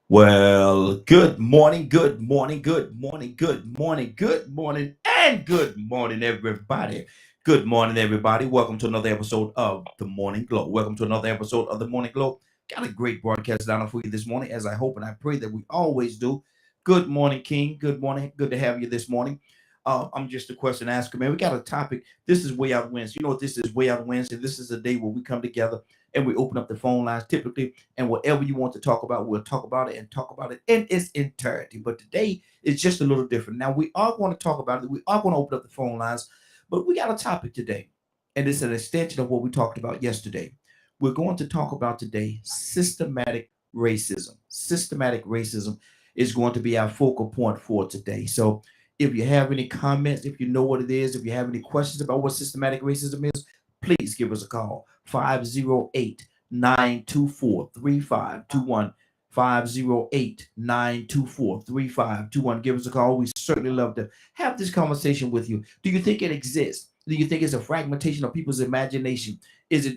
Well, good morning, good morning, good morning, good morning, good morning, and good morning, everybody. Good morning, everybody. Welcome to another episode of The Morning Glow. Welcome to another episode of The Morning Glow. Got a great broadcast down for you this morning, as I hope and I pray that we always do. Good morning, King. Good morning. Good to have you this morning. I'm just a question asker, man. We got a topic. This is Way Out Wednesday. You know what this is? Way Out Wednesday. This is a day where we come together and we open up the phone lines typically, and whatever you want to talk about, we'll talk about it and talk about it in its entirety. But today is just a little different. Now, we are going to talk about it. We are going to open up the phone lines, but we got a topic today, and it's an extension of what we talked about yesterday. We're going to talk about today systematic racism. Systematic racism is going to be our focal point for today. So, if you have any comments, if you know what it is, if you have any questions about what systematic racism is, please give us a call 508-924-3521. 508-924-3521. Give us a call. We certainly love to have this conversation with you. Do you think it exists? Do you think it's a fragmentation of people's imagination? Is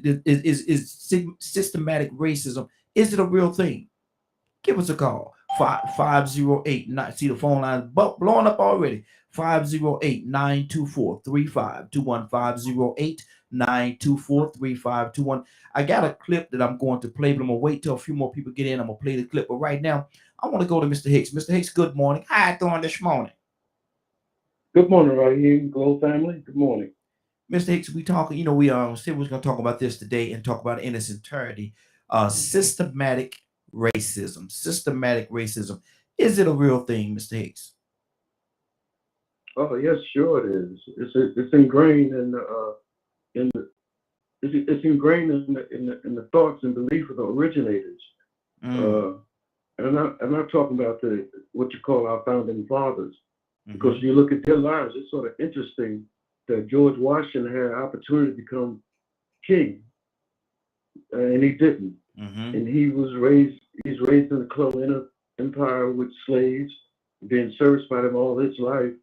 systematic racism? Is it a real thing? Give us a call. 508 9, see the phone line blowing up already. 508-924-3521. 508-924-3521. I got a clip that I'm going to play, but I'm gonna wait till a few more people get in. I'm gonna play the clip. But right now, I want to go to Mr. Hicks. Mr. Hicks, good morning. How you doing this morning? Good morning, Raheem, Glow family. Good morning. Mr. Hicks, we talking, we said we was gonna talk about this today and talk about it in its entirety. Systematic racism. Systematic racism. Is it a real thing, Mr. Hicks? Oh yes, sure it is. It's ingrained in the it's ingrained in the thoughts and belief of the originators. Mm, Uh, and I'm not talking about the what you call our founding fathers, because mm-hmm, you look at their lives. It's sort of interesting that George Washington had an opportunity to become king, and he didn't. mm-hmm, And he's raised in the colonial empire with slaves, being serviced by them all his life.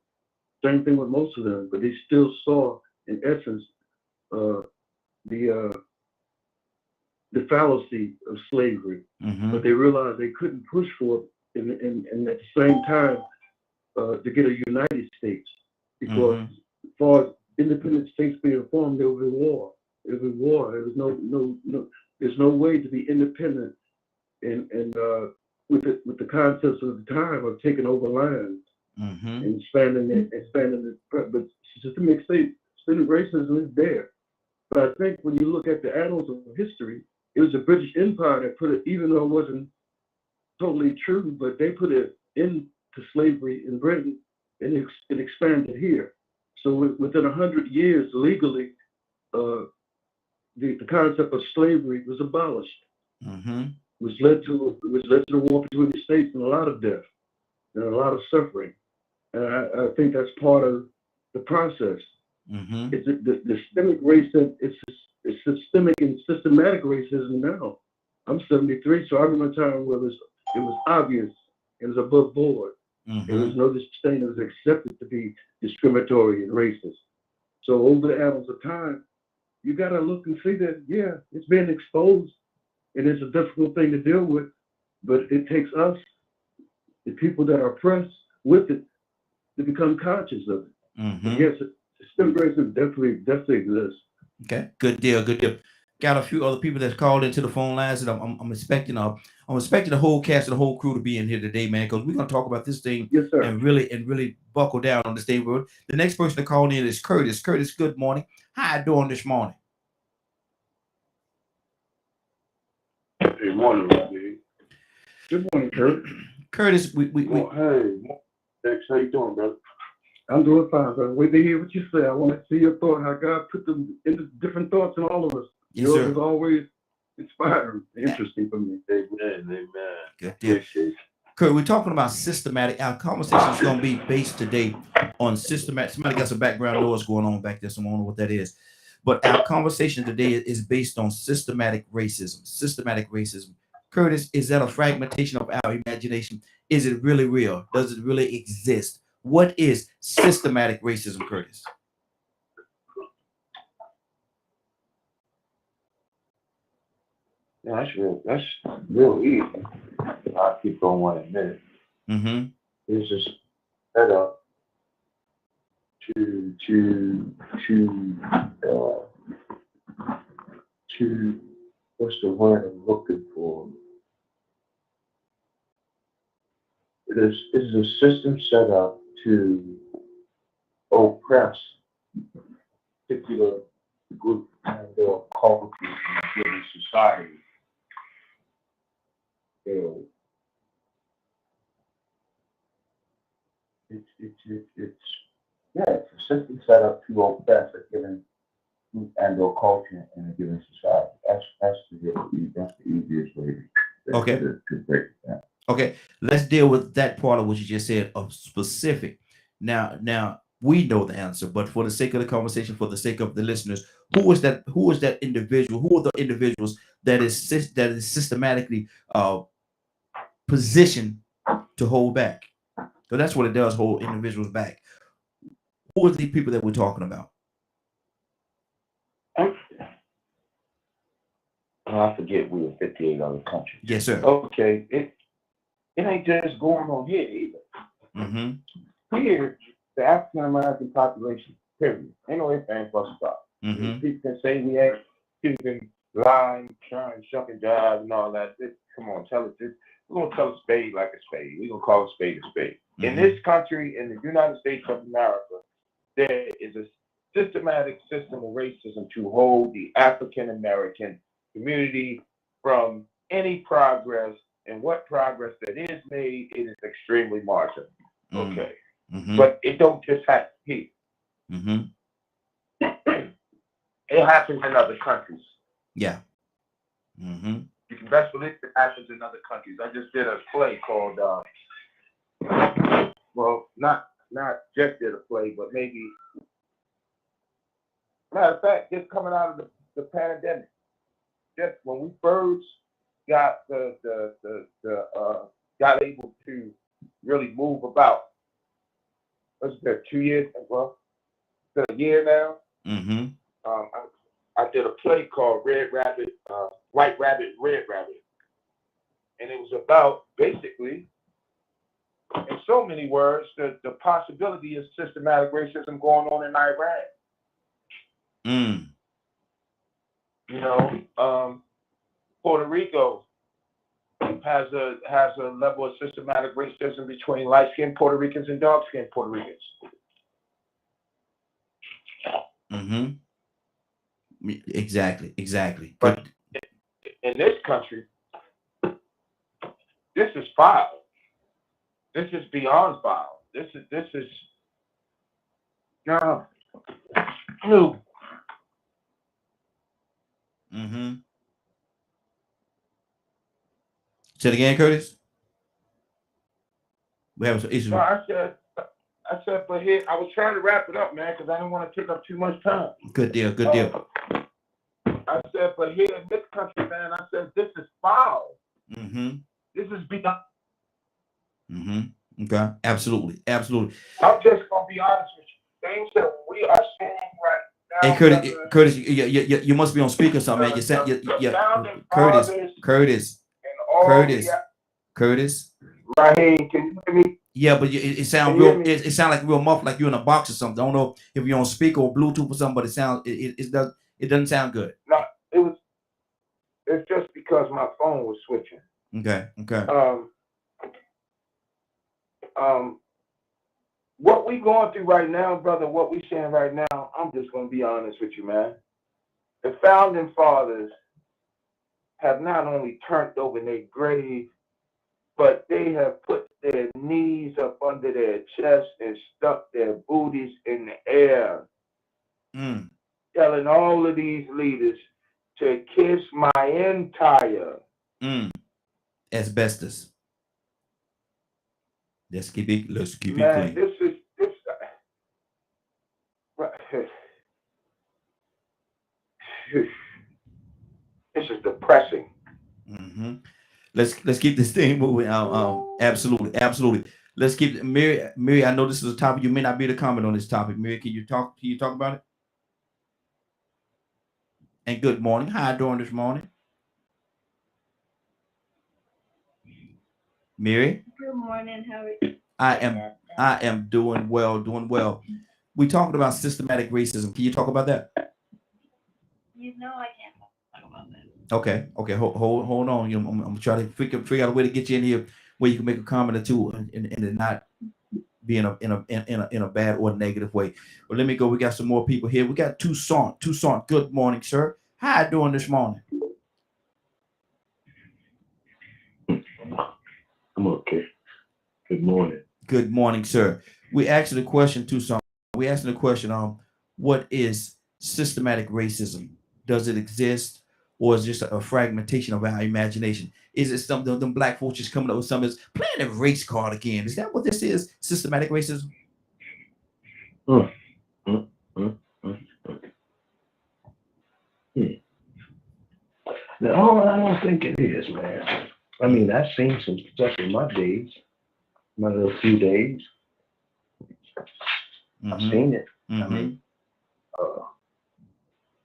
Same thing with most of them, but they still saw, in essence, uh, the the fallacy of slavery. mm-hmm, But they realized they couldn't push for it, and at the same time to get a United States, because mm-hmm, as far as independent states being formed, there was war. There was war. There was no. There's no way to be independent and with the concepts of the time of taking over land mm-hmm, and expanding it. But systemic state, systemic racism is there. But I think when you look at the annals of history, it was the British Empire that put it, even though it wasn't totally true, but they put it into slavery in Britain, and it expanded here. So within 100 years, legally, uh, the concept of slavery was abolished, mm-hmm, which led to the war between the states and a lot of death and a lot of suffering. And I think that's part of the process. mm-hmm. It's the systemic racism. It's systemic and systematic racism now. I'm 73, so I remember a time where it was obvious, it was above board. There was Mm-hmm. no disdain. It was accepted to be discriminatory and racist. So over the annals of time, you got to look and see that, yeah, it's being exposed, and it's a difficult thing to deal with. But it takes us, the people that are oppressed with it, to become conscious of it. But Mm-hmm. yes, systemic racism definitely exists. Okay, good deal, good deal. Got a few other people that's called into the phone lines, and I'm expecting I'm expecting the whole cast and the whole crew to be in here today, man, because we're gonna talk about this thing Yes, sir. and really buckle down on this thing. The next person to call in is Curtis. Curtis, good morning. How you doing this morning? Hey, morning, Robbie. Good morning, Kurt. Curtis, we Dex, how you doing, brother? I'm doing fine, brother. Wait to hear what you say. I want to see your thought, how God put them into different thoughts in all of us. yes, Yours is sir. always inspiring, interesting for me. Amen, amen. Good deal. Appreciate you. Kurt, we're talking about systematic. Our conversation is going to be based today on systematic. Somebody got some background noise going on back there, so I don't know what that is. But our conversation today is based on systematic racism. Systematic racism. Curtis, is that a fragmentation of our imagination? Is it really real? Does it really exist? What is systematic racism, Curtis? Yeah, that's real easy. I keep going one in a minute. Mm-hmm. It's just set up to what's the word I'm looking for? It is a system set up to oppress particular group and or culture in a given society. It's a system set up to oppress a given group and or culture in a given society. That's the easiest way Okay. to break it down. Okay, let's deal with that part of what you just said of specific. Now we know the answer, but for the sake of the conversation, for the sake of the listeners, who is that? Who is that individual? Who are the individuals that is systematically positioned to hold back? So that's what it does, hold individuals back. Who are the people that we're talking about? I forget we were 58 other countries. Yes, sir. Okay, it ain't just going on here either. Mm-hmm. Here, the African American population, period. Ain't no ifs, ands, buts about. Mm-hmm. People can say we ain't, people can lie, trying, shucking jobs and all that. Come on, tell us this. We're gonna tell a spade like a spade. We're gonna call a spade a spade. Mm-hmm. In this country, in the United States of America, there is a systematic system of racism to hold the African American community from any progress, and what progress that is made, it is extremely marginal. Okay. Mm-hmm. But it don't just happen here. Mm-hmm. It happens in other countries. Yeah. Mm-hmm. You can best believe it happens in other countries. I just did a play called well, not just did a play, but maybe matter of fact, just coming out of the pandemic. Just when we first got got able to really move about. What's that? 2 years? Well, it's a year now. Mm-hmm. I did a play called Red Rabbit, White Rabbit, Red Rabbit, and it was about basically, in so many words, the possibility of systematic racism going on in Iran. Mm. You know, Puerto Rico has a level of systematic racism between light-skinned Puerto Ricans and dark-skinned Puerto Ricans. Mm-hmm. Exactly. But in this country, this is foul. This is beyond foul. This is no. Mm-hmm. Say it again, Curtis. We have some issues. No, I said, but here I was trying to wrap it up, man, because I didn't want to take up too much time. Good deal. I said, but here in this country, man, I said this is foul. Mm-hmm. This is beyond. Mm-hmm. Okay. Absolutely. I'm just gonna be honest with you. Things that we are seeing right now. Hey, Curtis, you must be on speaker or something, man. You sound, Curtis. Right here, can you hear me? Yeah, but it sounds real. It sounds like real muffled, like you're in a box or something. I don't know if you're on speaker or Bluetooth or something, but it doesn't sound good. No, it's just because my phone was switching. Okay. What we going through right now, brother, what we saying right now, I'm just going to be honest with you, man. The founding fathers have not only turned over their grave, but they have put their knees up under their chest and stuck their booties in the air, telling all of these leaders to kiss my entire asbestos. Let's keep it man, clean. This is depressing. Mm-hmm. Let's keep this thing moving. Absolutely. Let's keep Mary. I know this is a topic you may not be able to comment on this topic. Mary, can you talk about it? And good morning. How are you doing this morning? Mary? Good morning. How are you? I am doing well, doing well. We talking about systematic racism. Can you talk about that? You know I can't talk about that. Okay. Hold on. I'm trying to figure out a way to get you in here where you can make a comment or two and it not be in a bad or negative way. But let me go. We got some more people here. We got Toussaint. Toussaint, good morning, sir. How you doing this morning? I'm okay. Good morning. Good morning, sir. We asked the question, Toussaint. We asked the question, what is systematic racism? Does it exist, or is it just a fragmentation of our imagination? Is it something them black folks just coming up with something that's playing a race card again? Is that what this is? Systematic racism? Mm, mm, mm, mm, mm. Hmm. No, I don't think it is, man. I mean, I've seen some stuff in my days, my little few days. I've seen it. I mean, uh,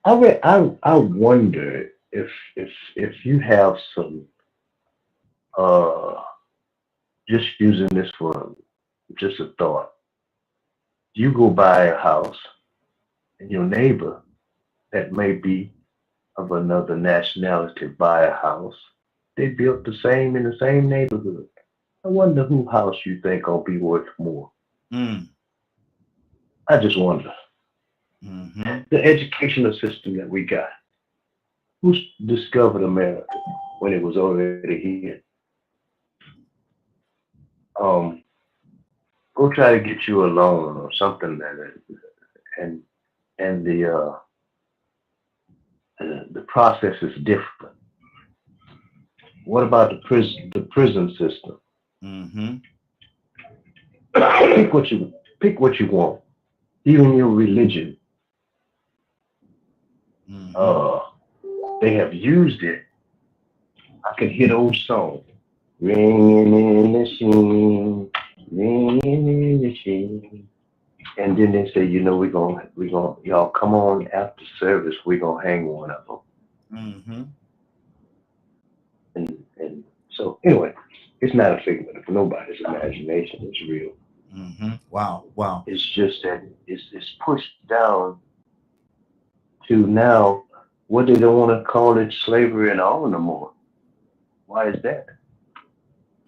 I wonder if you have some just using this for just a thought. You go by a house and your neighbor that may be of another nationality buy a house. They built the same in the same neighborhood. I wonder who house you think gonna be worth more. Mm. I just wonder. Mm-hmm. The educational system that we got. Who discovered America when it was already here? Go try to get you a loan or something and the process is different. What about the prison system? Mm-hmm. Pick what you want. Even your religion. Mm-hmm. They have used it. I can hear those songs. Ringing in the sheen, ringing in the sheen. And then they say, we're gonna y'all come on after service, we're gonna hang one of them. Mm-hmm. And so anyway, it's not a figment of nobody's imagination. It's real. Mm-hmm. Wow. It's just that it's pushed down to now what they don't want to call it slavery and all no more. Why is that?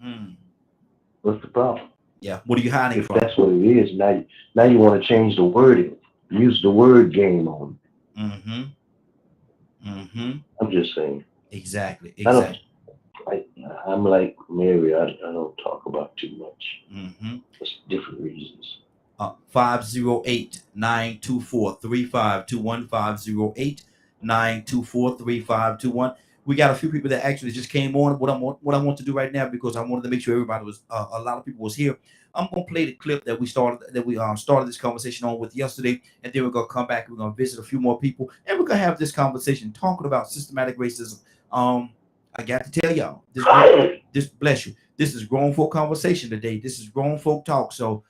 Mm. What's the problem? Yeah. What are you hiding If from? that's what it is, now you want to change the wording, use the word game on it. Mm-hmm. Mm-hmm. I'm just saying. Exactly. I'm like Mary. I don't talk about too much. Mm-hmm. For different reasons. 508-924-3521. 508-924-3521. We got a few people that actually just came on. What I want to do right now, because I wanted to make sure everybody was a lot of people was here. I'm gonna play the clip that we started this conversation on with yesterday, and then we're gonna come back. We're gonna visit a few more people, and we're gonna have this conversation talking about systematic racism. I got to tell y'all, this bless you. This is grown folk conversation today. This is grown folk talk. So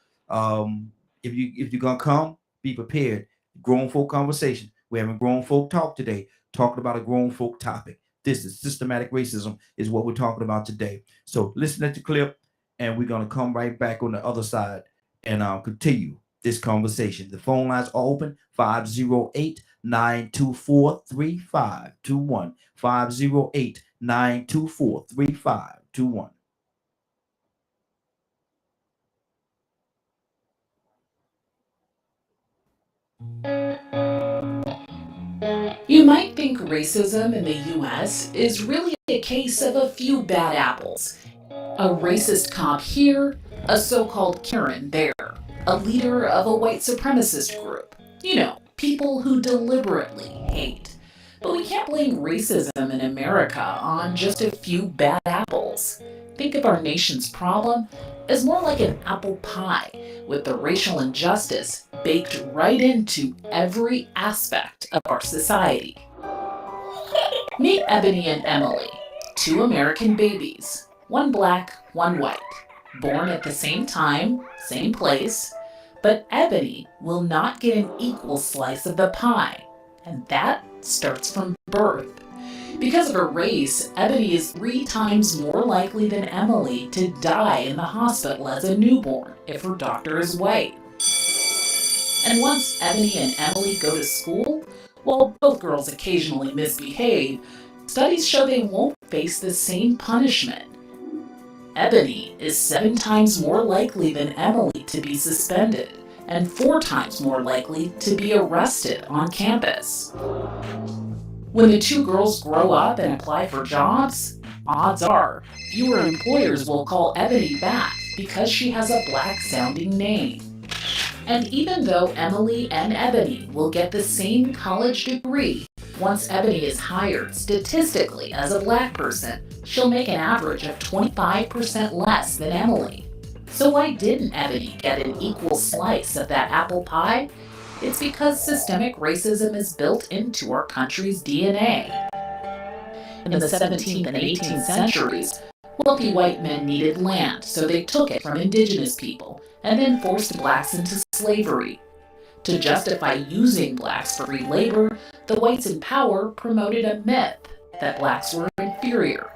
if you're gonna come, be prepared. Grown folk conversation. We're having grown folk talk today, talking about a grown folk topic. This is systematic racism, is what we're talking about today. So listen at the clip, and we're gonna come right back on the other side and continue this conversation. The phone lines are open: 508-924-3521. 508-924-3521. You might think racism in the US is really a case of a few bad apples. A racist cop here, a so-called Karen there, a leader of a white supremacist group. People who deliberately hate. But we can't blame racism in America on just a few bad apples. Think of our nation's problem as more like an apple pie, with the racial injustice baked right into every aspect of our society. Meet Ebony and Emily, two American babies, one black, one white, born at the same time, same place, but Ebony will not get an equal slice of the pie, and that starts from birth. Because of her race, Ebony is 3 times more likely than Emily to die in the hospital as a newborn if her doctor is white. And once Ebony and Emily go to school, while both girls occasionally misbehave, studies show they won't face the same punishment. Ebony is 7 times more likely than Emily to be suspended, and 4 times more likely to be arrested on campus. When the 2 girls grow up and apply for jobs, odds are fewer employers will call Ebony back because she has a black-sounding name. And even though Emily and Ebony will get the same college degree, once Ebony is hired statistically as a black person, she'll make an average of 25% less than Emily. So why didn't Ebony get an equal slice of that apple pie? It's because systemic racism is built into our country's DNA. In the 17th and 18th centuries, wealthy white men needed land, so they took it from indigenous people and then forced blacks into slavery. To justify using blacks for free labor, the whites in power promoted a myth that blacks were inferior.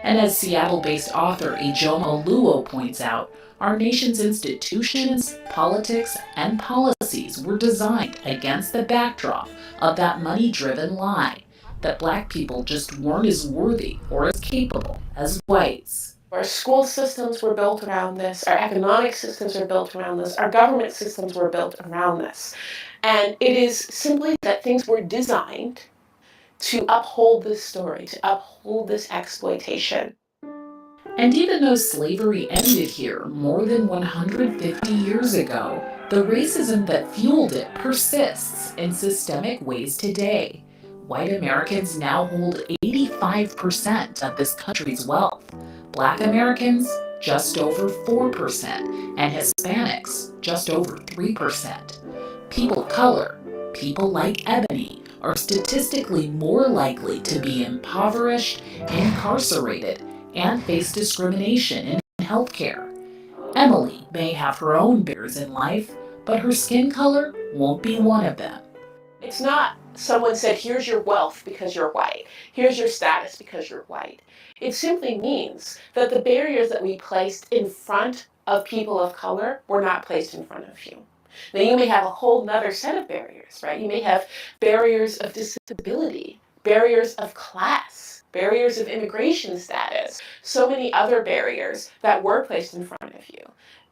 And as Seattle-based author Ijeoma Oluo points out, our nation's institutions, politics, and policies were designed against the backdrop of that money-driven lie that black people just weren't as worthy or as capable as whites. Our school systems were built around this, our economic systems are built around this, our government systems were built around this. And it is simply that things were designed to uphold this story, to uphold this exploitation. And even though slavery ended here more than 150 years ago, the racism that fueled it persists in systemic ways today. White Americans now hold 85% of this country's wealth. Black Americans, just over 4%, and Hispanics, just over 3%. People of color, people like Ebony, are statistically more likely to be impoverished, incarcerated, and face discrimination in healthcare. Emily may have her own barriers in life, but her skin color won't be one of them. It's not someone said, here's your wealth because you're white, here's your status because you're white. It simply means that the barriers that we placed in front of people of color were not placed in front of you. Now you may have a whole nother set of barriers, right? You may have barriers of disability, barriers of class, barriers of immigration status, so many other barriers that were placed in front of you.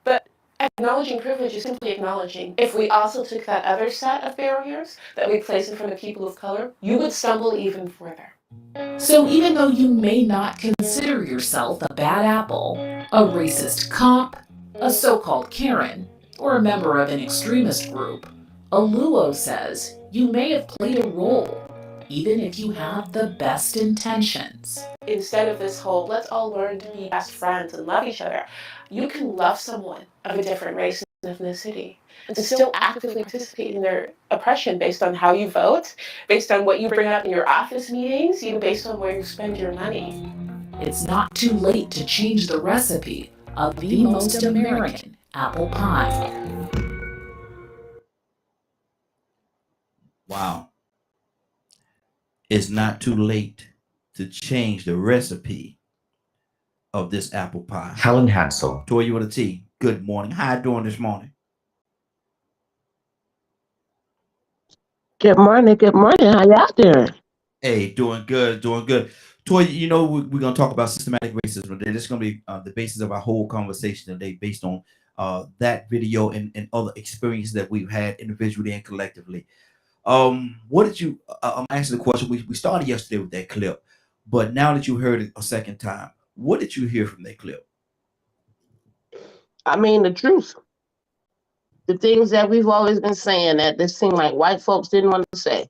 But acknowledging privilege is simply acknowledging if we also took that other set of barriers that we place in front of people of color, you would stumble even further. So even though you may not consider yourself a bad apple, a racist cop, a so-called Karen, or a member of an extremist group, Oluo says you may have played a role, even if you have the best intentions. Instead of this whole, let's all learn to be best friends and love each other, you can love someone of a different race and ethnicity and still actively participate in their oppression based on how you vote, based on what you bring up in your office meetings, even based on where you spend your money. It's not too late to change the recipe of the most American apple pie. Wow. It's not too late to change the recipe of this apple pie. Helen Hansel. Toy you with a T. Good morning. How you doing this morning? Good morning. Good morning. How y'all doing? Hey, doing good, doing good. Toy, you know, we're going to talk about systematic racism today. This is going to be the basis of our whole conversation today based on that video and other experiences that we've had individually and collectively. What did you, I'm asking the question, we started yesterday with that clip, but now that you heard it a second time, what did you hear from that clip? I mean, the truth. The things that we've always been saying that this seemed like white folks didn't want to say.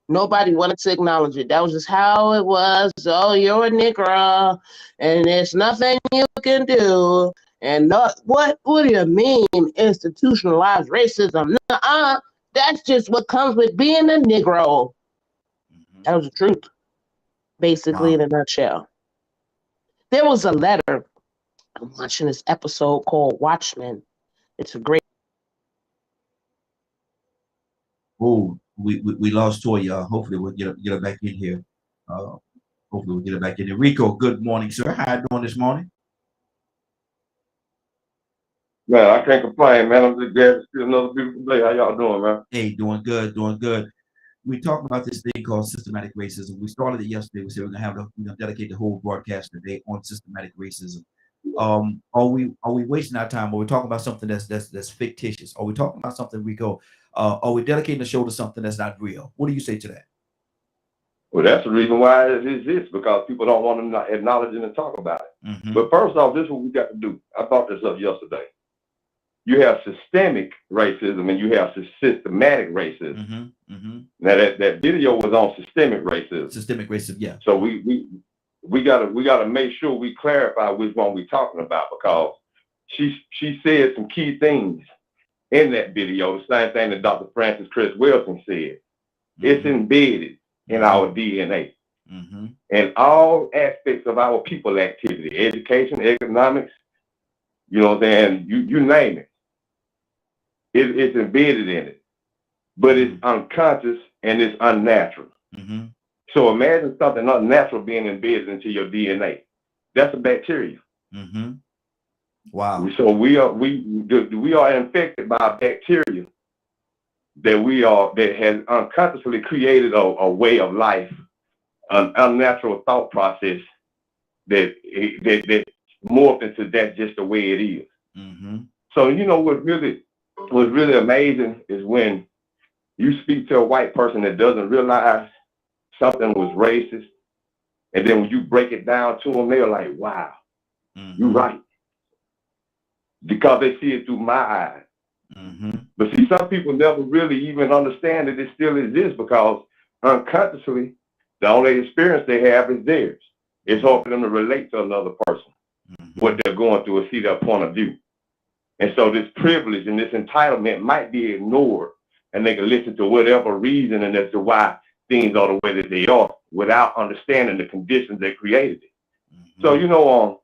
Nobody wanted to acknowledge it. That was just how it was. Oh, you're a Negro, and there's nothing you can do. And not, what do you mean institutionalized racism? Nuh-uh. That's just what comes with being a Negro. That was the truth, basically, in a nutshell. There was a letter. I'm watching this episode called Watchmen. It's a great. Oh, we lost Toy, y'all. Hopefully we'll get her back in here. Hopefully we'll get it back in there. Rico, good morning, sir. How you doing this morning? Man, I can't complain, man. I'm just glad to see another beautiful day. How y'all doing, man? Hey, doing good, doing good. We talked about this thing called systematic racism. We started it yesterday. We said we're gonna dedicate the whole broadcast today on systematic racism. Are we wasting our time? Are we talking about something that's fictitious? Are we talking about something, Rico? Are we dedicating the show to something that's not real? What do you say to that? Well, that's the reason why it exists, because people don't want to acknowledge it and talk about it. Mm-hmm. But first off, this is what we got to do. I brought this up yesterday. You have systemic racism and you have systematic racism. Mm-hmm. Mm-hmm. Now that video was on systemic racism. Systemic racism, yeah. So we gotta make sure we clarify which one we're talking about, because she said some key things in that video. The same thing that Dr. Francis Chris Wilson said. Mm-hmm. It's embedded in our DNA. Mm-hmm. In all aspects of our people activity, education, economics, you know what I'm saying? You name it. It's embedded in it, but it's unconscious and it's unnatural. Mm-hmm. So imagine something unnatural being embedded into your DNA. That's a bacteria. Mm-hmm. Wow. So we are infected by a bacteria that has unconsciously created a way of life, an unnatural thought process that morphed into that just the way it is. Mm-hmm. So you know what's really amazing is when you speak to a white person that doesn't realize something was racist, and then when you break it down to them, they're like, wow, you're right. Because they see it through my eyes. Mm-hmm. But see, some people never really even understand that it still exists, because unconsciously, the only experience they have is theirs. It's hard for them to relate to another person, what they're going through, and see their point of view. And so this privilege and this entitlement might be ignored, and they can listen to whatever reason and as to why things are the way that they are without understanding the conditions that created it. Mm-hmm. So, you know,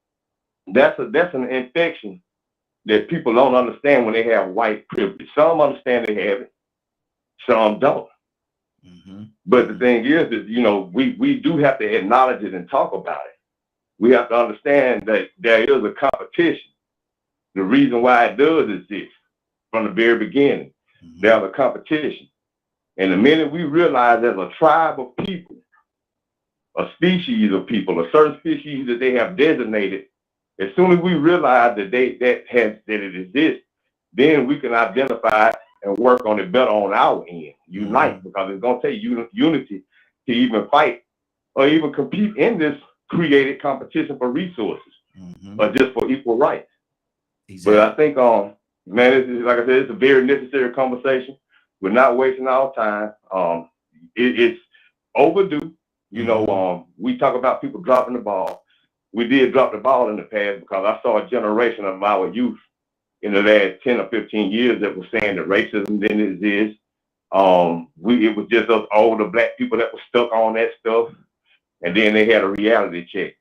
that's an infection that people don't understand when they have white privilege. Some understand they have it, some don't. Mm-hmm. But the thing is that, you know, we do have to acknowledge it and talk about it. We have to understand that there is a competition. The reason why it does exist from the very beginning, there's a competition. And the minute we realize there's a tribe of people, a species of people, a certain species that they have designated, as soon as we realize that it exists, then we can identify and work on it better on our end, unite, because it's going to take unity to even fight or even compete in this created competition for resources, or just for equal rights. Exactly. But I think, man, like I said, it's a very necessary conversation. We're not wasting our time. It's overdue. You know, we talk about people dropping the ball. We did drop the ball in the past, because I saw a generation of our youth in the last 10 or 15 years that was saying that racism didn't exist. It was just us older black people that were stuck on that stuff. And then they had a reality check.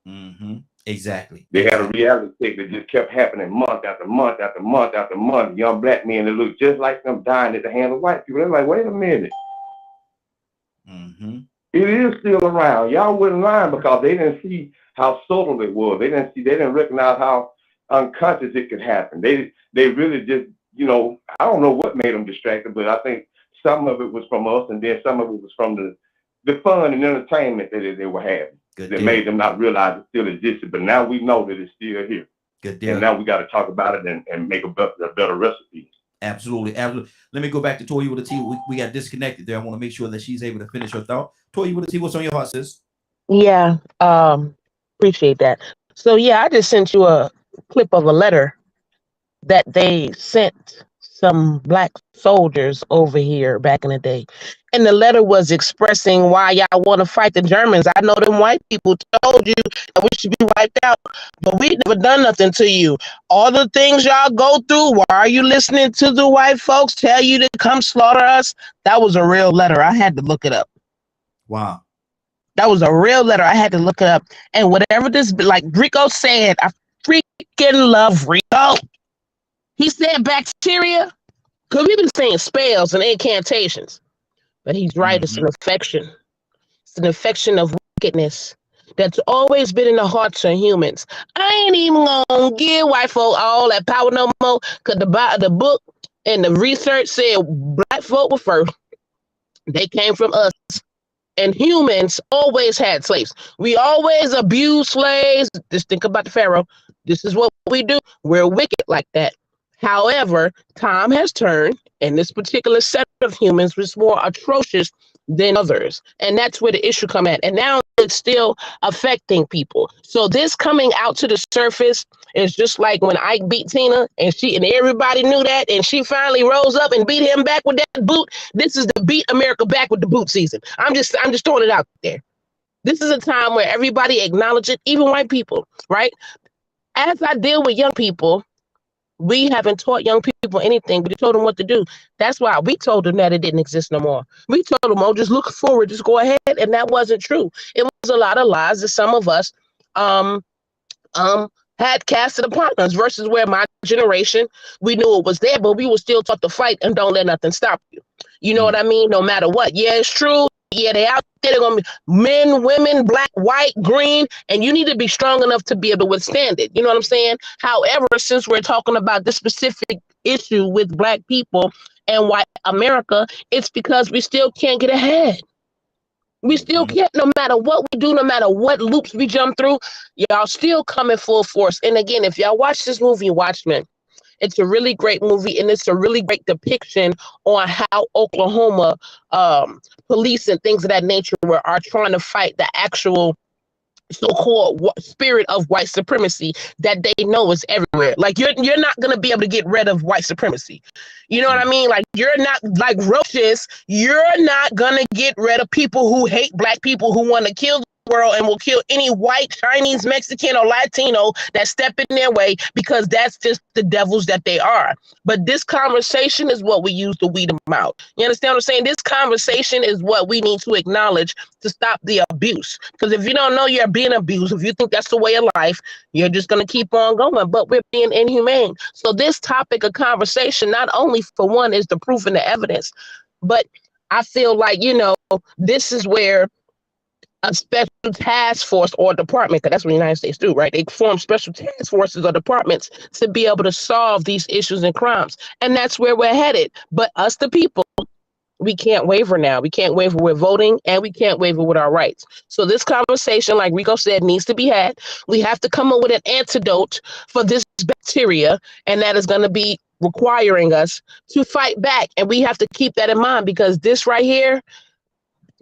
Mm-hmm. Exactly. They had a reality check that just kept happening month after month after month after month. Young black men that looked just like them dying at the hands of white people. They're like, wait a minute. Mm-hmm. It is still around. Y'all wouldn't lie, because they didn't see how subtle it was. They didn't recognize how unconscious it could happen. They really just, you know, I don't know what made them distracted, but I think some of it was from us, and then some of it was from the fun and entertainment that they were having. Good that deal. Made them not realize it still existed. But now we know that it's still here. Good deal. And now we got to talk about it and make a better recipe. Absolutely. Absolutely. Let me go back to Toya with a T. We got disconnected there. I want to make sure that she's able to finish her thought. Toya with a T, what's on your heart, sis? Yeah, appreciate that. So, yeah, I just sent you a clip of a letter that they sent some black soldiers over here back in the day. And the letter was expressing why y'all want to fight the Germans. I know them white people told you that we should be wiped out, but we never done nothing to you. All the things y'all go through, why are you listening to the white folks tell you to come slaughter us? That was a real letter. I had to look it up. Wow. That was a real letter. I had to look it up. And whatever this, like Rico said, I freaking love Rico. He said bacteria, because we've been saying spells and incantations. But he's right, it's an infection. an infection of wickedness that's always been in the hearts of humans. I ain't even gonna give white folk all that power no more, because the book and the research said black folk were first. They came from us. And humans always had slaves. We always abused slaves. Just think about the Pharaoh. This is what we do. We're wicked like that. However, time has turned, and this particular set of humans was more atrocious than others. And that's where the issue come at. And now it's still affecting people. So this coming out to the surface is just like when Ike beat Tina, and everybody knew that, and she finally rose up and beat him back with that boot. This is the beat America back with the boot season. I'm just throwing it out there. This is a time where everybody acknowledge it, even white people, right? As I deal with young people, we haven't taught young people anything, but we told them what to do. That's why we told them that it didn't exist no more. We told them, oh, just look forward, just go ahead. And that wasn't true. It was a lot of lies that some of us had casted upon us, versus where my generation, we knew it was there, but we were still taught to fight and don't let nothing stop you. You know what I mean? No matter what. Yeah, it's true. Yeah, they out there. They're going to be men, women, black, white, green, and you need to be strong enough to be able to withstand it. You know what I'm saying? However, since we're talking about this specific issue with black people and white America, it's because we still can't get ahead. We still can't, no matter what we do, no matter what loops we jump through, y'all still coming full force. And again, if y'all watch this movie, Watchmen, it's a really great movie, and it's a really great depiction on how Oklahoma police and things of that nature are trying to fight the actual so-called spirit of white supremacy that they know is everywhere. Like you're not gonna be able to get rid of white supremacy. You know what I mean? Like you're not, like roaches, you're not gonna get rid of people who hate black people, who want to kill the world and will kill any white, Chinese, Mexican, or Latino that step in their way, because that's just the devils that they are. But this conversation is what we use to weed them out. You understand what I'm saying? This conversation is what we need to acknowledge to stop the abuse. Because if you don't know you're being abused, if you think that's the way of life, you're just going to keep on going. But we're being inhumane. So this topic of conversation, not only for one, is the proof and the evidence, but I feel like, this is where a special task force or department, because that's what the United States do, right? They form special task forces or departments to be able to solve these issues and crimes. And that's where we're headed. But us, the people, we can't waver now. We can't waver with voting, and we can't waver with our rights. So this conversation, like Rico said, needs to be had. We have to come up with an antidote for this bacteria, and that is going to be requiring us to fight back. And we have to keep that in mind, because this right here,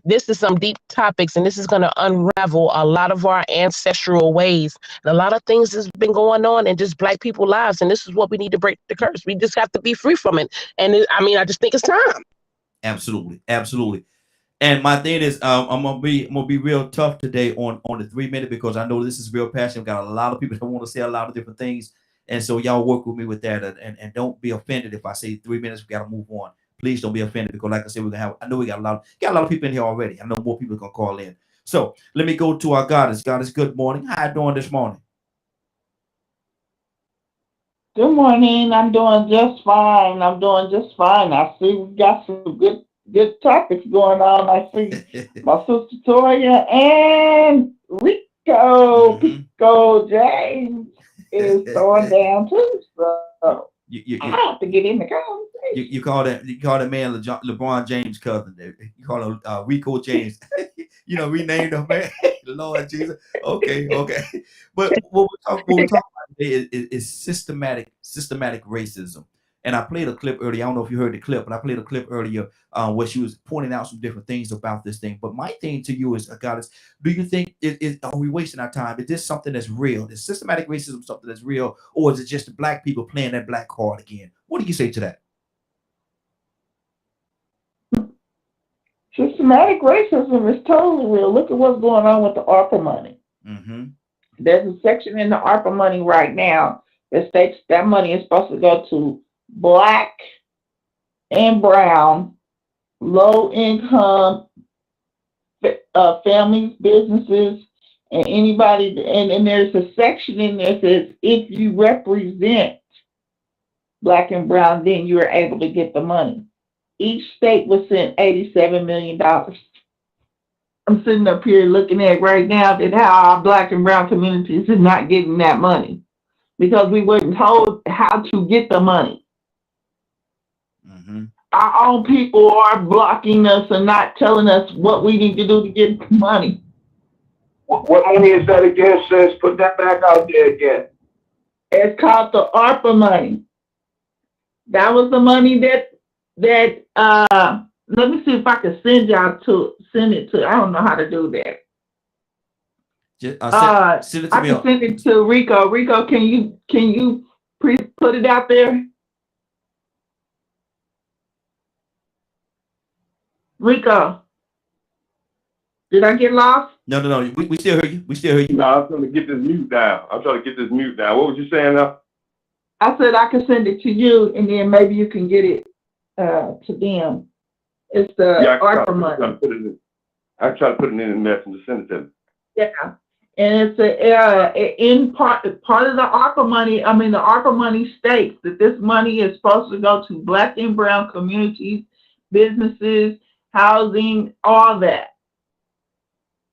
this is some deep topics, and this is going to unravel a lot of our ancestral ways and a lot of things that's been going on in just black people's lives. And this is what we need to break the curse. We just have to be free from it. And I just think it's time. Absolutely. And my thing is, I'm gonna be real tough today on the 3 minute, because I know this is real passionate. Got a lot of people that want to say a lot of different things, and so y'all work with me with that, and don't be offended if I say 3 minutes. We got to move on. Please don't be offended, because like I said, we're gonna have. I know we got a lot of people in here already. I know more people are gonna call in. So let me go to our goddess. Goddess, good morning. How you doing this morning? Good morning. I'm doing just fine. I see we got some good topics going on. I see my sister Toya and Rico Pico James is throwing down too. So I have to get in the conversation. You call that man LeBron James' cousin. You call him Rico James. Renamed him, man. Lord Jesus. Okay. But what we're talking about today is systematic racism. And I played a clip earlier. I don't know if you heard the clip, but I played a clip earlier where she was pointing out some different things about this thing. But my thing to you is, Goddess, do you think are we wasting our time? Is this something that's real? Is systematic racism something that's real, or is it just the black people playing that black card again? What do you say to that? Systematic racism is totally real. Look at what's going on with the ARPA money. Mm-hmm. There's a section in the ARPA money right now that states that money is supposed to go to Black and brown, low-income families, businesses, and anybody. And there's a section in there that says if you represent Black and brown, then you are able to get the money. Each state was sent $87 million. I'm sitting up here looking at right now that how our black and brown communities is not getting that money because we weren't told how to get the money. Mm-hmm. Our own people are blocking us and not telling us what we need to do to get the money. What money is that again, sis? Put that back out there again. It's called the ARPA money. That was the money that let me see if I can send it to. I don't know how to do that. Send it to I me. can send it to Rico. Rico, can you put it out there? Rico, did I get lost? No. We still hear you. We still hear you. No, I'm trying to get this mute down. What was you saying now? I said I can send it to you, and then maybe you can get it to them. It's the ARPA money. I try to put it in the message and send it to them. Yeah, and it's in part of the ARPA money. I mean, the ARPA money states that this money is supposed to go to black and brown communities, businesses, housing, all that.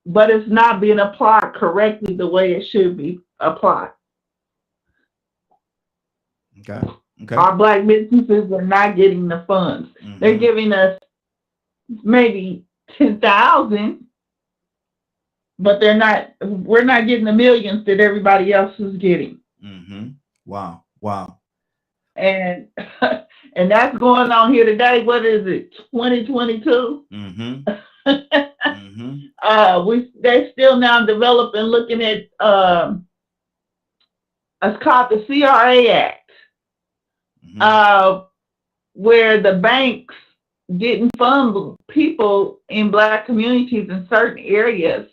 But it's not being applied correctly the way it should be applied. Okay. Our black businesses are not getting the funds. Mm-hmm. They're giving us maybe 10,000, but we're not getting the millions that everybody else is getting. Mm-hmm. Wow. And that's going on here today. What is it? 2022? Mm-hmm. Mm-hmm. They're still now developing, looking at it's called the CRA Act. Mm-hmm. Where the banks didn't fund people in black communities in certain areas,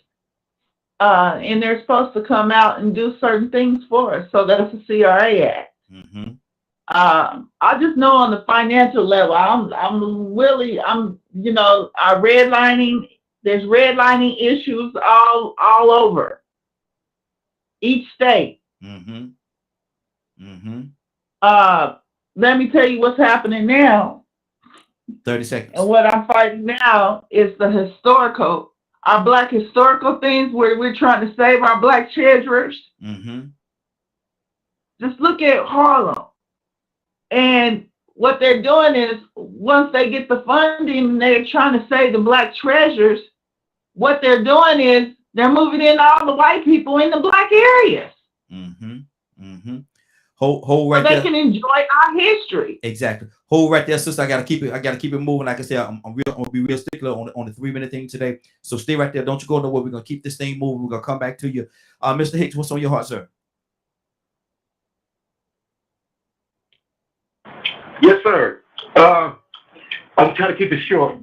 and they're supposed to come out and do certain things for us. So that's the CRA Act. Mm-hmm. I just know on the financial level, our redlining. There's redlining issues all over each state. Mm-hmm. Mm-hmm. Let me tell you what's happening now. 30 seconds. And what I'm fighting now is our black historical things where we're trying to save our black treasures. Mm-hmm. Just look at Harlem. And what they're doing is once they get the funding and they're trying to save the black treasures, what they're doing is they're moving in all the white people in the black areas. Mm-hmm. Mm-hmm. Hold right so they there. can enjoy our history. Exactly. Hold right there, sister. I gotta keep it moving. Like I said, I'm gonna be real stickler on the 3-minute thing today. So stay right there. Don't you go nowhere. We're gonna keep this thing moving. We're gonna come back to you. Mr. Hicks, what's on your heart, sir? Yes, sir. I'll try to keep it short.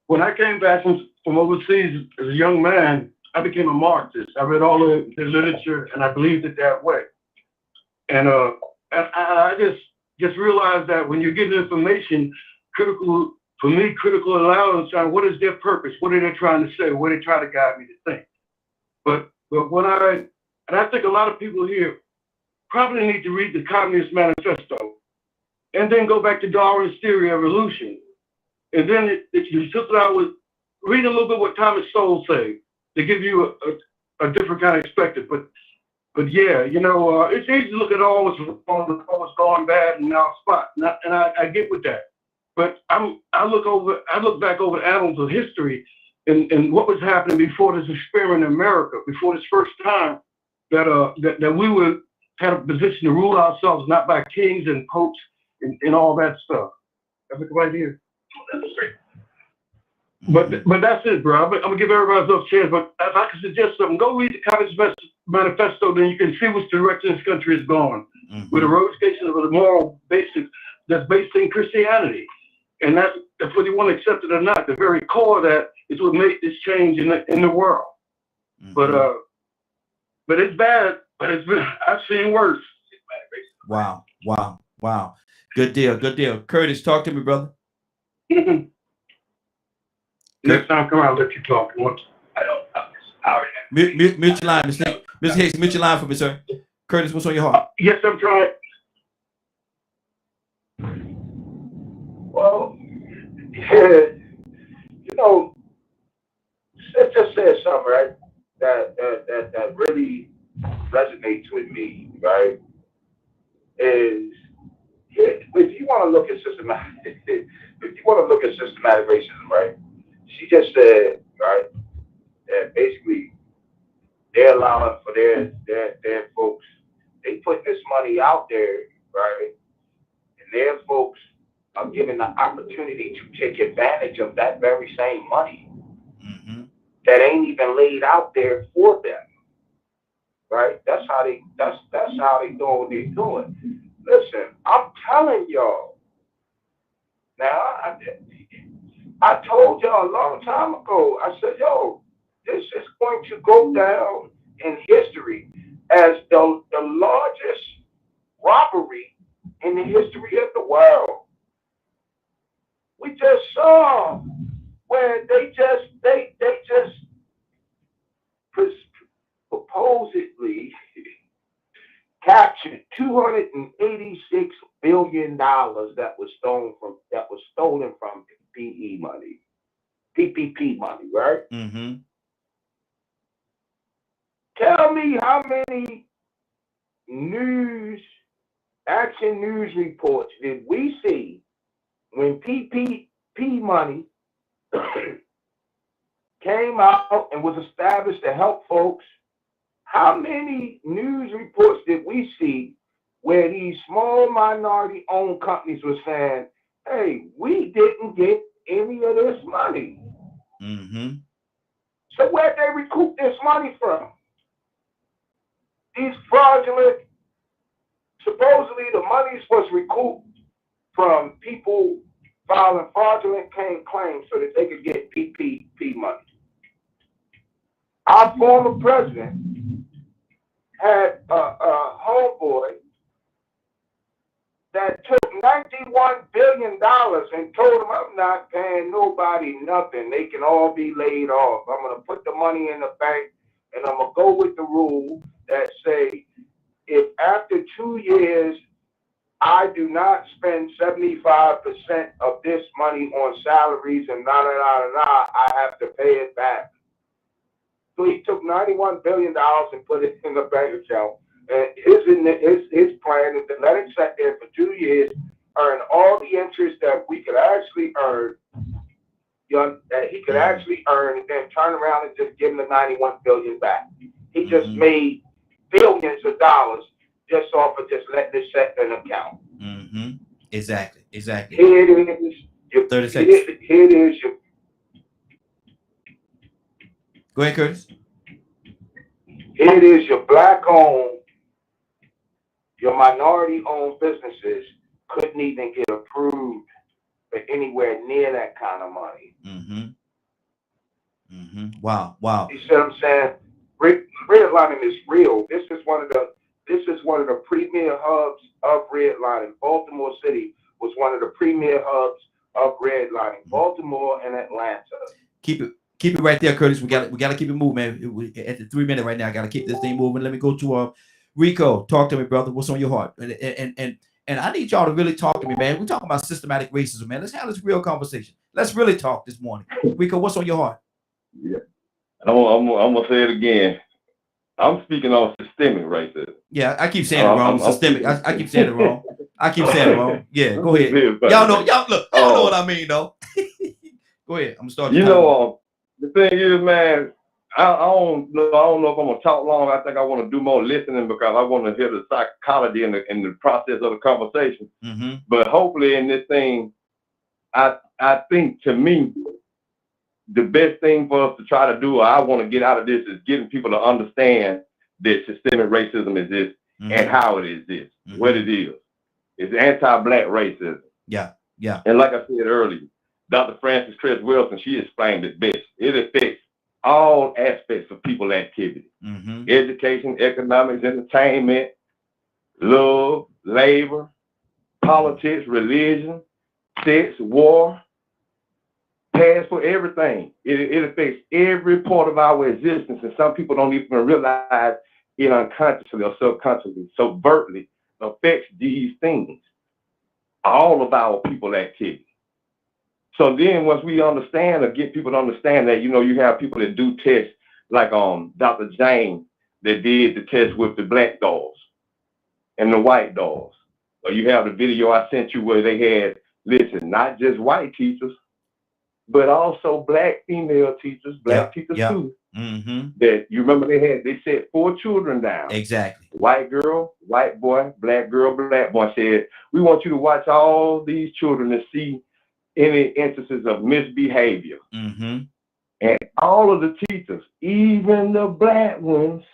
When I came back from overseas as a young man, I became a Marxist. I read all the literature and I believed it that way. And I just realized that when you're getting information, critical allowance, what is their purpose? What are they trying to say? What are they trying to guide me to think? But when I think a lot of people here probably need to read the Communist Manifesto and then go back to Darwin's theory of evolution. And then you took it out with reading a little bit what Thomas Sowell said to give you a different kind of perspective. But yeah, it's easy to look at all what's gone bad in our spot, and I get with that. But I look back over the annals of history and what was happening before this experiment in America, before this first time that we had a position to rule ourselves, not by kings and popes and all that stuff. I look right here. But that's it, bro. I'm gonna give everybody else a chance. But if I could suggest something, go read the Communist Manifesto, then you can see which direction this country is going. Mm-hmm. With a eradication of the moral basics that's based in Christianity, and that's whether you want to accept it or not. The very core of that is what made this change in the world. Mm-hmm. But it's bad. But I've seen worse. Wow. Good deal. Curtis, talk to me, brother. Next time, come out, I'll let you talk. Mute your line, Mr. Hicks. Mute your line for me, sir. Curtis, what's on your heart? Yes, I'm trying. Well, yeah, just said something, right? That really resonates with me, right? Is if you want to look at systematic racism, right? She just said, right, that basically they're allowing for their folks. They put this money out there, right, and their folks are given the opportunity to take advantage of that very same money that ain't even laid out there for them, right? That's how they doing what they're doing. Listen, I'm telling y'all. Now, I told y'all a long time ago. I said, yo, this is going to go down in history as the largest robbery in the history of the world. We just saw where they just supposedly captured $286 billion that was stolen from PPP money, right? Mm-hmm. Tell me how many action news reports did we see when PPP money came out and was established to help folks? How many news reports did we see where these small minority-owned companies were saying, hey, we didn't get any of this money? Mm-hmm. So where'd they recoup this money from? These fraudulent, supposedly the monies was recouped from people filing fraudulent claims so that they could get PPP money. Our former president had a homeboy that took $91 billion and told him, I'm not paying nobody nothing. They can all be laid off. I'm going to put the money in the bank and I'm going to go with the rule that say, if after 2 years, I do not spend 75% of this money on salaries and I have to pay it back. So he took $91 billion and put it in the bank account. And his plan is to let it sit there for 2 years, earn all the interest that we could actually earn, that he could actually earn, and then turn around and just give him the $91 billion back. He just made billions of dollars just off of just letting it sit in an account. Mm-hmm. Exactly. Here it is. 30 seconds. Here it is. Go ahead, Curtis. Here it is. Your black-owned, your minority-owned businesses couldn't even get approved for anywhere near that kind of money. Mm-hmm. Mm-hmm. Wow. You see what I'm saying? Redlining is real. This is one of the premier hubs of redlining. Baltimore City was one of the premier hubs of redlining. Baltimore and Atlanta. Keep it right there, Curtis. We got to keep it moving, man. At the 3 minute right now, I got to keep this thing moving. Let me go to Rico. Talk to me, brother. What's on your heart? And I need y'all to really talk to me, man. We're talking about systematic racism, man. Let's have this real conversation. Let's really talk this morning. Rico, what's on your heart? Yeah, I'm gonna say it again. I'm speaking on systemic racism. Yeah, I keep saying it wrong. Systemic. I keep saying it wrong. Yeah, go ahead. Y'all know what I mean, though. Go ahead. I'm gonna start. The thing is, man, I don't know if I'm gonna talk long. I think I want to do more listening because I want to hear the psychology and the process of the conversation. Mm-hmm. But hopefully, in this thing, I think to me, the best thing for us to try to do, or I want to get out of this, is getting people to understand that systemic racism exists and how it exists, what it is. It's anti-black racism. Yeah. And like I said earlier, Dr. Frances Cress Wilson, she explained it best. It affects all aspects of people activity. Mm-hmm. Education, economics, entertainment, love, labor, politics, religion, sex, war, passport, everything. It affects every part of our existence, and some people don't even realize it unconsciously or subconsciously, subvertly affects these things, all of our people activity. So then once we understand or get people to understand that, you have people that do tests like Dr. James that did the test with the black dolls and the white dolls. Or you have the video I sent you where they had, listen, not just white teachers, but also black female teachers, black teachers too. That you remember they set 4 children down. Exactly. White girl, white boy, black girl, black boy. Said, we want you to watch all these children to see any instances of misbehavior. And all of the teachers, even the black ones,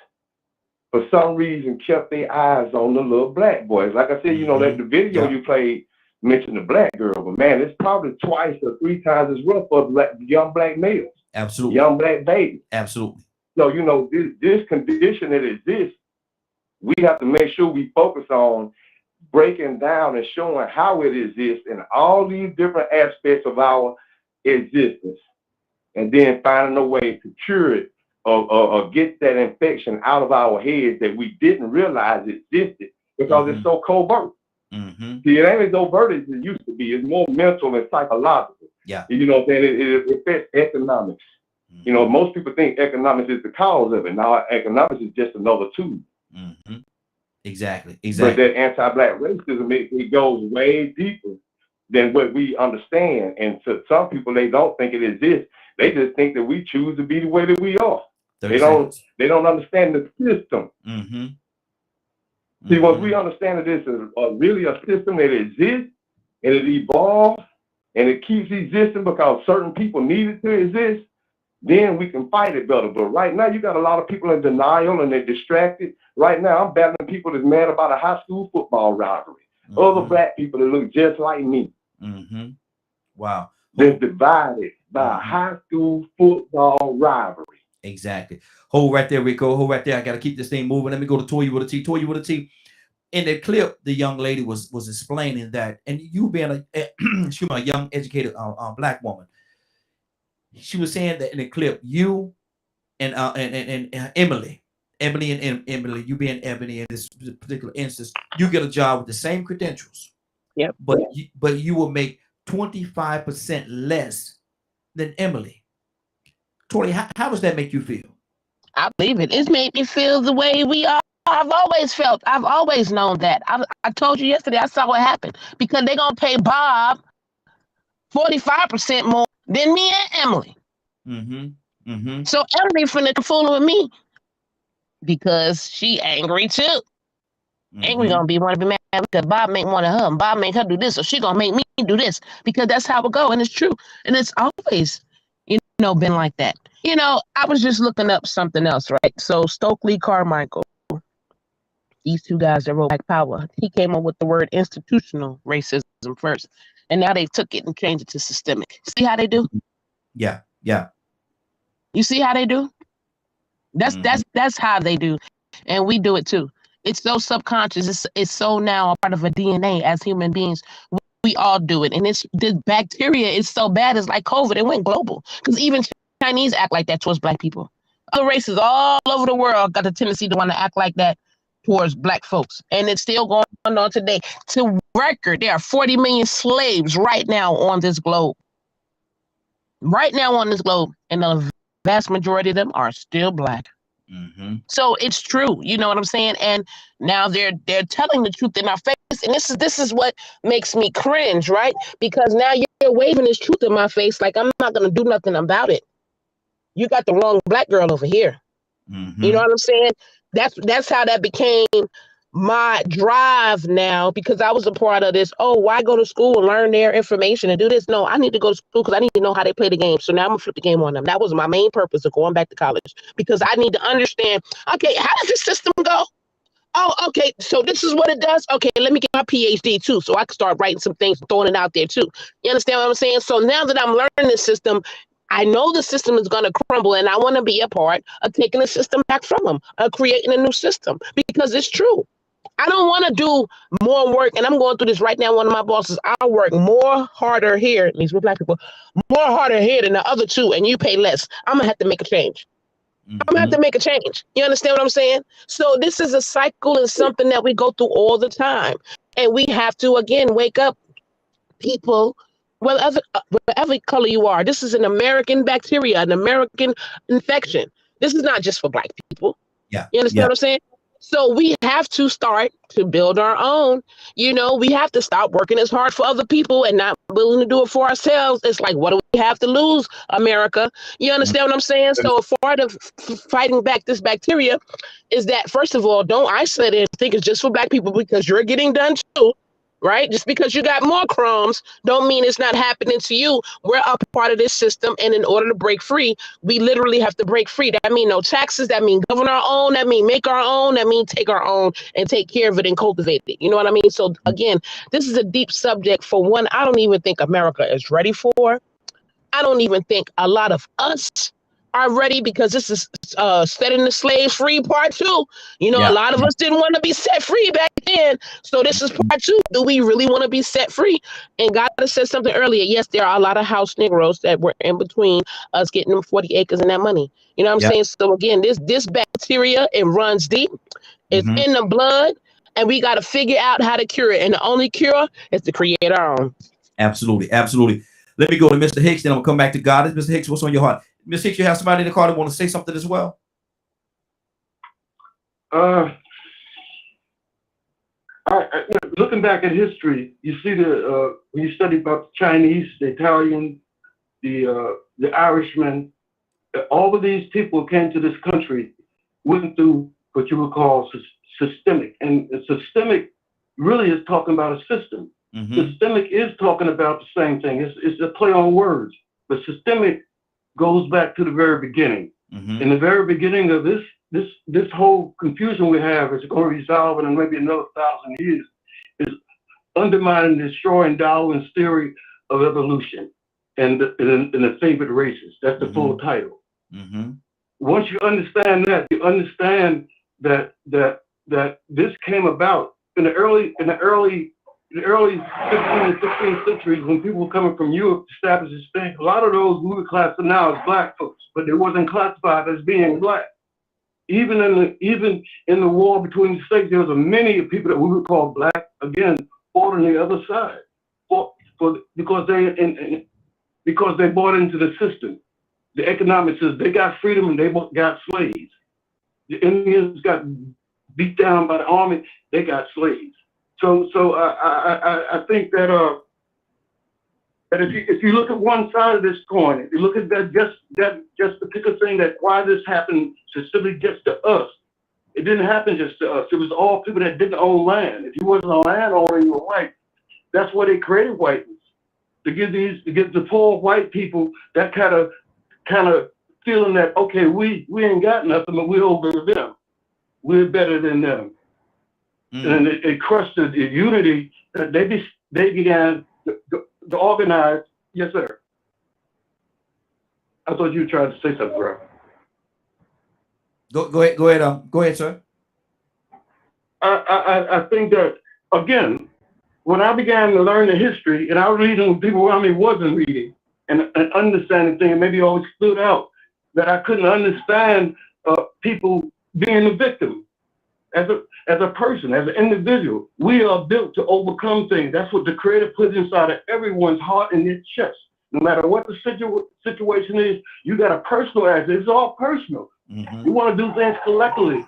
for some reason kept their eyes on the little black boys. Like I said, that the video you played mentioned the black girl, but man, it's probably 2 or 3 times as rough for young black males. Absolutely. Young black babies. Absolutely. So, this condition that exists, we have to make sure we focus on breaking down and showing how it exists in all these different aspects of our existence, and then finding a way to cure it or get that infection out of our heads that we didn't realize existed because it's so covert. See, it ain't as overt as it used to be. It's more mental and psychological. Yeah. You know what I'm saying? It affects economics. Most people think economics is the cause of it. Now, economics is just another tool. Exactly. But that anti-black racism, it goes way deeper than what we understand. And to some people, they don't think it exists. They just think that we choose to be the way that we are. They don't understand the system. See, once we understand that this is really a system that exists and it evolves and it keeps existing because certain people need it to exist, then we can fight it better. But right now, you got a lot of people in denial and they're distracted. Right now, I'm battling people that's mad about a high school football rivalry. Other black people that look just like me. Wow. They're divided by a high school football rivalry. Exactly. Hold right there, Rico. Hold right there. I got to keep this thing moving. Let me go to Toya with a T. Toya with a T. In the clip, the young lady was explaining that, and you being a young, educated black woman, she was saying that in the clip, you and Emily, you being Ebony in this particular instance, you get a job with the same credentials. Yep. But you will make 25% less than Emily. Tori, how does that make you feel? I believe it. It's made me feel the way we are. I've always felt. I've always known that. I told you yesterday. I saw what happened because they're gonna pay Bob 45% more than me and Emily. So Emily finna fooling with me because she angry too. Angry gonna be want to be mad because Bob make one of her, and Bob make her do this, so she gonna make me do this because that's how it go, and it's true, and it's always, been like that. I was just looking up something else, right? So Stokely Carmichael, these 2 guys that wrote Black Power, he came up with the word institutional racism first, and now they took it and changed it to systemic. See how they do? Yeah. You see how they do? That's how they do, and we do it too. It's so subconscious. It's so now a part of a DNA as human beings. We all do it, and the bacteria is so bad. It's like COVID. It went global because even Chinese act like that towards black people. Other races all over the world got the tendency to want to act like that towards black folks, and it's still going on today. To record, there are 40 million slaves right now on this globe. Right now on this globe, and the vast majority of them are still black. So it's true, you know what I'm saying? And now they're telling the truth in our face, and this is what makes me cringe, right? Because now you're waving this truth in my face like I'm not gonna do nothing about it. You got the wrong black girl over here. You know what I'm saying? That's how that became my drive now, because I was a part of this. Oh, why go to school and learn their information and do this? No, I need to go to school because I need to know how they play the game. So now I'm gonna flip the game on them. That was my main purpose of going back to college, because I need to understand, okay, how does this system go? Oh, okay, so this is what it does. Okay, let me get my PhD too, so I can start writing some things, throwing it out there too. You understand what I'm saying? So now that I'm learning this system, I know the system is going to crumble, and I want to be a part of taking the system back from them, creating a new system, because it's true. I don't want to do more work, and I'm going through this right now. One of my bosses, I work harder here, at least with black people, more harder here than the other two, and you pay less. I'm going to have to make a change. I'm going to have to make a change. You understand what I'm saying? So this is a cycle and something that we go through all the time. And we have to, again, wake up. People whatever color you are. This is an American bacteria, an American infection. This is not just for black people. Yeah. You understand what I'm saying? So we have to start to build our own. We have to stop working as hard for other people and not willing to do it for ourselves. It's like, what do we have to lose, America? You understand what I'm saying? So a part of fighting back this bacteria is that, first of all, don't isolate it and think it's just for black people, because you're getting done too. Right? Just because you got more crumbs don't mean it's not happening to you. We're a part of this system, and in order to break free, we literally have to break free. That means no taxes, that means govern our own, that means make our own, that means take our own and take care of it and cultivate it. You know what I mean? So again, this is a deep subject. For one, I don't even think America is ready for. I don't even think a lot of us are ready, because this is setting the slaves free part 2. A lot of us didn't want to be set free back then. So this is part 2. Do we really want to be set free? And God said something earlier. Yes, there are a lot of house Negroes that were in between us getting them 40 acres and that money. You know what I'm saying? So again, this bacteria, it runs deep. It's in the blood, and we got to figure out how to cure it. And the only cure is to create our own. Absolutely. Absolutely. Let me go to Mr. Hicks, then I'm going to come back to Goddess. Mr. Hicks, what's on your heart? Ms. Hicks, you have somebody in the car that want to say something as well? Looking back at history, you see when you study about the Chinese, the Italian, the Irishmen, all of these people came to this country, went through what you would call systemic. And systemic really is talking about a system. Systemic is talking about the same thing. It's a play on words, but systemic goes back to the very beginning. In the very beginning of this whole confusion we have is going to resolve in maybe another 1,000 years, is undermining and destroying Darwin's theory of evolution and the favored races. That's the full title. Once you understand that, you understand that this came about in the early 15th and 16th centuries, when people were coming from Europe to establish this thing. A lot of those we would classify now as black folks, but they wasn't classified as being black. Even in the war between the states, there was many people that we would call black, again, fought on the other side, because they bought into the system. The economics is they got freedom and they got slaves. The Indians got beat down by the army, they got slaves. So I think that if you look at one side of this coin, if you look at that just particular thing, that why this happened specifically just to us, it didn't happen just to us. It was all people that didn't own land. If you wasn't a landowner, you were white. That's why they created whiteness, to give the poor white people that kind of feeling that, okay, we ain't got nothing, but we're over them. We're better than them. And it crushed the unity that they began to organize. Yes, sir. I thought you tried to say something, bro. Go ahead, sir. I think that, again, when I began to learn the history, and I was reading when people around me wasn't reading and understanding things, maybe always stood out, that I couldn't understand people being a victim. As a person, as an individual, we are built to overcome things. That's what the Creator put inside of everyone's heart and their chest. No matter what the situation is, you got a personal aspect. It's all personal. You want to do things collectively.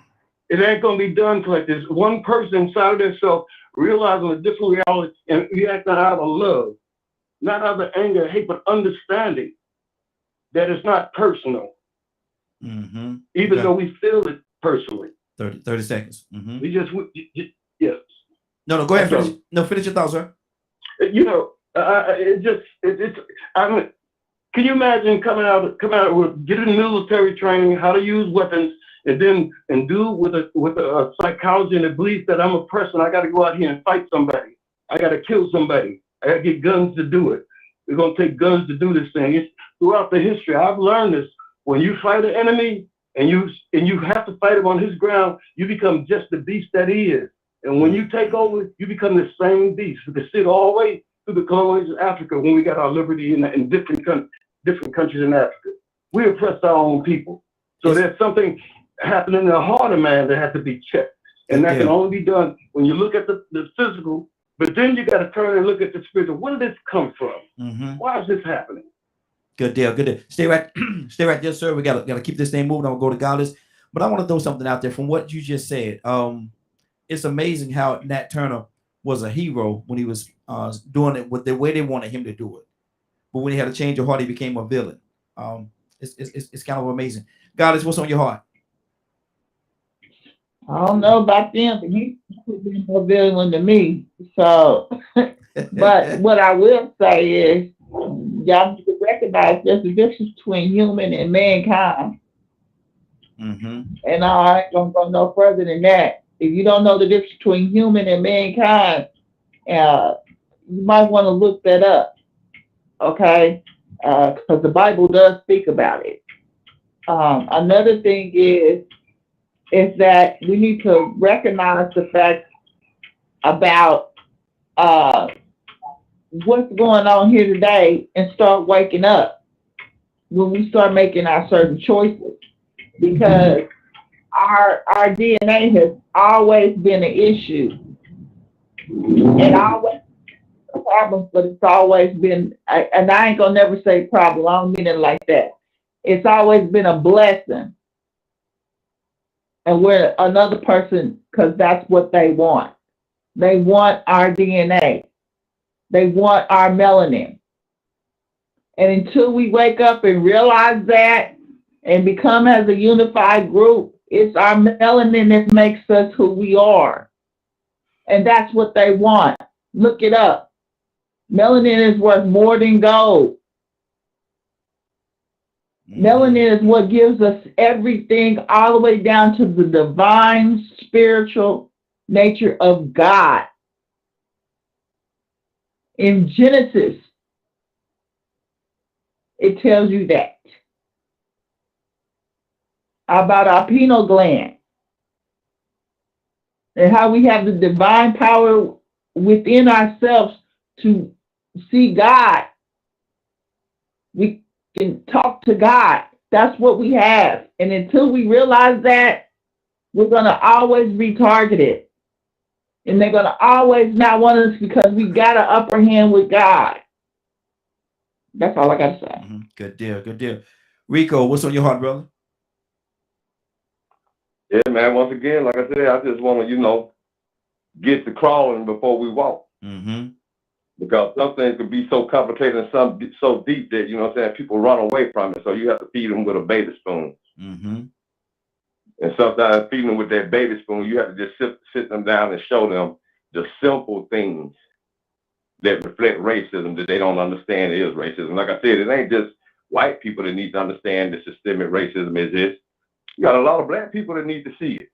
It ain't going to be done collectively. It's one person inside of themselves realizing a different reality and reacting out of love, not out of anger, hate, but understanding that it's not personal, even though we feel it personally. 30 seconds. Yes. No, go ahead. Finish your thoughts, sir. Can you imagine coming out with getting military training, how to use weapons, and do with a psychology and a belief that I'm a person, I got to go out here and fight somebody, I got to kill somebody, I got to get guns to do it. We're gonna take guns to do this thing. It's throughout the history. I've learned this. When you fight an enemy and you have to fight him on his ground, you become just the beast that he is. And when you take over, you become the same beast. We can see it all the way through the colonies of Africa when we got our liberty in different countries in Africa. We oppressed our own people. So there's something happening in the heart of man that has to be checked. And that can only be done when you look at the physical, But then you got to turn and look at the spiritual. Where did this come from? Mm-hmm. Why is this happening? Good deal. Good deal. Stay right, stay right there, sir. We gotta keep this thing moving. I'm gonna go to Goddess, but I want to throw something out there from what you just said. It's amazing how Nat Turner was a hero when he was doing it with the way they wanted him to do it, but when he had a change of heart, he became a villain. It's kind of amazing. Goddess, what's on your heart? I don't know about them, but he could be more villain than me. So, but what I will say is, y'all need to recognize there's a difference between human and mankind. Mm-hmm. And I ain't gonna go no further than that. If you don't know the difference between human and mankind, you might want to look that up, okay? Because the Bible does speak about it. Another thing is that we need to recognize the fact about what's going on here today and start waking up when we start making our certain choices, because our DNA has always been an issue and always problems, but it's always been, and I ain't gonna never say problem, I don't mean it like that. It's always been a blessing. And we're another person, because that's what they want. They want our DNA. They want our melanin. And until we wake up and realize that and become as a unified group, it's our melanin that makes us who we are. And that's what they want. Look it up. Melanin is worth more than gold. Melanin is what gives us everything, all the way down to the divine spiritual nature of God. In Genesis, it tells you that about our pineal gland and how we have the divine power within ourselves to see God. We can talk to God. That's what we have. And until we realize that, we're going to always be targeted. And they're going to always not want us because we got an upper hand with God. That's all I got to say. Mm-hmm. Good deal. Good deal. Rico, what's on your heart, brother? Yeah, man. Once again, like I said, I just want to, get to crawling before we walk. Mm-hmm. Because some things can be so complicated and some so deep that, people run away from it. So you have to feed them with a baby spoon. Mm-hmm. And sometimes feeding them with that baby spoon, you have to just sit them down and show them the simple things that reflect racism that they don't understand is racism. Like I said, it ain't just white people that need to understand that systemic racism exists. You got a lot of black people that need to see it.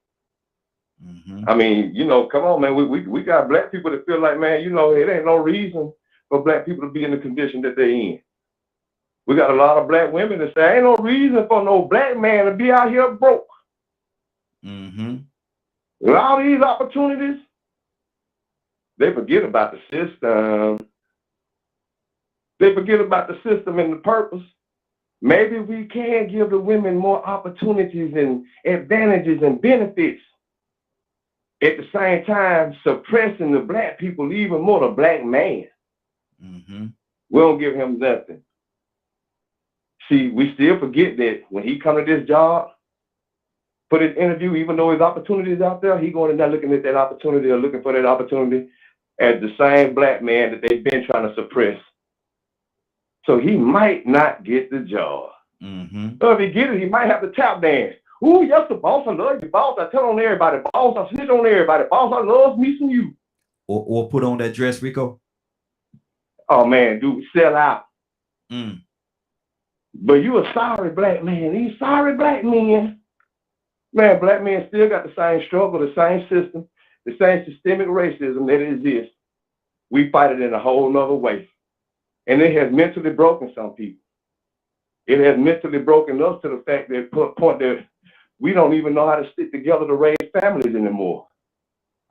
Mm-hmm. I mean, come on, man. We got black people that feel like, man, it ain't no reason for black people to be in the condition that they're in. We got a lot of black women that say, ain't no reason for no black man to be out here broke. Mm-hmm. With all these opportunities, they forget about the system. They forget about the system and the purpose. Maybe we can give the women more opportunities and advantages and benefits. At the same time, suppressing the black people, even more the black man. Mm-hmm. We don't give him nothing. See, we still forget that when he come to this job, for this interview, even though his opportunities out there, he going in there looking at that opportunity or looking for that opportunity as the same black man that they've been trying to suppress. So he might not get the job. Mm-hmm. So if he get it, he might have to tap dance. Ooh, yes, the boss, I love you, boss. I tell on everybody, boss. I snitch on everybody, boss. I love me some you. Or put on that dress, Rico. Oh man, dude, sell out. Mm. But you a sorry black man. These sorry black men. Man, black men still got the same struggle, the same system, the same systemic racism that exists. We fight it in a whole nother way. And it has mentally broken some people. It has mentally broken us to the fact that point that we don't even know how to stick together to raise families anymore.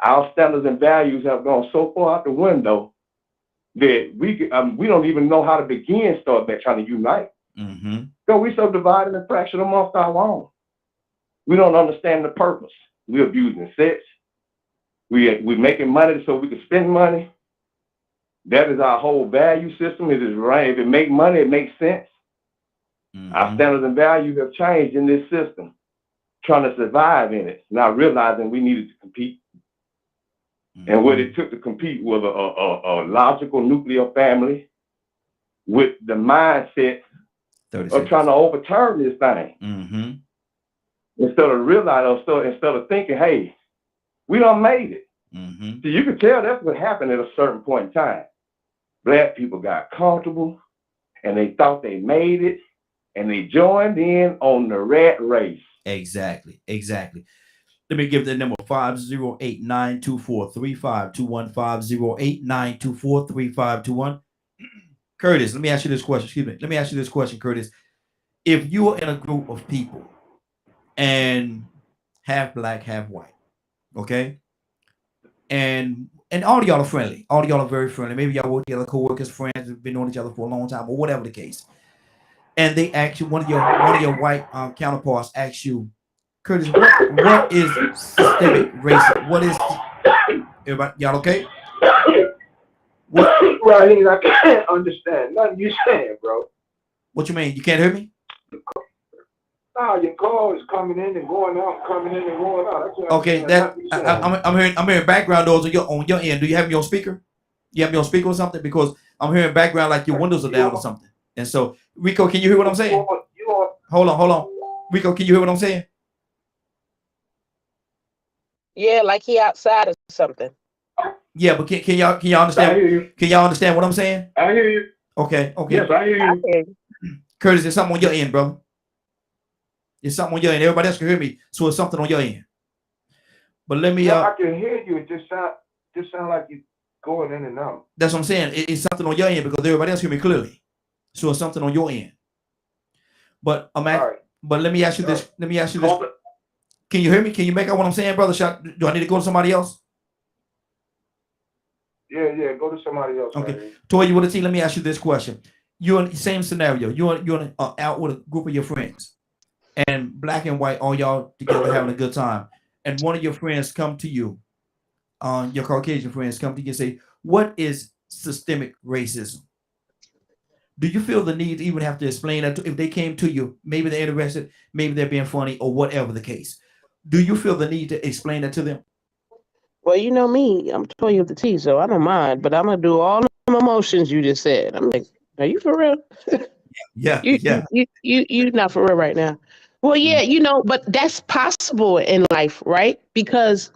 Our standards and values have gone so far out the window that we don't even know how to begin start back trying to unite. Mm-hmm. So we so divided and fractured amongst our own. We don't understand the purpose. We're abusing sex. We're making money so we can spend money. That is our whole value system. It is right. If it makes money, it makes sense. Our standards and values have changed in this system, trying to survive in it, not realizing we needed to compete. And what it took to compete was a logical nuclear family with the mindset of trying to overturn this thing. Instead of realizing, instead of thinking, hey, we done made it. So you can tell that's what happened at a certain point in time. Black people got comfortable and they thought they made it and they joined in on the rat race. Exactly. Let me give the number 508-924-3521, 508-924-3521. Curtis, let me ask you this question. Excuse me. Let me ask you this question, Curtis. If you are in a group of people and half black, half white, okay? And all of y'all are friendly. All of y'all are very friendly. Maybe y'all work together, co-workers, friends, have been knowing each other for a long time, or whatever the case. And they ask you, one of your white counterparts asks you, Curtis, what is systemic racism? What is everybody? Y'all okay? What? Right, I can't understand nothing you saying, bro. What you mean? You can't hear me? No, your call is coming in and going out, coming in and going out. That's what Okay, I'm hearing background noise on your end. Do you have me on speaker? You have me on speaker or something? Because I'm hearing background like your windows are down or something. And so, Rico, can you hear what I'm saying? Hold on. Rico, can you hear what I'm saying? Yeah, like he outside or something. Yeah, but can y'all understand? I hear you. Can y'all understand what I'm saying? I hear you. Okay. Yes, I hear you. Curtis, there's something on your end, brother. There's something on your end. Everybody else can hear me, so it's something on your end. But let me. I can hear you. It just sound like you going in and out. That's what I'm saying. It's something on your end because everybody else hear me clearly, so it's something on your end. But But let me ask you this. Let me ask you this. Can you hear me? Can you make out what I'm saying, brother? Do I need to go to somebody else? Yeah. Go to somebody else. Okay. Man. Toya, with the team, let me ask you this question. You're in the same scenario. You're out with a group of your friends, and black and white, all y'all together having a good time. And one of your friends come to you, your Caucasian friends come to you and say, "What is systemic racism?" Do you feel the need to even have to explain that if they came to you? Maybe they're interested, maybe they're being funny, or whatever the case. Do you feel the need to explain that to them? Well, you know me, I'm telling you the tea, so I don't mind, but I'm gonna do all the emotions you just said. I'm like, are you for real? Yeah. You not for real right now. Well, yeah, but that's possible in life, right? Because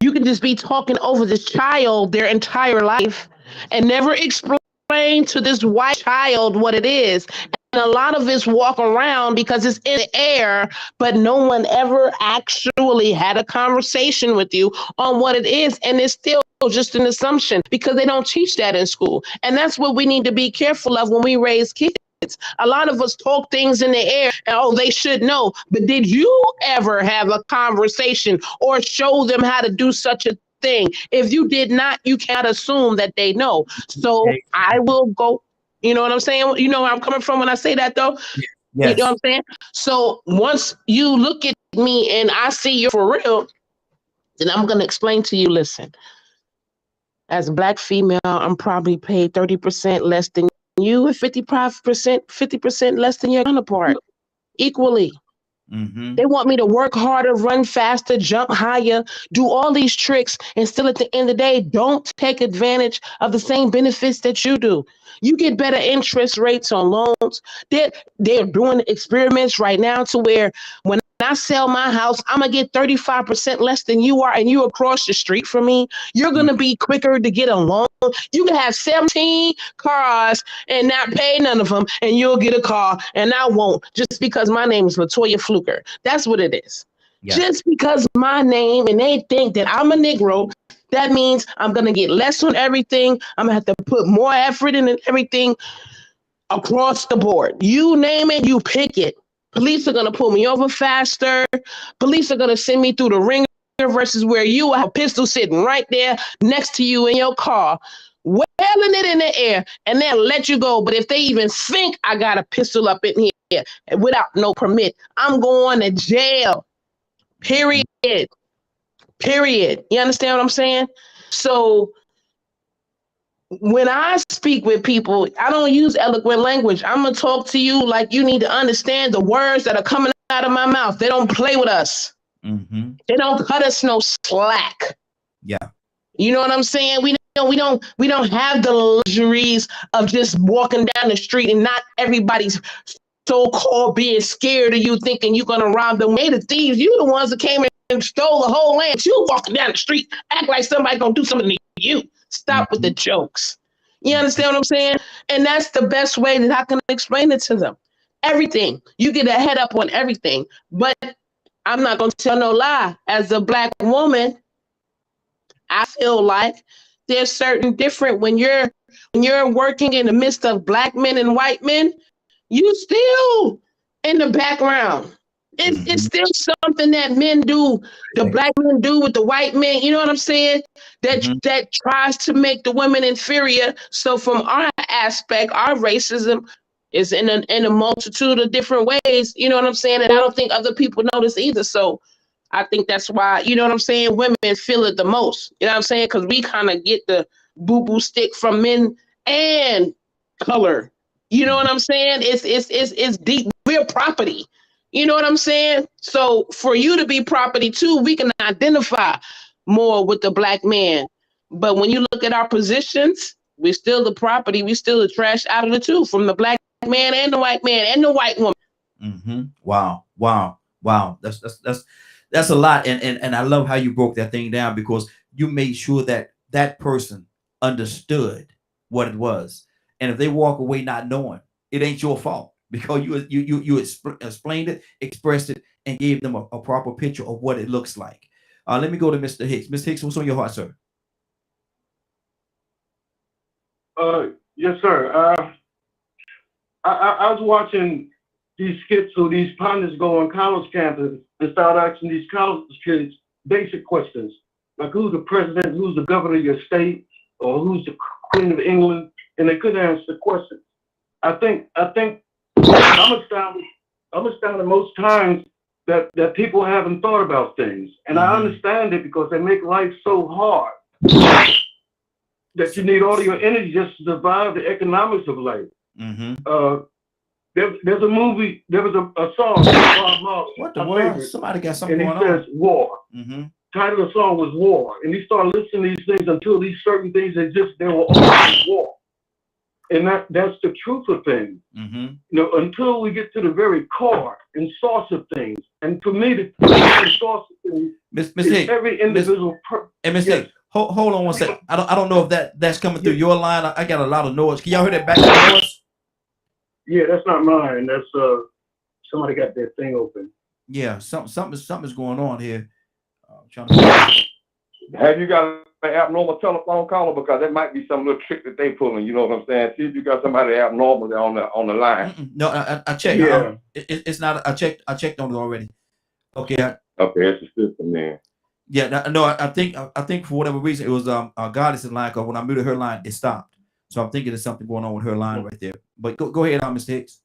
you can just be talking over this child their entire life and never explain to this white child what it is. And a lot of us walk around because it's in the air, but no one ever actually had a conversation with you on what it is. And it's still just an assumption because they don't teach that in school. And that's what we need to be careful of when we raise kids. A lot of us talk things in the air and they should know. But did you ever have a conversation or show them how to do such a thing? If you did not, you cannot assume that they know. So I will go. You know what I'm saying? You know where I'm coming from when I say that, though? Yes. You know what I'm saying? So once you look at me and I see you're for real, then I'm going to explain to you, listen, as a black female, I'm probably paid 30% less than you, 50% less than your counterpart, equally. Mm-hmm. They want me to work harder, run faster, jump higher, do all these tricks, and still at the end of the day, don't take advantage of the same benefits that you do. You get better interest rates on loans. They're doing experiments right now to where when I sell my house, I'm going to get 35% less than you are, and you across the street from me. You're going to be quicker to get a loan. You can have 17 cars and not pay none of them, and you'll get a car, and I won't, just because my name is Latoya Fluker. That's what it is. Yeah. Just because my name, and they think that I'm a Negro, that means I'm going to get less on everything. I'm going to have to put more effort in everything across the board. You name it, you pick it. Police are going to pull me over faster. Police are going to send me through the ringer versus where you have a pistol sitting right there next to you in your car, wailing it in the air, and they'll let you go. But if they even think I got a pistol up in here without no permit, I'm going to jail. Period. You understand what I'm saying? So when I speak with people, I don't use eloquent language. I'm gonna talk to you like you need to understand the words that are coming out of my mouth. They don't play with us. Mm-hmm. They don't cut us no slack. Yeah. You know what I'm saying? We don't have the luxuries of just walking down the street and not everybody's so-called being scared of you, thinking you're gonna rob them. They the thieves. You the ones that came and stole the whole land. You walking down the street, act like somebody gonna do something to you. Stop with the jokes. You understand what I'm saying? And that's the best way that I can explain it to them. Everything. You get a head up on everything. But I'm not gonna tell no lie. As a Black woman, I feel like there's certain different when you're working in the midst of Black men and white men, you still in the background. It's still something that men do, the Black men do with the white men, you know what I'm saying? That tries to make the women inferior. So from our aspect, our racism is in a multitude of different ways, you know what I'm saying? And I don't think other people notice either. So I think that's why, you know what I'm saying, women feel it the most. You know what I'm saying? Because we kind of get the boo-boo stick from men and color. You know what I'm saying? It's deep. We're property. You know what I'm saying? So for you to be property too, we can identify more with the Black man. But when you look at our positions, we're still the property. We still the trash out of the two, from the Black man and the white man and the white woman. Mm-hmm. Wow. That's a lot. And I love how you broke that thing down, because you made sure that that person understood what it was. And if they walk away not knowing, it ain't your fault, because you explained it, expressed it, and gave them a proper picture of what it looks like. Let me go to Mr. Hicks. Mr. Hicks, what's on your heart, sir? Yes, sir. I was watching these skits or these pundits go on college campuses and start asking these college kids basic questions, like who's the president, who's the governor of your state, or who's the Queen of England, and they couldn't answer the question. I think I'm astounded most times that people haven't thought about things, and I understand it because they make life so hard that you need all your energy just to survive the economics of life. There's a movie, there was a song by Bob Marley. What the world? Somebody got something going on. And he says war. Title of the song was War. And he started listening to these things until these certain things exist, they were always war. And that's the truth of things. You know, until we get to the very core and source of things. And for me, the source of things is every individual Ms. Hicks, hold on one second. I don't know if that's coming through your line. I got a lot of noise. Can y'all hear that background noise? Yeah, that's not mine. That's somebody got their thing open. Yeah, something's going on here. Have you got an abnormal telephone caller? Because that might be some little trick that they pulling. You know what I'm saying? See if you got somebody abnormal on the line. No, I checked. Yeah. It's not. I checked on it already. Okay. Okay, it's the system then. Yeah. No. I think for whatever reason it was Goddess' line, because when I muted her line, it stopped. So I'm thinking there's something going on with her line right there. But go ahead, Mr. Hicks.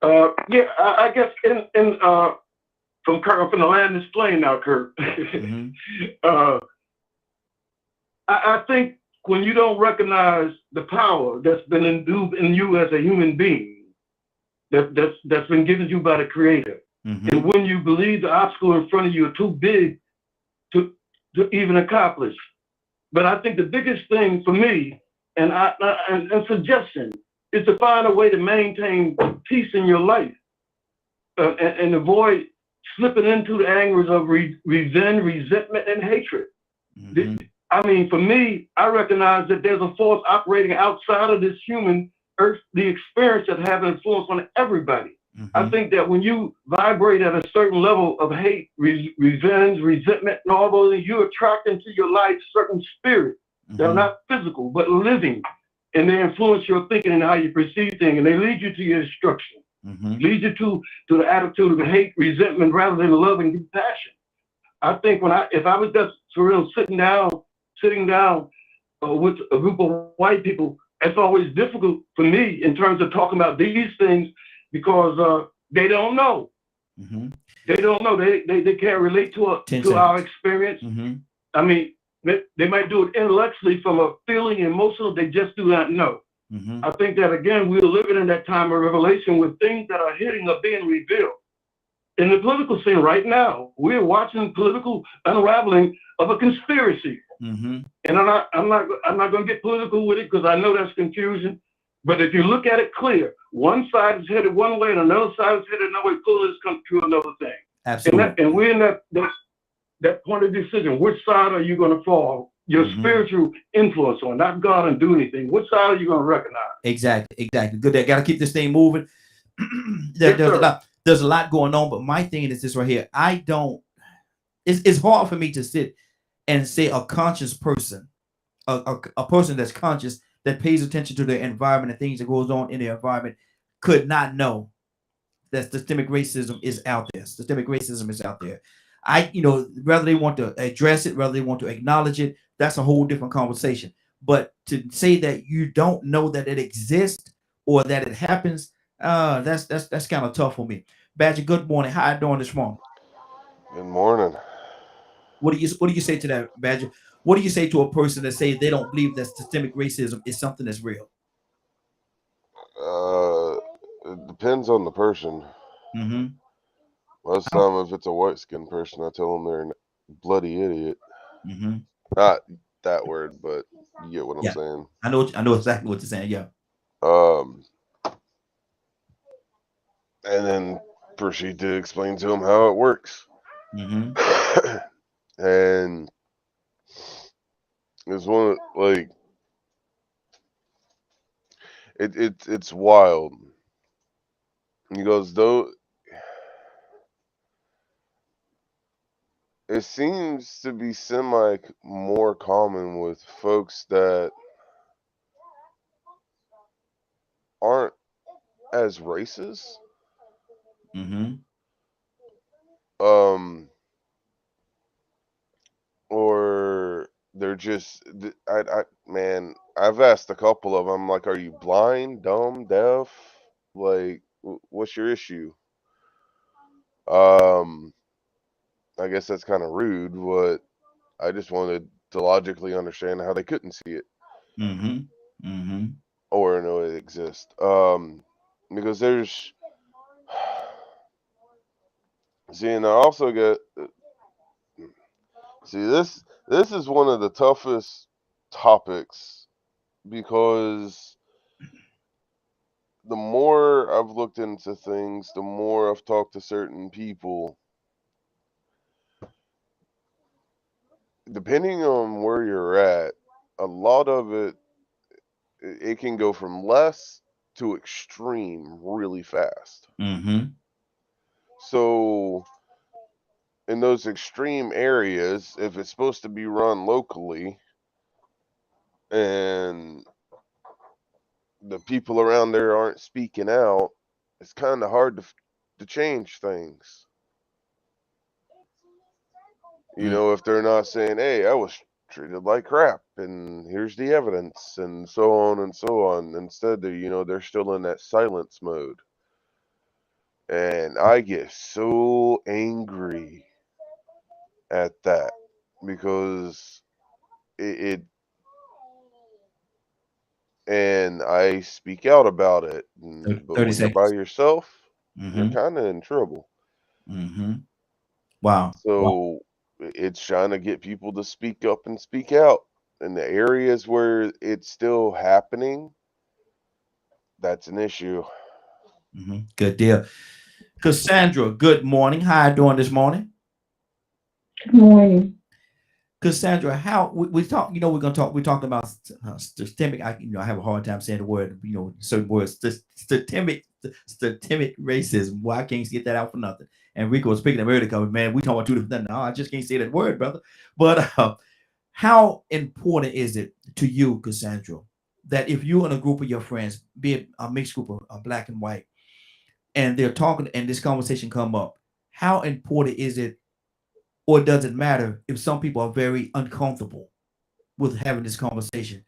Yeah, I guess in from the land is plain now, Kurt. I think when you don't recognize the power that's been endued in you as a human being, that's been given to you by the Creator, and when you believe the obstacle in front of you are too big to even accomplish. But I think the biggest thing for me, and suggestion, is to find a way to maintain peace in your life and avoid slipping into the angers of revenge, resentment, and hatred. I mean, for me, I recognize that there's a force operating outside of this human earth, the experience that have influence on everybody. I think that when you vibrate at a certain level of hate, revenge, resentment, and all those, you attract into your life certain spirits that are not physical, but living. And they influence your thinking and how you perceive things, and they lead you to your destruction. Lead you to the attitude of hate, resentment, rather than love and compassion. I think if I was just for real sitting down with a group of white people, it's always difficult for me in terms of talking about these things, because they don't know. They don't know. They can't relate to our experience. I mean, They might do it intellectually from a feeling, emotional. They just do not know. I think that, again, we're living in that time of revelation where things that are hitting are being revealed. In the political scene right now, we're watching political unraveling of a conspiracy. And I'm not going to get political with it because I know that's confusion. But if you look at it clear, one side is headed one way and another side is headed another way. Pulling this come to another thing. Absolutely. And we're in that point of decision. Which side are you going to fall? Your spiritual influence on, not God and do anything. Which side are you going to recognize? Exactly. Good. Got to keep this thing moving. There's a lot going on, but my thing is this right here. It's hard for me to sit and say a conscious person, a person that's conscious, that pays attention to the environment and things that goes on in the environment, could not know that systemic racism is out there. Systemic racism is out there. Whether they want to address it, whether they want to acknowledge it, that's a whole different conversation. But to say that you don't know that it exists or that it happens, that's kind of tough for me. Badger, good morning. How you doing this morning? Good morning. What do you say to that, Badger? What do you say to a person that say they don't believe that systemic racism is something that's real? It depends on the person. Most time, if it's a white-skinned person, I tell them they're a bloody idiot. Not that word, but you get what I'm saying. I know exactly what you're saying. Yeah. And then proceed to explain to them how it works. And it's one of, it's wild. He goes, though. It seems to be more common with folks that aren't as racist. Or they're just, man, I've asked a couple of them, like, are you blind, dumb, deaf? Like, what's your issue? I guess that's kind of rude, but I just wanted to logically understand how they couldn't see it. Or know it exists. Because there's, see, and I also get, this is one of the toughest topics, because the more I've looked into things, the more I've talked to certain people, depending on where you're at, a lot of it can go from less to extreme really fast. So in those extreme areas, if it's supposed to be run locally and the people around there aren't speaking out, it's kind of hard to change things. You know, if they're not saying, hey, I was treated like crap and here's the evidence and so on and so on. Instead, they're still in that silence mode. And I get so angry at that, because and I speak out about it. But when you're by yourself, you're kind of in trouble. Wow. So it's trying to get people to speak up and speak out. In the areas where it's still happening, that's an issue. Good deal. Cassandra, good morning. How are you doing this morning? Good morning. Cassandra, how we talk, we're talking about systemic. I have a hard time saying the word, certain words, systemic racism. Well, I can't get that out for nothing. And Rico was speaking of America, man, we talking about two different things. No, I just can't say that word, brother. But how important is it to you, Cassandra, that if you're in a group of your friends, be it a mixed group of black and white, and they're talking and this conversation come up, how important is it, or does it matter if some people are very uncomfortable with having this conversation?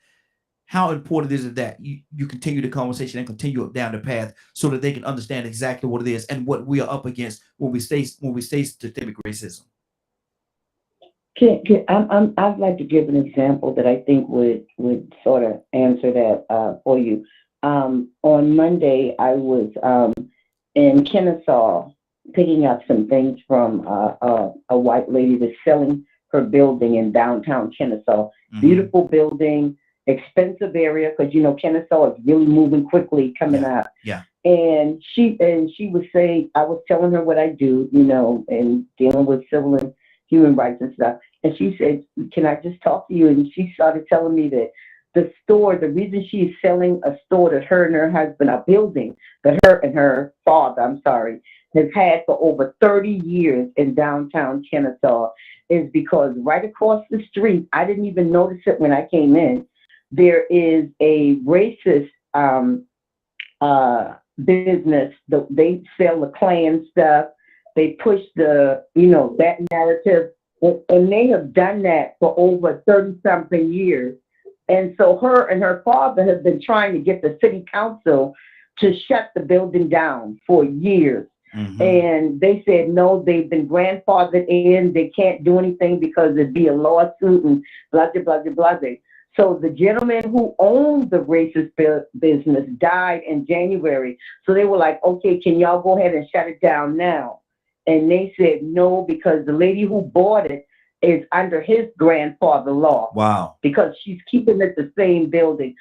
How important is it that you continue the conversation and continue down the path so that they can understand exactly what it is and what we are up against when we say systemic racism? I'd like to give an example that I think would sort of answer that for you. On Monday, I was in Kennesaw picking up some things from a white lady that's selling her building in downtown Kennesaw. Beautiful building, expensive area, because Kennesaw is really moving quickly coming up. Yeah. And she was saying, I was telling her what I do, and dealing with civil and human rights and stuff. And she said, "Can I just talk to you?" And she started telling me that the reason she is selling a store that her and her husband, a building that her and her father, has had for over 30 years in downtown Kennesaw, is because right across the street, I didn't even notice it when I came in, there is a racist business. They sell the Klan stuff. They push that narrative, and they have done that for over 30-something years. And so her and her father have been trying to get the city council to shut the building down for years. And they said, no, they've been grandfathered in. They can't do anything because it'd be a lawsuit and blah, blah, blah, blah, blah. So the gentleman who owned the racist business died in January. So they were like, okay, can y'all go ahead and shut it down now? And they said no, because the lady who bought it is under his grandfather law. Wow. Because she's keeping it the same building.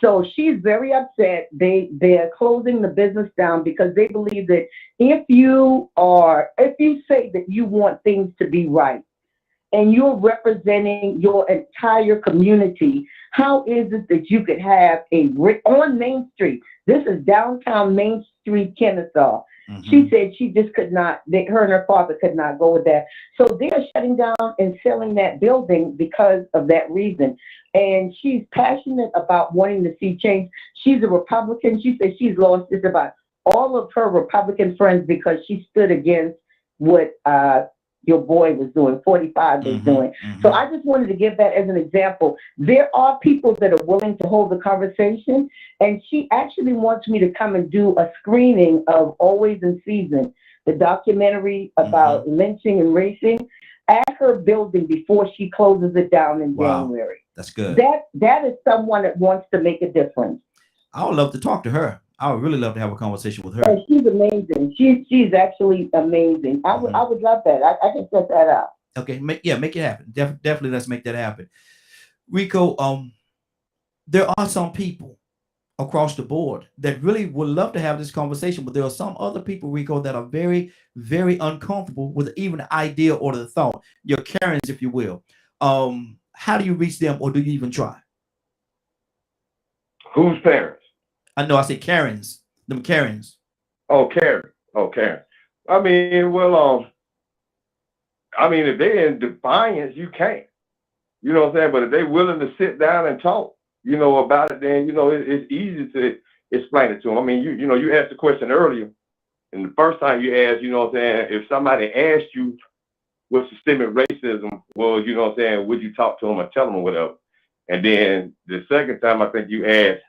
So she's very upset. They're closing the business down because they believe that if you say that you want things to be right and you're representing your entire community, how is it that you could have on Main Street? This is downtown Main Street, Kennesaw. She said she just could not, her and her father could not go with that. So they're shutting down and selling that building because of that reason. And she's passionate about wanting to see change. She's a Republican. She said she's lost just about all of her Republican friends because she stood against what your boy was doing, 45 was doing. So I just wanted to give that as an example. There are people that are willing to hold the conversation, and she actually wants me to come and do a screening of Always in Season, the documentary about lynching and racing, at her building before she closes it down in January. That's good. That is someone that wants to make a difference. I would love to talk to her. I would really love to have a conversation with her. And she's amazing. She's actually amazing. I would love that. I can set that up. Okay, make it happen. Definitely, let's make that happen. Rico, there are some people across the board that really would love to have this conversation, but there are some other people, Rico, that are very, very uncomfortable with even the idea or the thought. Your Karens, if you will. How do you reach them, or do you even try? Whose parents? I know I say Karens, them Karens. Oh, Karen. Oh, Karen. I mean, well, if they're in defiance, you can't. You know what I'm saying? But if they're willing to sit down and talk, about it, then, it's easy to explain it to them. I mean, you asked the question earlier, and the first time you asked, if somebody asked you what systemic racism was, would you talk to them or tell them or whatever? And then the second time, I think you asked,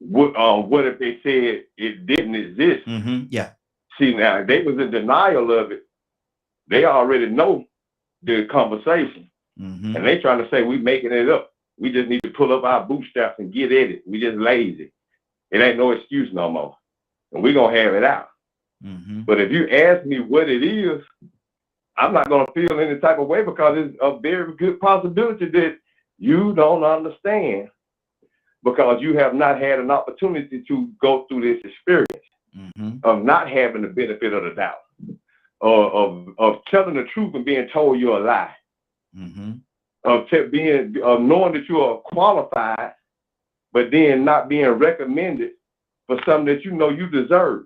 what if they said it didn't exist? Yeah. See, now if they was in denial of it, they already know the conversation, and they trying to say we making it up. We just need to pull up our bootstraps and get at it. We just lazy. It ain't no excuse no more, and we gonna have it out. But if you ask me what it is, I'm not gonna feel any type of way, because it's a very good possibility that you don't understand, because you have not had an opportunity to go through this experience of not having the benefit of the doubt, of telling the truth and being told you're a lie, of knowing that you are qualified, but then not being recommended for something that you deserve.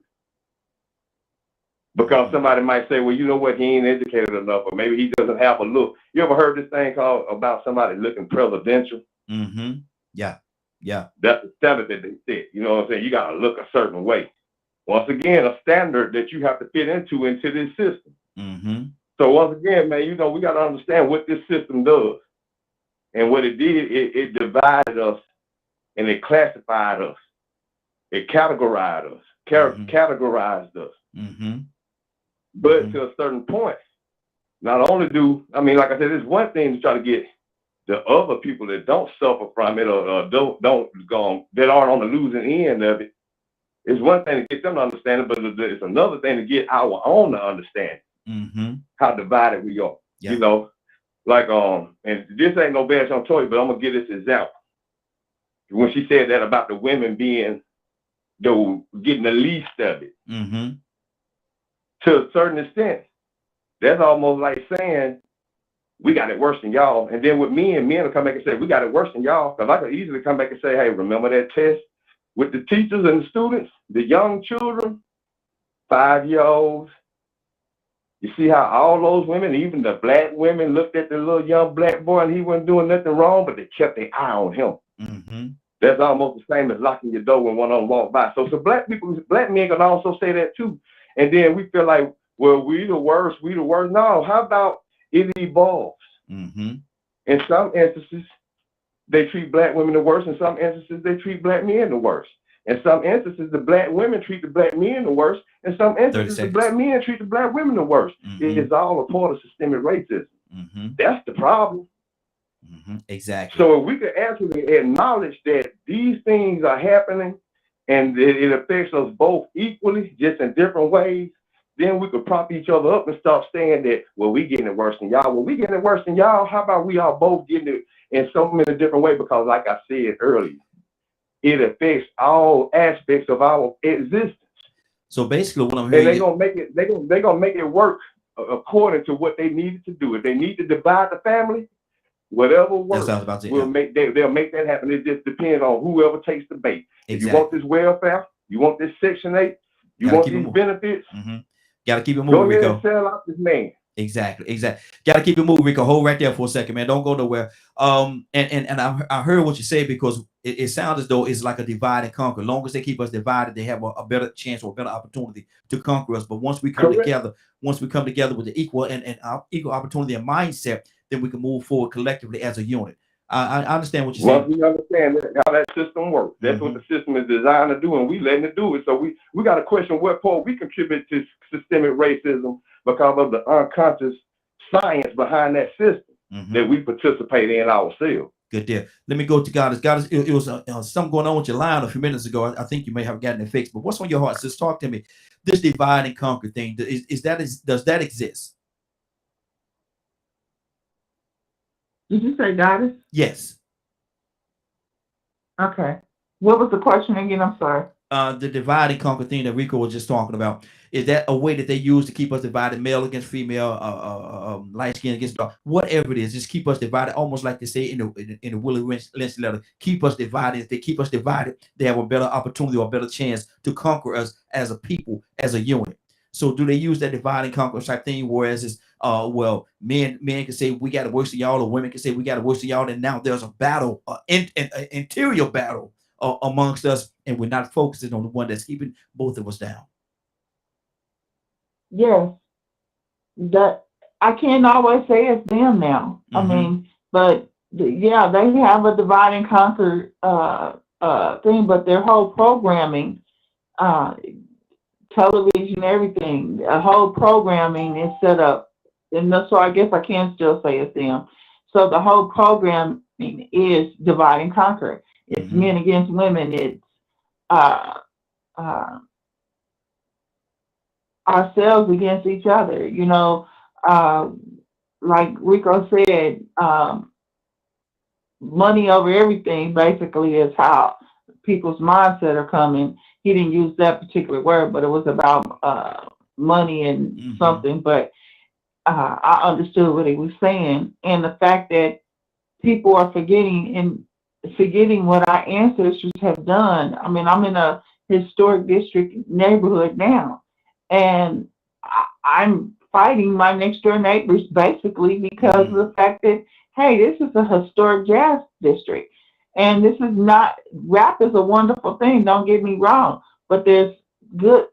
Because somebody might say, well, you know what, he ain't educated enough, or maybe he doesn't have a look. You ever heard this thing called about somebody looking presidential? Yeah. That's the standard that they set. You know what I'm saying? You got to look a certain way. Once again, a standard that you have to fit into this system. So once again, man, we got to understand what this system does. And what it did, it divided us, and it classified us. It categorized us, categorized us. But to a certain point, not only do, I mean, like I said, it's one thing to try to get the other people that don't suffer from it or don't go that aren't on the losing end of it. It's one thing to get them to understand it, but it's another thing to get our own to understand how divided we are. Yeah. You know, like and this ain't no badge on Toy, but I'm gonna give this example. When she said that about the women being getting the least of it, to a certain extent, that's almost like saying we got it worse than y'all. And then with men will come back and say we got it worse than y'all. Because I could easily come back and say, hey, remember that test with the teachers and the students, the young children, 5-year-olds. You see how all those women, even the black women, looked at the little young black boy and he wasn't doing nothing wrong, but they kept their eye on him. That's almost the same as locking your door when one of them walk by. So black men can also say that too. And then we feel like, well, we the worst. No, how about it evolves? In some instances, they treat black women the worst. In some instances, they treat black men the worst. In some instances, the black women treat the black men the worst. In some instances, the black men treat the black women the worst. It is all a part of systemic racism. That's the problem. Exactly. So if we could actually acknowledge that these things are happening and it affects us both equally, just in different ways, then we could prop each other up and stop saying that, well, we getting it worse than y'all. Well, we getting it worse than y'all. How about we all both getting it in so many different ways? Because like I said earlier, it affects all aspects of our existence. So basically what I'm hearing, and they're gonna make it work according to what they needed to do. If they need to divide the family, whatever works, they'll make that happen. It just depends on whoever takes the bait. If you want this welfare, you want this Section 8, you want these benefits, gotta keep it moving, Rico. Go ahead and sell out this man. Exactly. Gotta keep it moving, Rico. Hold right there for a second, man. Don't go nowhere. And I heard what you said, because it sounds as though it's like a divide and conquer. As long as they keep us divided, they have a better chance or a better opportunity to conquer us. But once we come together with the equal and equal opportunity and mindset, then we can move forward collectively as a unit. I understand what you're saying. Once we understand how that system works, that's what the system is designed to do, and we letting it do it. So we got to question what part we contribute to systemic racism because of the unconscious science behind that system that we participate in ourselves. Good deal. Let me go to Goddess. Goddess, it was something going on with your line a few minutes ago. I think you may have gotten it fixed, but what's on your heart? Just talk to me. This divide and conquer thing, does that exist? Did you say Goddess? Yes. Okay. What was the question again? I'm sorry. The divide and conquer thing that Rico was just talking about, is that a way that they use to keep us divided, male against female, light skin against dark, whatever it is, just keep us divided, almost like they say in the Willie Lynch letter, keep us divided. If they keep us divided, they have a better opportunity or a better chance to conquer us as a people, as a unit. So do they use that divide and conquer type thing, whereas it's well, men can say we got it worse than y'all, or women can say we got it worse than y'all, and now there's a battle, an interior battle amongst us, and we're not focusing on the one that's keeping both of us down. Yes, that I can't always say it's them now. I mean, but yeah, they have a divide and conquer thing, but their whole programming, television, everything, the whole programming is set up, and so I guess I can still say it's them. So the whole programming is divide and conquer. It's men against women. It's ourselves against each other. You know, like Rico said, money over everything basically is how people's mindset are coming. He didn't use that particular word, but it was about money and something. But I understood what he was saying, and the fact that people are forgetting what our ancestors have done. I mean, I'm in a historic district neighborhood now, and I'm fighting my next door neighbors basically because of the fact that, hey, this is a historic jazz district, and this is not, rap is a wonderful thing, don't get me wrong, but there's good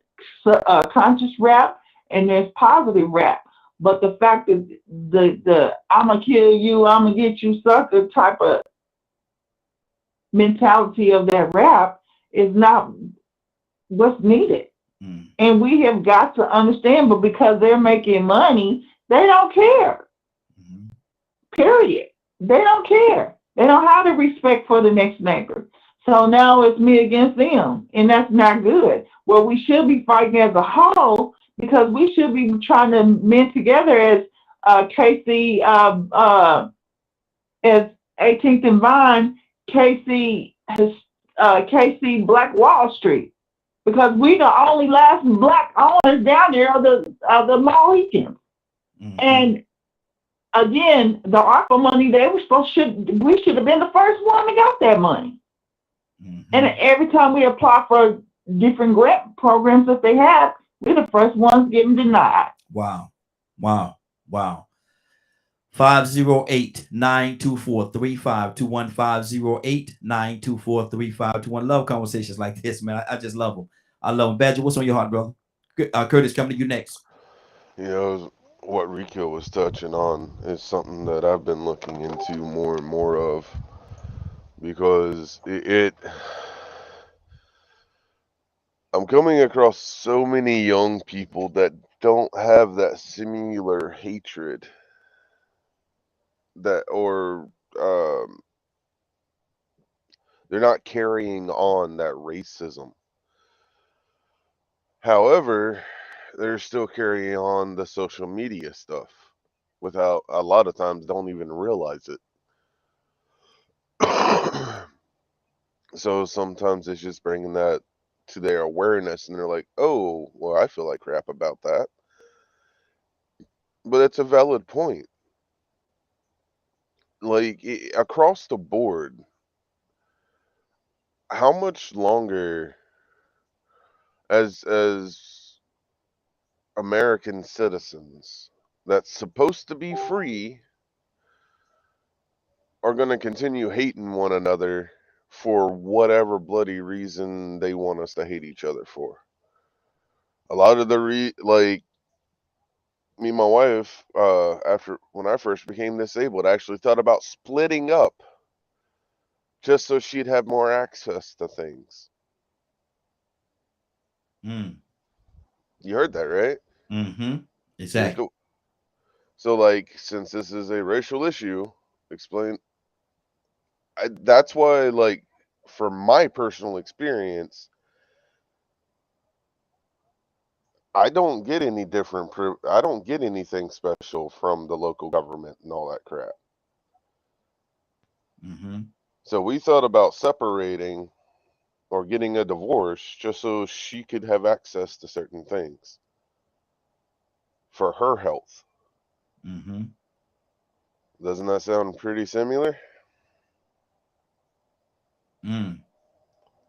conscious rap and there's positive rap. But the fact that the I'ma kill you, I'ma get you sucker type of mentality of that rap is not what's needed. And we have got to understand, but because they're making money, They don't care. Mhm. Period. They don't care. They don't have the respect for the next neighbor. So now it's me against them, and that's not good. Well, we should be fighting as a whole because we should be trying to mend together as Casey, as 18th and Vine, Casey has Casey Black Wall Street, because we the only last black owners down there are the Mohicans. Mhm. And again, the ARPA money we should have been the first one that got that money. Mhm. And every time we apply for different grant programs that they have, we're the first ones getting denied. Wow. Wow. Wow. 508-924-3521. 508-924-3521. Love conversations like this, man. I just love them. I love them. Badger, what's on your heart, brother? Curtis, coming to you next. You know, what Rico was touching on is something that I've been looking into more and more of, because I'm coming across so many young people that don't have that similar hatred or they're not carrying on that racism. However, they're still carrying on the social media stuff without, a lot of times, don't even realize it. So sometimes it's just bringing that to their awareness, and they're like, oh, well, I feel like crap about that. But it's a valid point. Like, across the board, how much longer as American citizens that's supposed to be free are going to continue hating one another for whatever bloody reason they want us to hate each other for? A lot of like, me and my wife, after when I first became disabled, I actually thought about splitting up just so she'd have more access to things. Mm. You heard that, right? Mm-hmm. Exactly. So, like, since this is a racial issue, that's why, like, from my personal experience, I don't get any I don't get anything special from the local government and all that crap. Mm-hmm. So we thought about separating or getting a divorce just so she could have access to certain things for her health. Mm-hmm. Doesn't that sound pretty similar? Mm.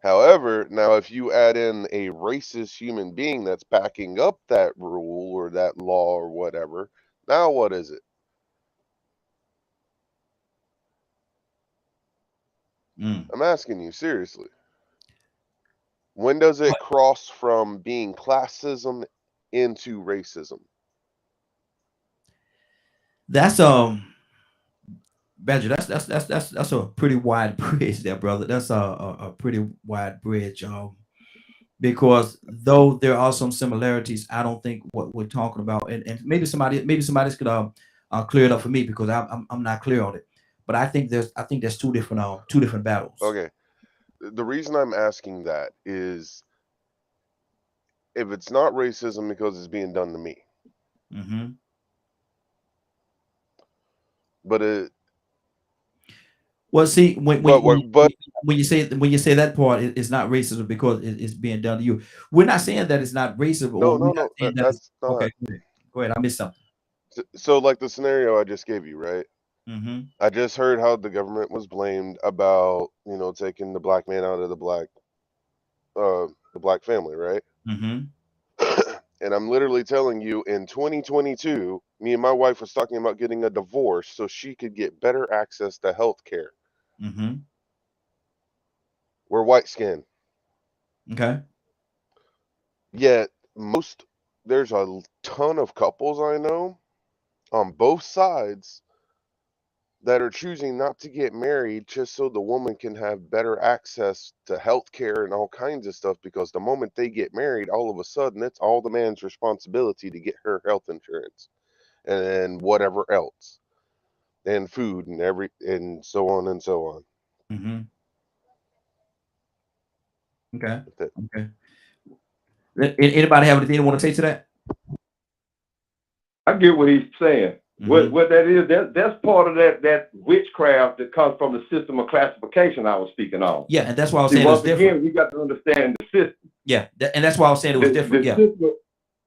However, now if you add in a racist human being that's backing up that rule or that law or whatever, now what is it? Mm. I'm asking you seriously. When does it cross from being classism into racism? That's Badger, that's a pretty wide bridge there, brother. That's a pretty wide bridge, because though there are some similarities, I don't think what we're talking about, and maybe somebody could clear it up for me, because I'm not clear on it. But I think there's two different battles. Okay. The reason I'm asking that is, if it's not racism because it's being done to me, Mm-hmm. but Well, see, when but you say that part, it's not racism because it's being done to you. We're not saying that it's not racism, or we're not saying that it's that's not. okay. Go ahead. I missed something. So, like the scenario I just gave you, right? Mm-hmm. I just heard how the government was blamed about, taking the black man out of the black family, right? Mm-hmm. And I'm literally telling you, in 2022, me and my wife was talking about getting a divorce so she could get better access to health care. Mm-hmm. We're white skinned. Okay. Yet there's a ton of couples I know on both sides that are choosing not to get married just so the woman can have better access to health care and all kinds of stuff, because the moment they get married, all of a sudden it's all the man's responsibility to get her health insurance. and whatever else, and food and so on and so on. Mm-hmm. Okay. That- Okay. Anybody have anything they want to say to that? I get what he's saying. Mhm. What that is, that's part of that witchcraft that comes from the system of classification I was speaking on. Yeah, and that's why I was See, saying it's once different. again, we got to understand the system. Yeah, and that's why I was saying it was different. Yeah. System,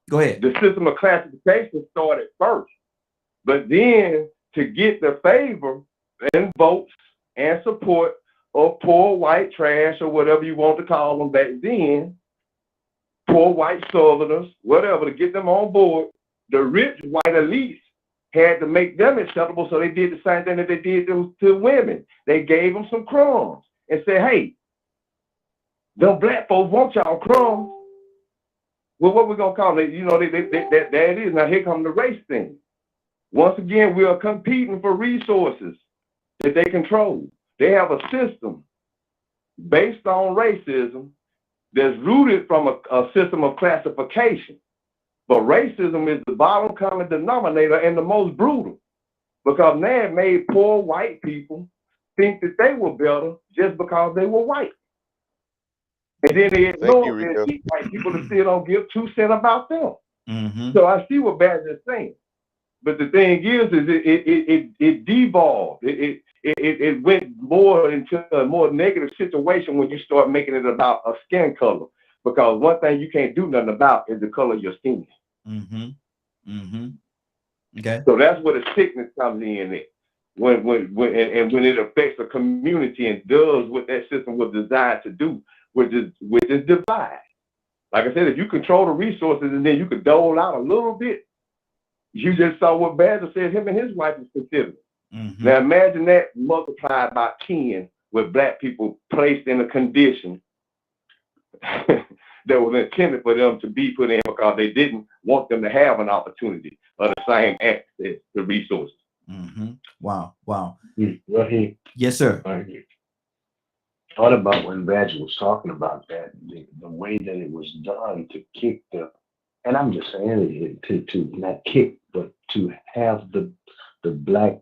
Go ahead. the system of classification started first, but then to get the favor and votes and support of poor white trash or whatever you want to call them back then, poor white Southerners, whatever, to get them on board, the rich white elites had to make them acceptable, so they did the same thing that they did to women. They gave them some crumbs and said, hey, them black folks want y'all crumbs. Well, what we going to call it? You know, there it is. Now, here comes the race thing. Once again, we are competing for resources that they control. They have a system based on racism that's rooted from a system of classification. But racism is the bottom common denominator and the most brutal, because now it made poor white people think that they were better just because they were white. And then they ignore and keep white people that still don't give 2 cents about them. Mm-hmm. So I see what Badger is saying. But the thing is it devolved. It went more into a more negative situation when you start making it about a skin color. Because one thing you can't do nothing about is the color of your skin. Mm-hmm. Mm-hmm. Okay. So that's where the sickness comes in. When it affects a community and does what that system was designed to do, which is divide. Like I said, if you control the resources and then you could dole out a little bit, you just saw what Badger said him and his wife is considering. Mm-hmm. Now imagine that multiplied by 10 with black people placed in a condition that was intended for them to be put in because they didn't want them to have an opportunity of the same access to resources. Mm-hmm. Wow. Wow. Right. Yes, sir. Thought about when Badger was talking about that, the way that it was done to kick and I'm just saying it, to not kick, but to have the black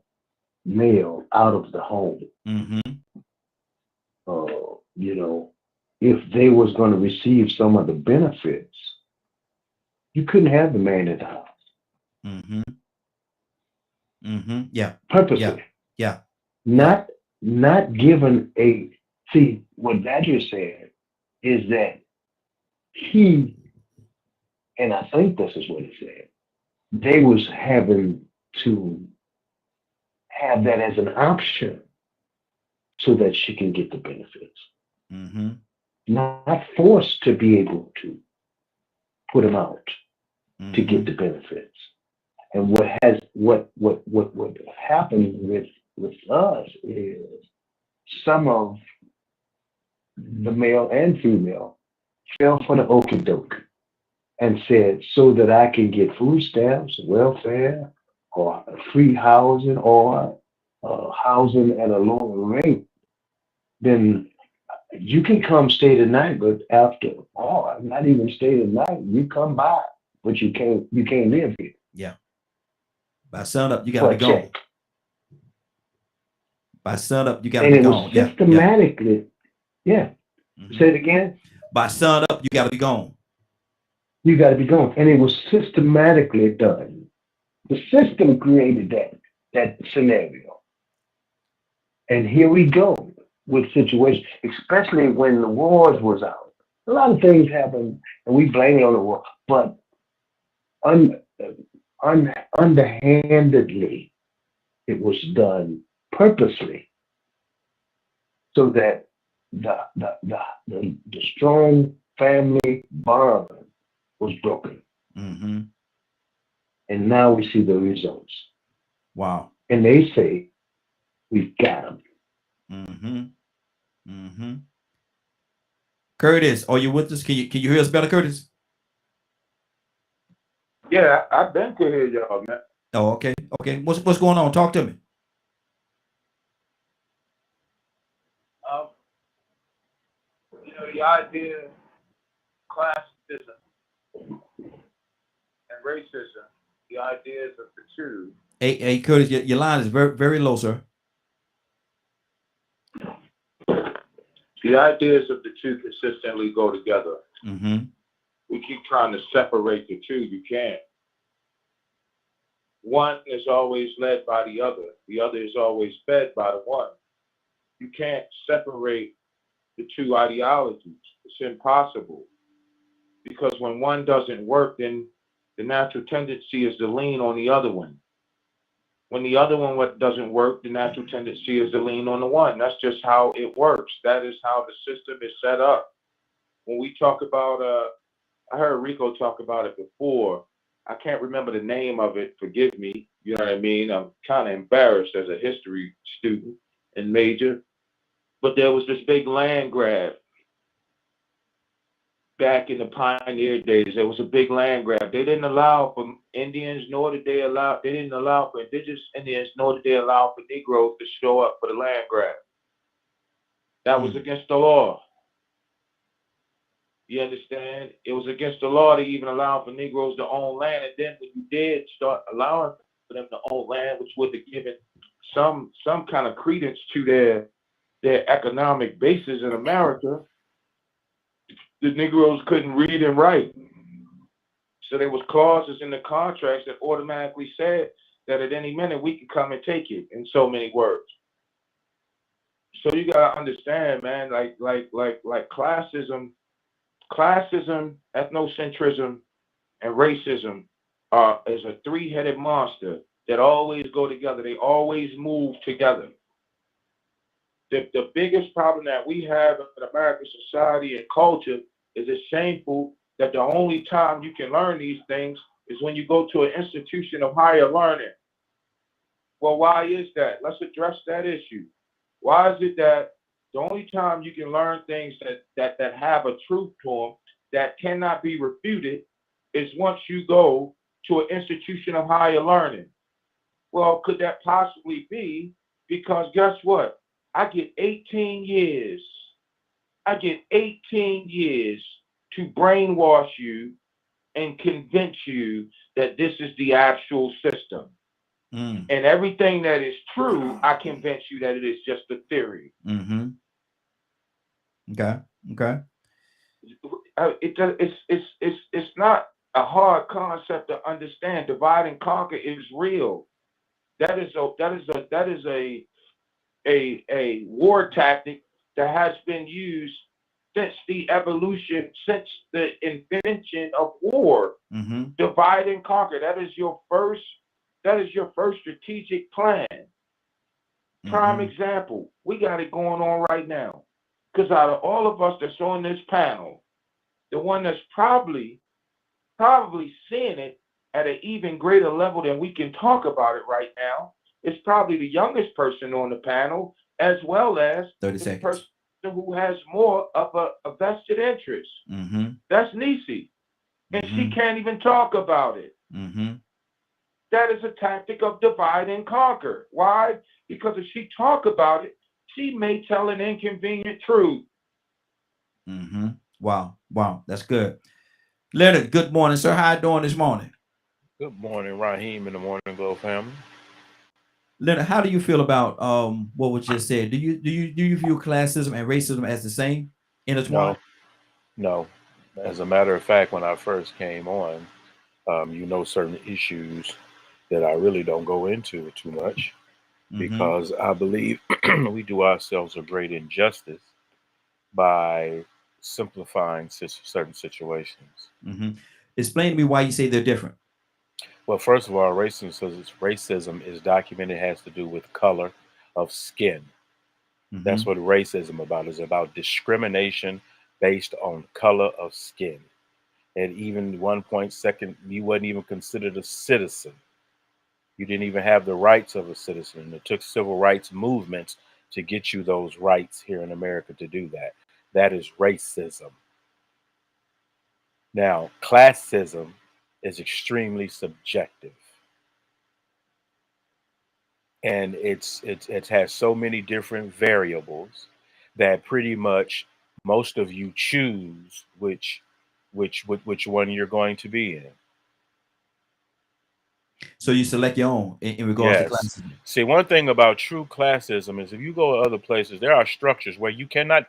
male out of the home. Mm-hmm. You know, if they was going to receive some of the benefits, you couldn't have the man in the house. Mm-hmm. Mm-hmm. Yeah. Purposely. Yeah. Not given see, what Badger said is that he, and I think this is what he said, they was having to have that as an option so that she can get the benefits. Mm-hmm. Not forced to be able to put them out to get the benefits. And what happened with us is some of the male and female fell for the okie doke and said, so that I can get food stamps, welfare, or free housing, or housing at a lower rate, then you can come stay the night, but after, not even stay the night, you come by, but you can't live here. Yeah. By sunup, you gotta be gone. By sunup, you gotta be gone. And it was systematically, Mm-hmm. Say it again. By sunup, you gotta be gone. You gotta be gone. And it was systematically done. The system created that scenario. And here we go with situations, especially when the wars was out. A lot of things happened, and we blame it on the war, but underhandedly, it was done purposely, so that the strong family bond was broken. Mm-hmm. And now we see the results. Wow. And they say, we've got them. Mm-hmm. Mm-hmm. Curtis, are you with us? Can you hear us better, Curtis? Yeah, I've been to hear y'all, man. Oh, okay. Okay. What's going on? Talk to me. The idea of classism and racism The ideas of the two. Hey, Curtis, your line is very, very low, sir. The ideas of the two consistently go together. Mm-hmm. We keep trying to separate the two. You can't. One is always led by the other. The other is always fed by the one. You can't separate the two ideologies. It's impossible. Because when one doesn't work, then the natural tendency is to lean on the other one. When the other one doesn't work, the natural tendency is to lean on the one. That's just how it works. That is how the system is set up. When we talk about, I heard Rico talk about it before. I can't remember the name of it. Forgive me. You know what I mean? I'm kind of embarrassed as a history student and major. But there was this big land grab back in the pioneer days. There was a big land grab. They didn't allow for Indians, nor did they didn't allow for indigenous Indians, nor did they allow for Negroes to show up for the land grab. That was against the law. You understand? It was against the law to even allow for Negroes to own land. And then when you did start allowing for them to own land, which would have given some kind of credence to their economic basis in America, the Negroes couldn't read and write. So there was clauses in the contracts that automatically said that at any minute we could come and take it, in so many words. So you gotta understand, man, like classism, ethnocentrism, and racism is a three-headed monster that always go together. They always move together. The biggest problem that we have in American society and culture is it's shameful that the only time you can learn these things is when you go to an institution of higher learning. Well, why is that? Let's address that issue. Why is it that the only time you can learn things that have a truth to them that cannot be refuted is once you go to an institution of higher learning? Well, could that possibly be because guess what? I get 18 years. I get 18 years to brainwash you and convince you that this is the actual system. And everything that is true, I convince you that it is just a theory. Mm-hmm. Okay. It's not a hard concept to understand. Divide and conquer is real. That is a war tactic that has been used since the invention of war. Mm-hmm. Divide and conquer. That is your first strategic plan. Prime example. We got it going on right now. Because out of all of us that's on this panel, the one that's probably seeing it at an even greater level than we can talk about it right now is probably the youngest person on the panel, as well as 30 the seconds. person who has more of a vested interest. Mm-hmm. That's Nisi. And she can't even talk about it. Mm-hmm. That is a tactic of divide and conquer. Why? Because if she talk about it, she may tell an inconvenient truth. Mm-hmm. Wow. That's good. Leonard, good morning, sir. How you doing this morning? Good morning, Raheem and the Morning Glow family. Leonard, how do you feel about what was just said? Do you view classism and racism as the same intertwined? No. As a matter of fact, when I first came on, certain issues that I really don't go into too much because I believe we do ourselves a great injustice by simplifying certain situations. Explain to me why you say they're different. Well, first of all, racism is documented, has to do with color of skin. That's what racism about is about discrimination based on color of skin. And even 1 second, you wasn't even considered a citizen. You didn't even have the rights of a citizen. And it took civil rights movements to get you those rights here in America to do that. That is racism. Now, classism is extremely subjective. And it has so many different variables that pretty much most of you choose which one you're going to be in. So you select your own in regards to Yes. classism. See, one thing about true classism is if you go to other places, there are structures where you cannot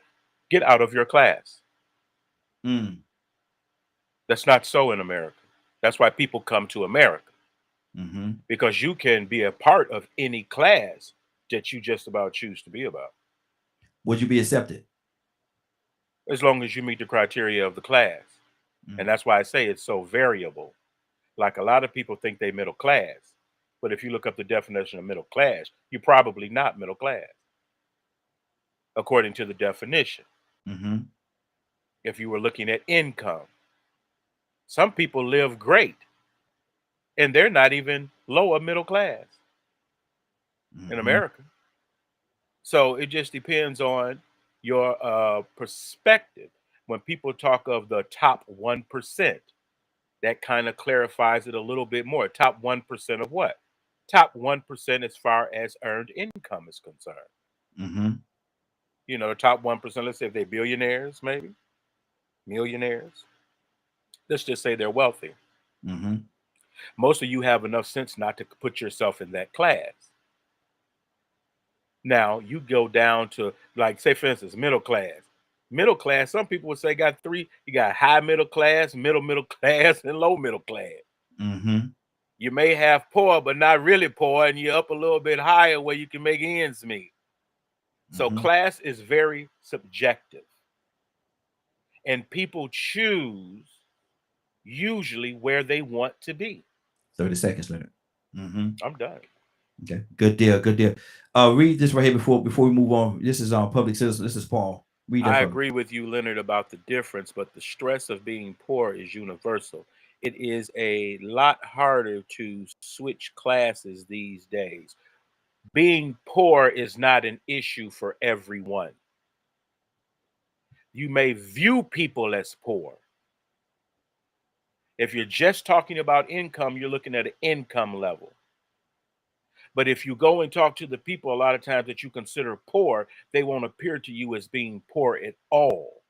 get out of your class. Mm. That's not so in America. That's why people come to America, Mm-hmm. because you can be a part of any class that you just about choose to be about, Would you be accepted? as long as you meet the criteria of the class. Mm. And that's why I say it's so variable. Like a lot of people think they middle class, but if you look up the definition of middle class, you're probably not middle class, according to the definition. Mm-hmm. If you were looking at income, some people live great, and they're not even lower middle class in America. So it just depends on your perspective. When people talk of the top 1%, that kind of clarifies it a little bit more. Top 1% of what? Top 1% as far as earned income is concerned. Mm-hmm. You know, the top 1%, let's say if they're billionaires, maybe millionaires. Let's just say they're wealthy. Mm-hmm. Most of you have enough sense not to put yourself in that class. Now, you go down to, like, say, for instance, middle class. Middle class, some people would say got three. You got high middle class, middle class, and low middle class. Mm-hmm. You may have poor, but not really poor, and you're up a little bit higher where you can make ends meet. So class is very subjective. And people choose usually where they want to be. 30 seconds, Leonard. Mm-hmm. I'm done. Okay, good deal, good deal. Read this right here before we move on. This is Public Citizen. This is Paul. Read that. I agree with you, Leonard, about the difference, but the stress of being poor is universal. It is a lot harder to switch classes these days. Being poor is not an issue for everyone. You may view people as poor. If you're just talking about income, you're looking at an income level. But if you go and talk to the people a lot of times that you consider poor, they won't appear to you as being poor at all.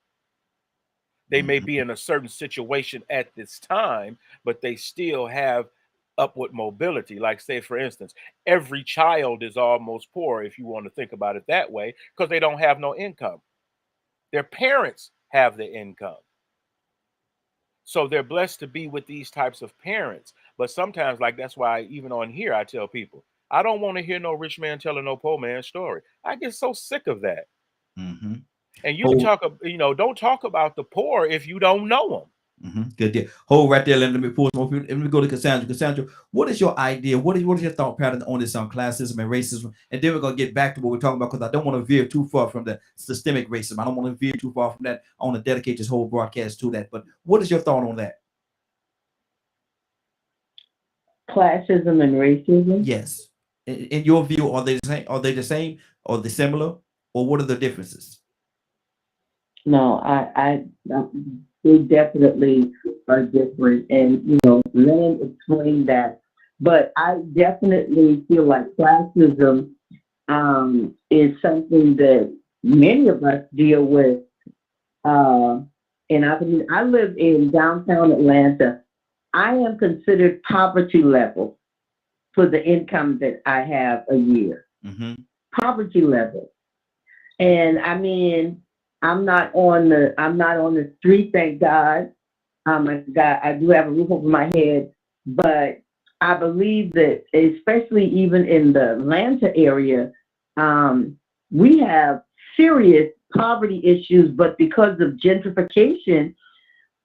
They may be in a certain situation at this time, but they still have upward mobility. Like, say, for instance, every child is almost poor, if you want to think about it that way, because they don't have no income. Their parents have the income. So they're blessed to be with these types of parents. But sometimes, like, that's why even on here, I tell people, I don't want to hear no rich man telling no poor man story. I get so sick of that. Mm-hmm. And you talk, don't talk about the poor if you don't know them. Mm-hmm. Good deal. Hold right there. Let me pause more people. Let me go to Cassandra. Cassandra, what is your idea? What is your thought pattern on this classism and racism? And then we're gonna get back to what we're talking about, because I don't want to veer too far from the systemic racism. I don't want to veer too far from that. I want to dedicate this whole broadcast to that. But what is your thought on that? Classism and racism? Yes. In your view, are they the same? Are they the same? Or they similar? Or what are the differences? No, they definitely are different. And, Lynn explained that. But I definitely feel like classism is something that many of us deal with. And I live in downtown Atlanta. I am considered poverty level for the income that I have a year. Mm-hmm. Poverty level. And I mean, I'm not on the street, thank God. I do have a roof over my head, but I believe that, especially even in the Atlanta area, we have serious poverty issues, but because of gentrification,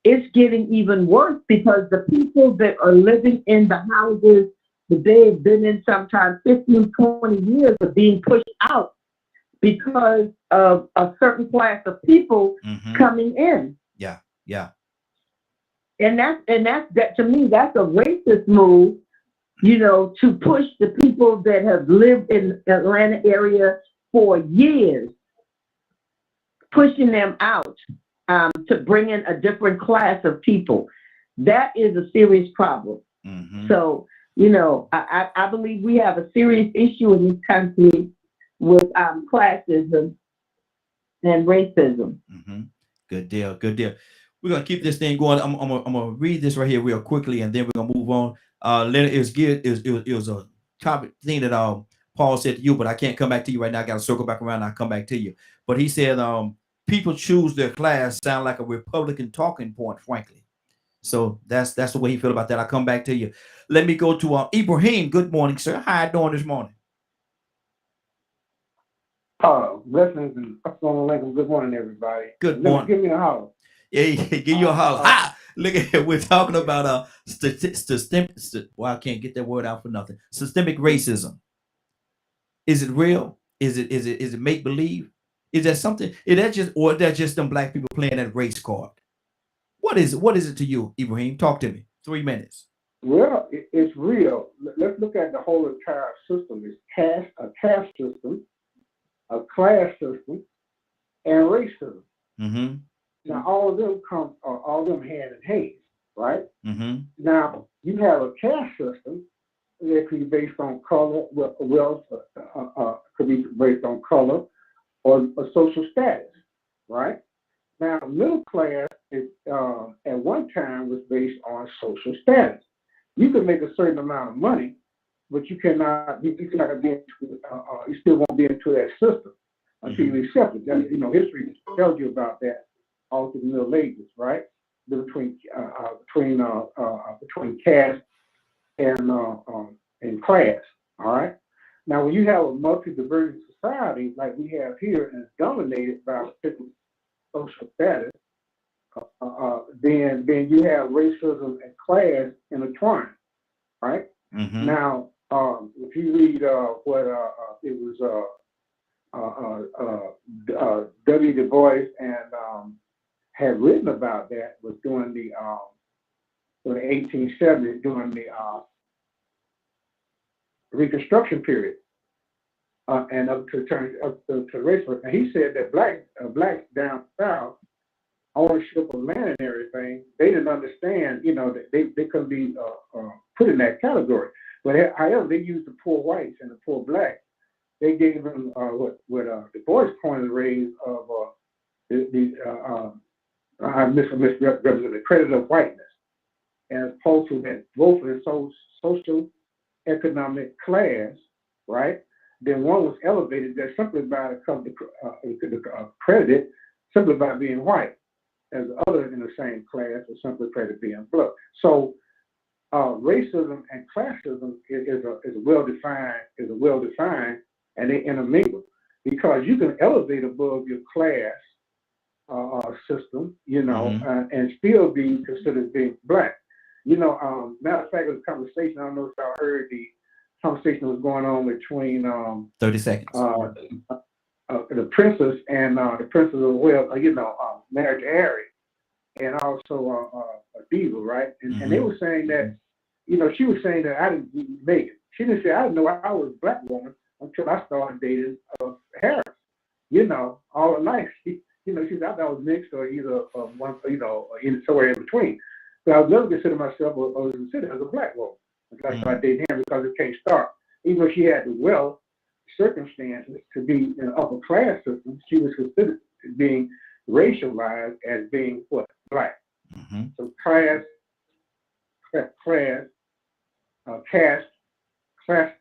it's getting even worse, because the people that are living in the houses that they've been in sometimes 15, 20 years are being pushed out because of a certain class of people coming in. Yeah, yeah. And that to me, that's a racist move, to push the people that have lived in the Atlanta area for years, pushing them out to bring in a different class of people. That is a serious problem. Mm-hmm. So, I believe we have a serious issue in this country with classism and racism. Mm-hmm. Good deal. Good deal. We're gonna keep this thing going. I'm gonna read this right here real quickly, and then we're gonna move on. Leonard, it was good. It was a topic thing that Paul said to you, but I can't come back to you right now. I got to circle back around. And I'll come back to you. But he said, people choose their class sound like a Republican talking point, frankly. So that's the way he feel about that. I'll come back to you. Let me go to Ibrahim. Good morning, sir. How you doing this morning? Blessings and assalamu alaikum. Good morning, everybody. Good morning. Give me a holler. Yeah, give you a holler. Look at it. We're talking about well, I can't get that word out for nothing. Systemic racism. Is it real? Is it make believe? Is that something? Is that just them black people playing that race card? What is it? What is it to you, Ibrahim? Talk to me. 3 minutes. Well, it's real. Let's look at the whole entire system. It's a caste system, a class system, and racism. Mm-hmm. Now, all of them hand in hand, right? Mm-hmm. Now, you have a caste system that could be based on color, wealth, could be based on color or social status, right? Now, middle class is at one time was based on social status. You can make a certain amount of money, but you cannot be into, you still won't be into that system until you accept it. That, history tells you about that all through the Middle Ages, right? Between caste and class, all right? Now, when you have a multi-divergent society like we have here and it's dominated by a particular social status, then you have racism and class intertwined, right? Mm-hmm. Now, if you read what it was W. Du Bois and had written about that was during the 1870s, during the Reconstruction period, and up to racism. And he said that blacks down south, ownership of land and everything, they didn't understand, that they couldn't be put in that category. But however, they used the poor whites and the poor blacks. They gave them what Du Bois coined the raise of misrepresented credit of whiteness, as opposed to that both in social economic class, right? Then one was elevated there simply by the credit, simply by being white, as the other in the same class was simply credited being black. So racism and classism is well defined, and they intermingle because you can elevate above your class system, and still be considered being black. Matter of fact, it was a conversation. I don't know if y'all heard the conversation that was going on between 30 seconds. The princess and the princess of Wales, married to Harry, and also Diva, right? And they were saying that, she was saying that I didn't make it. She didn't say I didn't know I was a black woman until I started dating Harris. All her life, she thought I was mixed or either one, somewhere in between. But I would never consider myself or consider as a black woman until I started dating him because it can't start. Even though she had the wealth, circumstances to be in an upper class system, she was considered being racialized as being what? Black. Mm-hmm. So caste,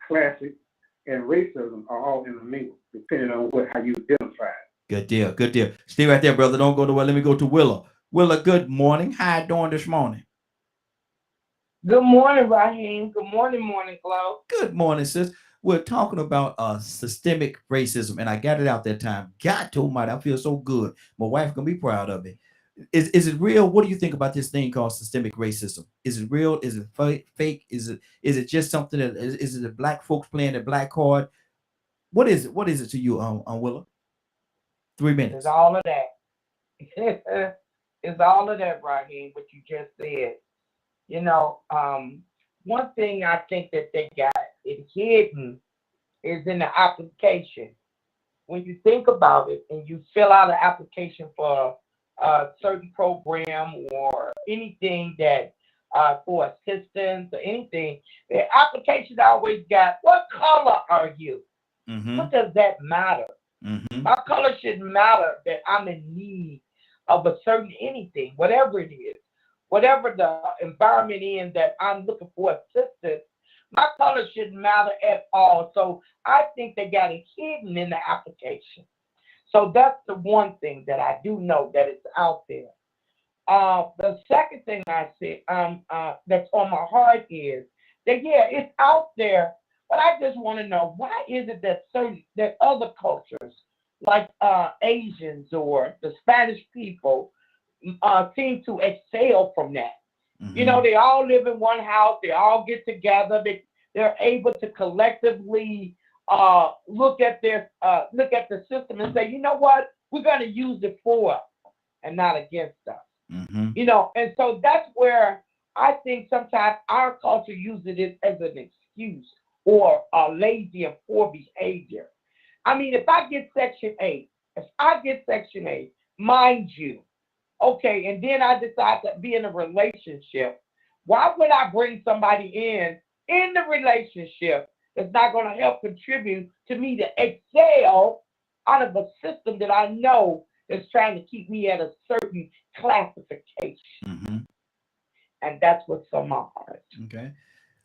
classic, and racism are all intermingled, depending on how you identify it. Good deal. Good deal. Stay right there, brother. Don't go nowhere. Let me go to Willa. Willa, good morning. How you doing this morning? Good morning, Raheem. Good morning, Morning Glow. Good morning, sis. We're talking about systemic racism, and I got it out that time. God told me, I feel so good. My wife gonna be proud of it. Is it real? What do you think about this thing called systemic racism? Is it real? Is it fake? Is it just something that is it the black folks playing the black card? What is it? What is it to you, Willa? 3 minutes. It's all of that. It's all of that, Raheem, what you just said. One thing I think that they got it hidden is in the application. When you think about it and you fill out an application for a certain program or anything that for assistance or anything, the application always got, what color are you? Mm-hmm. What does that matter? Mm-hmm. My color shouldn't matter that I'm in need of a certain anything, whatever it is. whatever the environment in that I'm looking for assistance, my color shouldn't matter at all. So I think they got it hidden in the application. So that's the one thing that I do know that it's out there. The second thing I said that's on my heart is that yeah, it's out there, but I just want to know why is it that other cultures like Asians or the Spanish people seem to excel from that. You know, they all live in one house. They all get together. They're able to collectively look at the system and say, you know what, we're going to use it for us and not against us. You know, and so that's where I think sometimes our culture uses it as an excuse or lazy and poor behavior. I mean, if I get Section 8, mind you, okay, and then I decide to be in a relationship, why would I bring somebody in the relationship that's not going to help contribute to me to excel out of a system that I know is trying to keep me at a certain classification? And that's what's on my heart. Okay.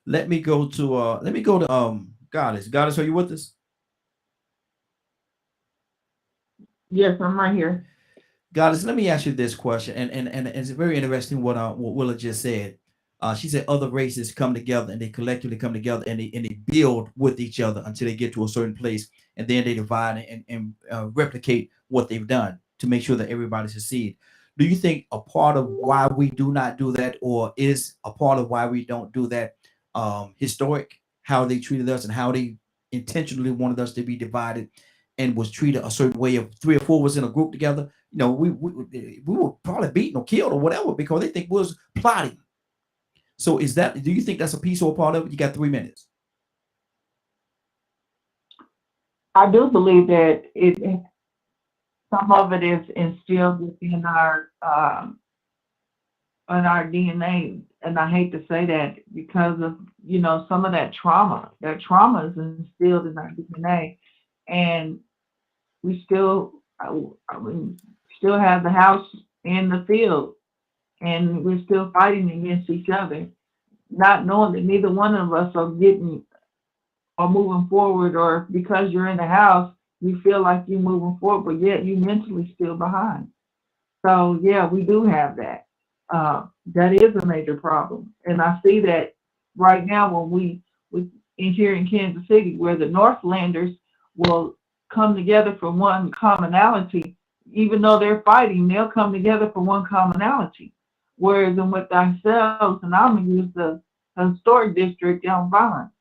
Let me go to Goddess. Goddess, are you with us? Yes, I'm right here. Goddess, let me ask you this question, and it's very interesting what Willa just said. She said other races come together and they collectively come together and they build with each other until they get to a certain place, and then they divide and replicate what they've done to make sure that everybody succeeds. Do you think a part of why we do not do that, or is a part of why we don't do that, historic, how they treated us and how they intentionally wanted us to be divided and was treated a certain way? If 3 or 4 was in a group together, you know, we were probably beaten or killed or whatever because they think we was plotting. So do you think that's a piece or a part of it? You got 3 minutes. I do believe that some of it is instilled within our DNA, and I hate to say that because of, you know, some of that trauma. That trauma is instilled in our DNA, and we still have the house in the field, and we're still fighting against each other, not knowing that neither one of us are moving forward, or because you're in the house, you feel like you're moving forward, but yet you mentally still behind. So yeah, we do have that. That is a major problem, and I see that right now when we here in Kansas City, where the Northlanders will come together for one commonality, even though they're fighting, they'll come together for one commonality. Whereas in with ourselves, and I'm gonna use the historic district on violence.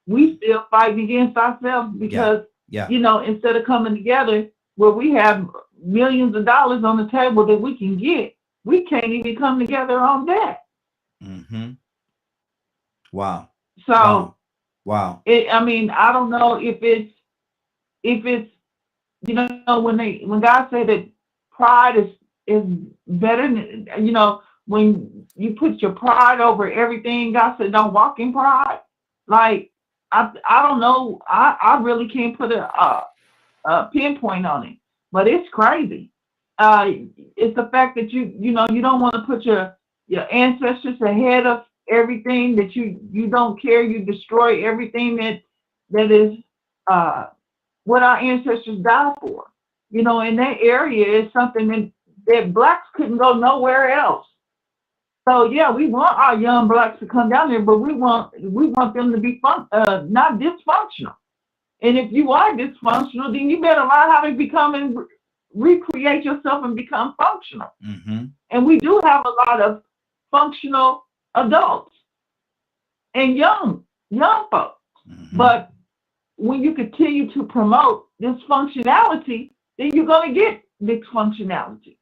We still fighting against ourselves because, you know, instead of coming together where we have millions of dollars on the table that we can get, we can't even come together on that. Wow. So, wow. I mean, I don't know if it's, you know, when God said that pride is better than, you know, when you put your pride over everything, God said don't walk in pride. Like, I don't know. I really can't put a pinpoint on it, but it's crazy. It's the fact that you know, you don't want to put your ancestors ahead of everything, that you don't care, you destroy everything that is what our ancestors died for. You know, in that area is something that blacks couldn't go nowhere else. So yeah, we want our young blacks to come down there, but we want them to be not dysfunctional. And if you are dysfunctional, then you better learn how to become and recreate yourself and become functional. And we do have a lot of functional adults and young folks. But when you continue to promote dysfunctionality, then you're going to get dysfunctionality.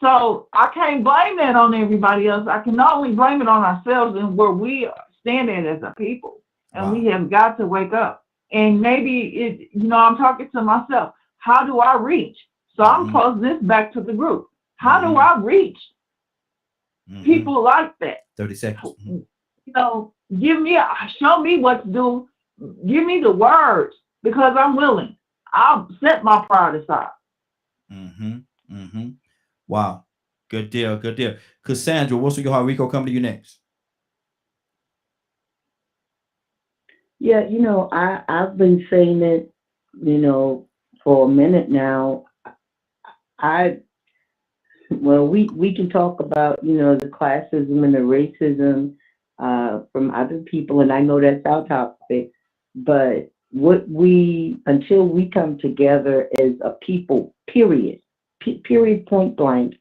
So I can't blame that on everybody else. I can only blame it on ourselves and where we stand at as a people. And we have got to wake up. And maybe you know, I'm talking to myself. How do I reach? So I'm posing this back to the group. How do I reach people like that? 30 seconds. You know, show me what to do. Give me the words, because I'm willing. I'll set my pride aside. Wow. Good deal. Good deal. Cassandra, what's on your heart? Rico, come to you next. Yeah, I've been saying it, for a minute now. We can talk about, the classism and the racism from other people, and I know that's our topic, but until we come together as a people, period, point blank,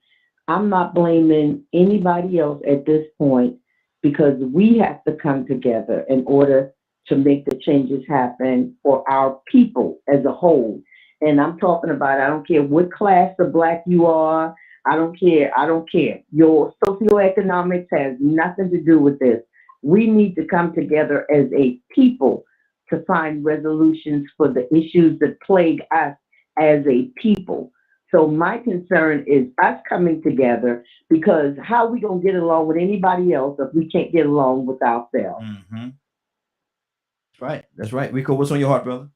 I'm not blaming anybody else at this point, because we have to come together in order to make the changes happen for our people as a whole. And I'm talking about, I don't care what class of Black you are. I don't care. Your socioeconomics has nothing to do with this. We need to come together as a people to find resolutions for the issues that plague us as a people. So my concern is us coming together, because how are we going to get along with anybody else if we can't get along with ourselves? Mm-hmm. That's right. That's right. Rico, what's on your heart, brother?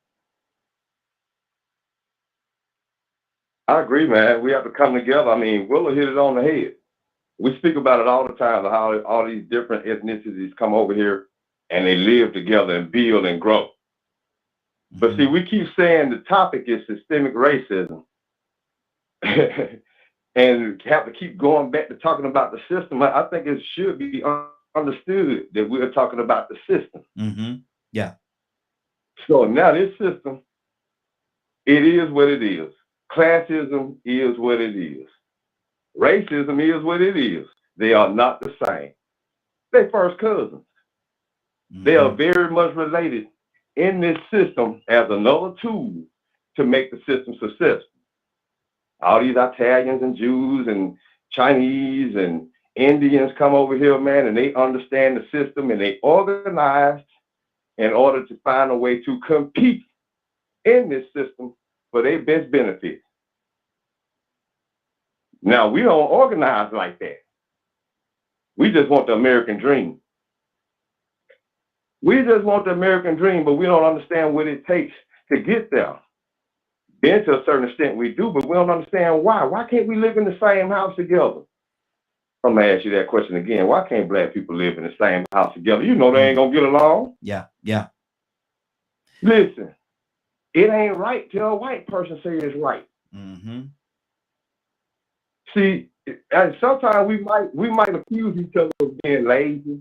I agree, man. We have to come together. I mean, Willa hit it on the head. We speak about it all the time, how all these different ethnicities come over here and they live together and build and grow. But see, we keep saying the topic is systemic racism. And have to keep going back to talking about the system. I think it should be understood that we're talking about the system. Mm-hmm. Yeah. So now this system, it is what it is. Classism is what it is. Racism is what it is. They are not the same. They're first cousins. Mm-hmm. They are very much related in this system as another tool to make the system successful. All these Italians and Jews and Chinese and Indians come over here, man, and they understand the system and they organize in order to find a way to compete in this system for their best benefit. Now, we don't organize like that. We just want the American dream. We just want the American dream, but we don't understand what it takes to get there. And to a certain extent we do, but we don't understand why. Why can't we live in the same house together? I'm going to ask you that question again. Why can't Black people live in the same house together? You know they ain't going to get along. Yeah, yeah. Listen, it ain't right till a white person say it's right. Mm-hmm. See, and sometimes we might accuse each other of being lazy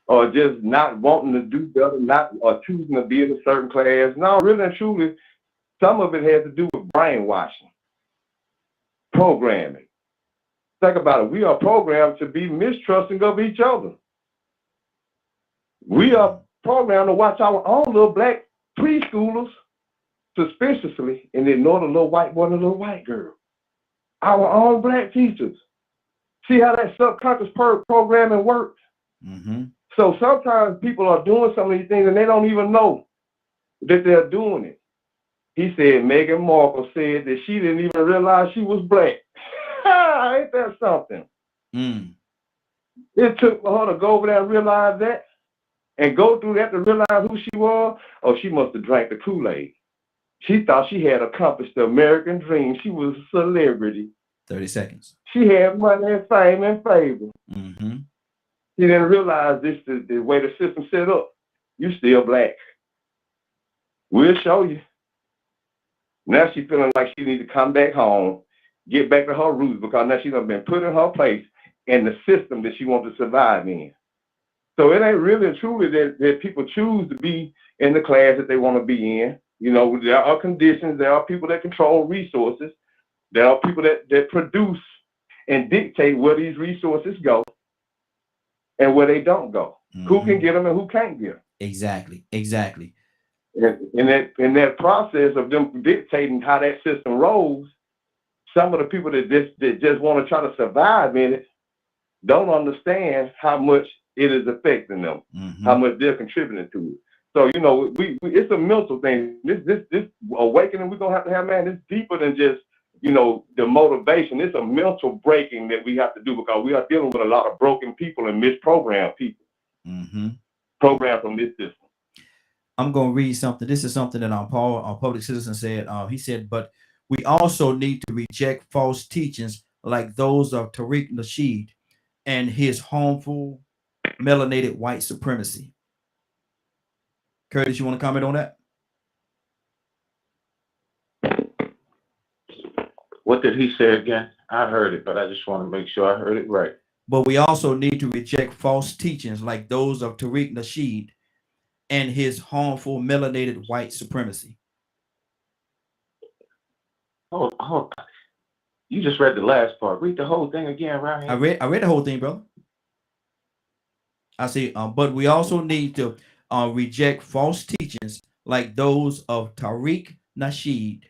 or just not wanting to do better, or choosing to be in a certain class. No, really and truly, some of it has to do with brainwashing, programming. Think about it. We are programmed to be mistrusting of each other. We are programmed to watch our own little Black preschoolers suspiciously and ignore the little white boy and the little white girl. Our own Black teachers. See how that subconscious programming works? Mm-hmm. So sometimes people are doing some of these things and they don't even know that they're doing it. He said Meghan Markle said that she didn't even realize she was Black. Ain't that something? Mm. It took for her to go over there and realize that and go through that to realize who she was. Oh, she must have drank the Kool-Aid. She thought she had accomplished the American dream. She was a celebrity. 30 seconds. She had money and fame and favor. Mm-hmm. She didn't realize this the way the system set up. You still Black. We'll show you. Now she's feeling like she needs to come back home, get back to her roots, because now she's been put in her place in the system that she wants to survive in. So it ain't really and truly that people choose to be in the class that they want to be in. You know, there are conditions, there are people that control resources, there are people that produce and dictate where these resources go and where they don't go. Mm-hmm. Who can get them and who can't get them. Exactly, exactly. In that process of them dictating how that system rolls, some of the people that just want to try to survive in it don't understand how much it is affecting them, mm-hmm. how much they're contributing to it. So, you know, we it's a mental thing. This awakening we're gonna have to have, man, it's deeper than just, you know, the motivation. It's a mental breaking that we have to do, because we are dealing with a lot of broken people and misprogrammed people, mm-hmm. programmed from this system. I'm going to read something. This is something that Paul, our public citizen, said. He said, but we also need to reject false teachings like those of Tariq Nasheed and his harmful melanated white supremacy. Curtis, you want to comment on that? What did he say again? I heard it, but I just want to make sure I heard it right. But we also need to reject false teachings like those of Tariq Nasheed and his harmful melanated white supremacy. Oh, you just read the last part. Read the whole thing again, right? I read the whole thing, brother. I see, but we also need to reject false teachings like those of Tariq Nasheed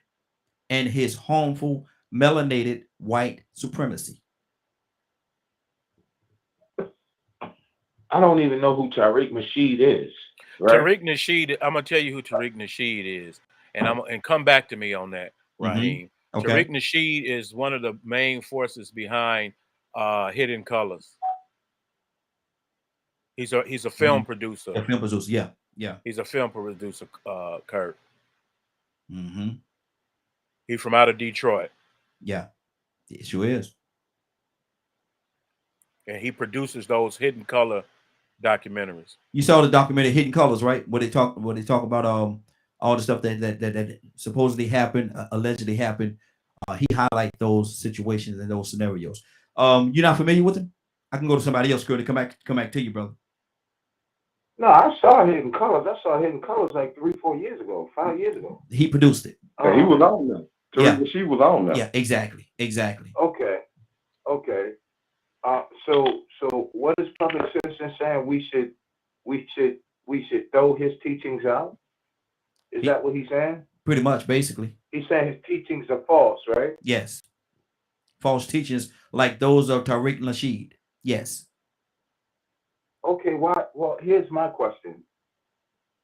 and his harmful melanated white supremacy. I don't even know who Tariq Nasheed is. Right? Tariq Nasheed, I'm gonna tell you who Tariq Nasheed is, and come back to me on that, Raheem. Okay. Tariq Nasheed is one of the main forces behind Hidden Colors. He's a film producer. A film producer, yeah. He's a film producer, Kurt. Mm-hmm. He's from out of Detroit. Yeah, it sure is. And he produces those Hidden Color documentaries. You saw the documentary Hidden Colors, right? Where they talk about all the stuff that supposedly happened, allegedly happened. He highlight those situations and those scenarios. You're not familiar with him? I can go to somebody else, Kurt, to come back to you, brother. No, I saw Hidden Colors. I saw Hidden Colors like 3-4 years ago, 5 years ago. He produced it. He was on there. Yeah. She was on there. Yeah, exactly. Okay. So what is Public Citizen saying? We should throw his teachings out? Is that what he's saying? Pretty much, basically. He's saying his teachings are false, right? Yes. False teachings like those of Tariq Nasheed. Yes. Okay, why? Well, here's my question.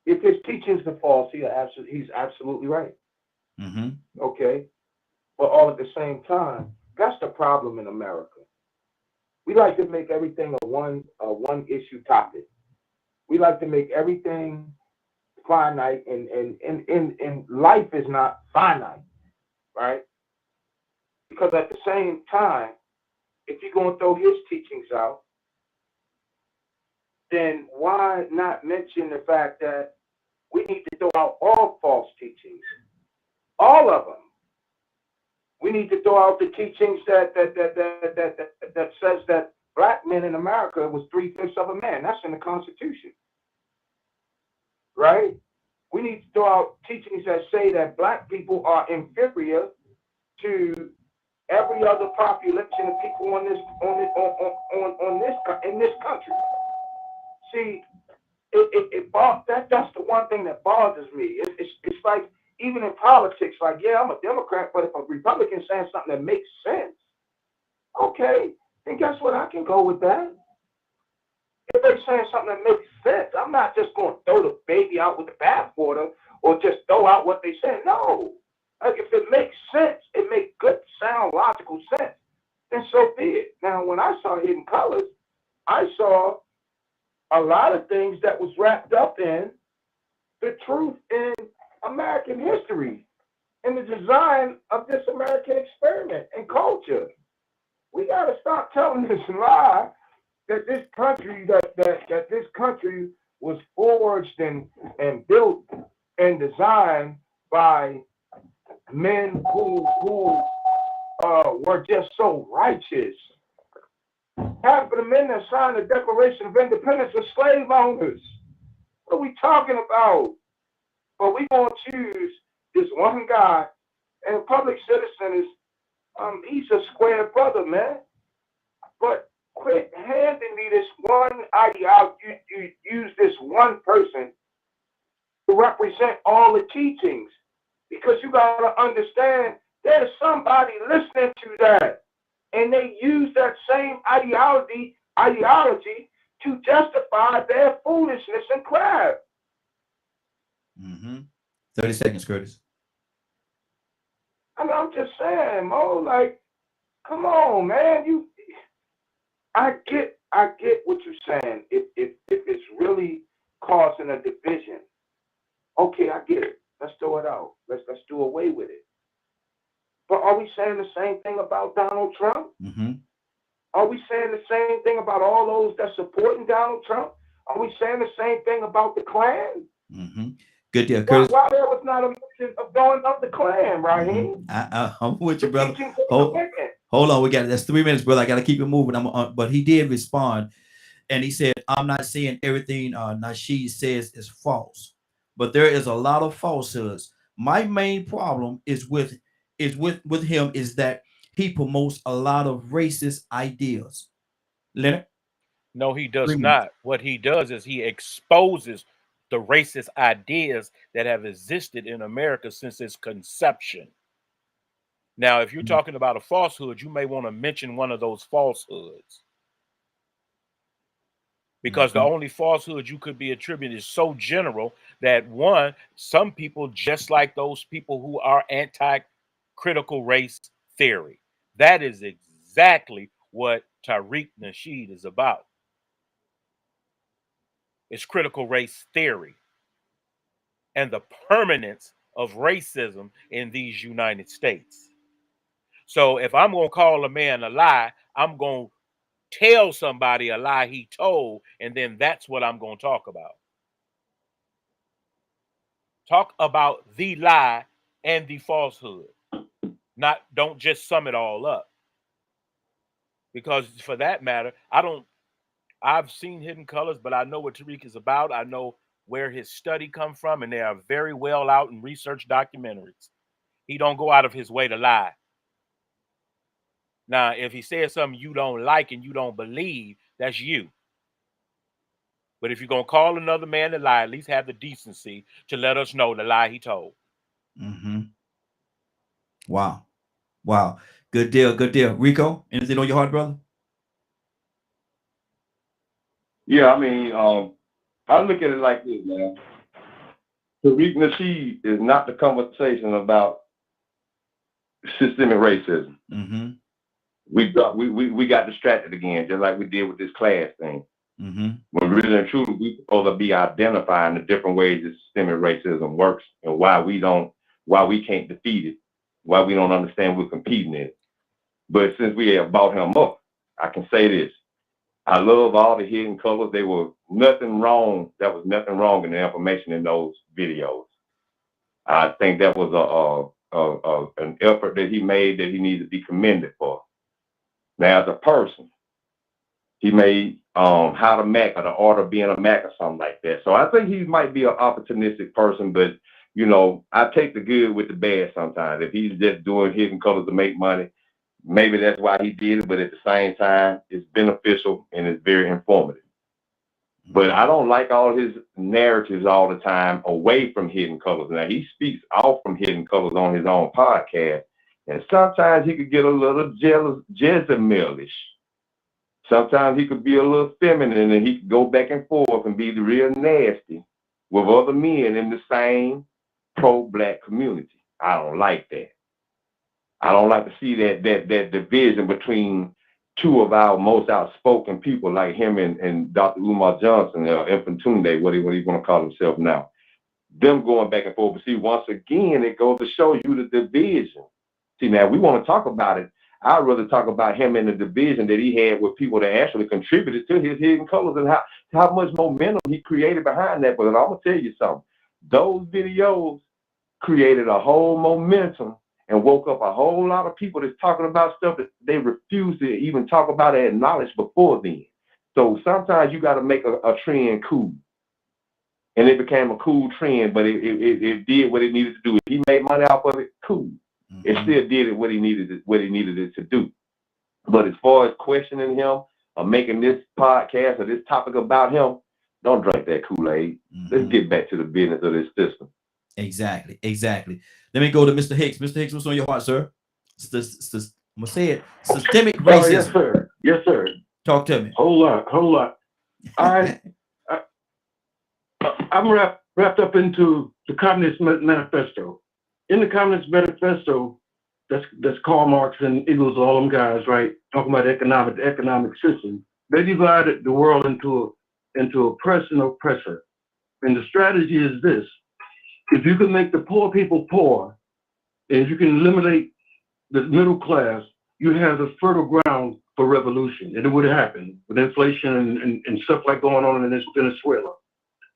If his teachings are false, he's absolutely right. Mm-hmm. Okay, but all at the same time, that's the problem in America. We like to make everything a one issue topic. We like to make everything finite, and life is not finite, right? Because at the same time, if you're going to throw his teachings out, then why not mention the fact that we need to throw out all false teachings, all of them? We need to throw out the teachings that says that black men in America was 3/5 of a man. That's in the Constitution, right? We need to throw out teachings that say that black people are inferior to every other population of people in this country. See, that's the one thing that bothers me. It's like, even in politics, like, yeah, I'm a Democrat, but if a Republican saying something that makes sense, okay, then guess what? I can go with that. If they're saying something that makes sense, I'm not just going to throw the baby out with the bathwater or just throw out what they say. No. Like, if it makes sense, it makes good, sound, logical sense, then so be it. Now, when I saw Hidden Colors, I saw a lot of things that was wrapped up in the truth in American history and the design of this American experiment and culture. We got to stop telling this lie that this country that this country was forged and built and designed by men who were just so righteous. Half of the men that signed the Declaration of Independence were slave owners. What are we talking about? But we gonna choose this one guy, and Public Citizen is he's a square brother, man. But quit handing me this one ideology. You use this one person to represent all the teachings, because you gotta understand there's somebody listening to that, and they use that same ideology to justify their foolishness and crap. 30 seconds, Curtis. I mean, I'm just saying, Mo, like, come on, man. I get what you're saying. If it's really causing a division, okay, I get it. Let's throw it out. Let's do away with it. But are we saying the same thing about Donald Trump? Mm-hmm. Are we saying the same thing about all those that supporting Donald Trump? Are we saying the same thing about the Klan? Mm-hmm. Good deal, Why, Curtis. why there was not a mention of going up the Klan, Raheem? I'm with you, The brother. teachings of the Klan. Hold on, we got that's 3 minutes, brother. I got to keep it moving. But he did respond, and he said, "I'm not saying everything Nasheed says is false, but there is a lot of falsehoods. My main problem is with him is that he promotes a lot of racist ideas." Leonard, No, he does 3 minutes. not. What he does is he exposes the racist ideas that have existed in America since its conception. Now, if you're talking about a falsehood, you may want to mention one of those falsehoods. Because the only falsehood you could be attributed is so general that one, some people just like those people who are anti-critical race theory. That is exactly what Tariq Nasheed is about. It's critical race theory and the permanence of racism in these United States. So if I'm going to call a man a lie, I'm going to tell somebody a lie he told, and then that's what I'm going to talk about. Talk about the lie and the falsehood. Don't just sum it all up. Because for that matter, I've seen Hidden Colors, but I know what Tariq is about. I know where his study come from, and they are very well out in research documentaries. He don't go out of his way to lie. Now, if he says something you don't like and you don't believe, that's you. But if you're going to call another man a lie, at least have the decency to let us know the lie he told. Mm-hmm. Wow. Good deal. Rico, anything on your heart, brother? Yeah, I mean, I look at it like this, man. Tariq Nasheed is not the conversation about systemic racism. Mm-hmm. We got distracted again, just like we did with this class thing. Mm-hmm. When really and truly we supposed to be identifying the different ways that systemic racism works and why we can't defeat it, why we don't understand we're competing in it. But since we have brought him up, I can say this. I love all the Hidden Colors. There was nothing wrong. There was nothing wrong in the information in those videos. I think that was an effort that he made that he needs to be commended for. Now, as a person, he made How to Mac or The Art of Being a Mac or something like that. So I think he might be an opportunistic person, but you know, I take the good with the bad sometimes. If he's just doing Hidden Colors to make money, maybe that's why he did it, but at the same time, it's beneficial and it's very informative. But I don't like all his narratives all the time away from Hidden Colors. Now, he speaks out from Hidden Colors on his own podcast, and sometimes he could get a little jealous, Jezebelish. Sometimes he could be a little feminine, and he could go back and forth and be real nasty with other men in the same pro-black community. I don't like that. I don't like to see that division between two of our most outspoken people like him and Dr. Umar Johnson, Infantunde, what he want to call himself now. Them going back and forth. But see, once again, it goes to show you the division. See, now, we want to talk about it. I'd rather talk about him and the division that he had with people that actually contributed to his Hidden Colors and how much momentum he created behind that. But I'm going to tell you something. Those videos created a whole momentum and woke up a whole lot of people that's talking about stuff that they refuse to even talk about and acknowledge before then. So sometimes you got to make a trend cool. And it became a cool trend, but it did what it needed to do. If he made money off of it, cool. Mm-hmm. It still did what he needed it to do. But as far as questioning him or making this podcast or this topic about him, don't drink that Kool-Aid. Mm-hmm. Let's get back to the business of this system. Exactly. Let me go to Mr. Hicks. Mr. Hicks, what's on your heart, sir? I'm gonna say it. Systemic racism. Yes, sir. Yes, sir. Talk to me. Whole lot. I'm wrapped up into the Communist Manifesto. In the Communist Manifesto, that's Karl Marx and Eagles, all them guys, right? Talking about the economic system. They divided the world into oppressor and oppressor. And the strategy is this. If you can make the poor people poor, and if you can eliminate the middle class, you have the fertile ground for revolution. And it would happen with inflation and stuff like going on in Venezuela.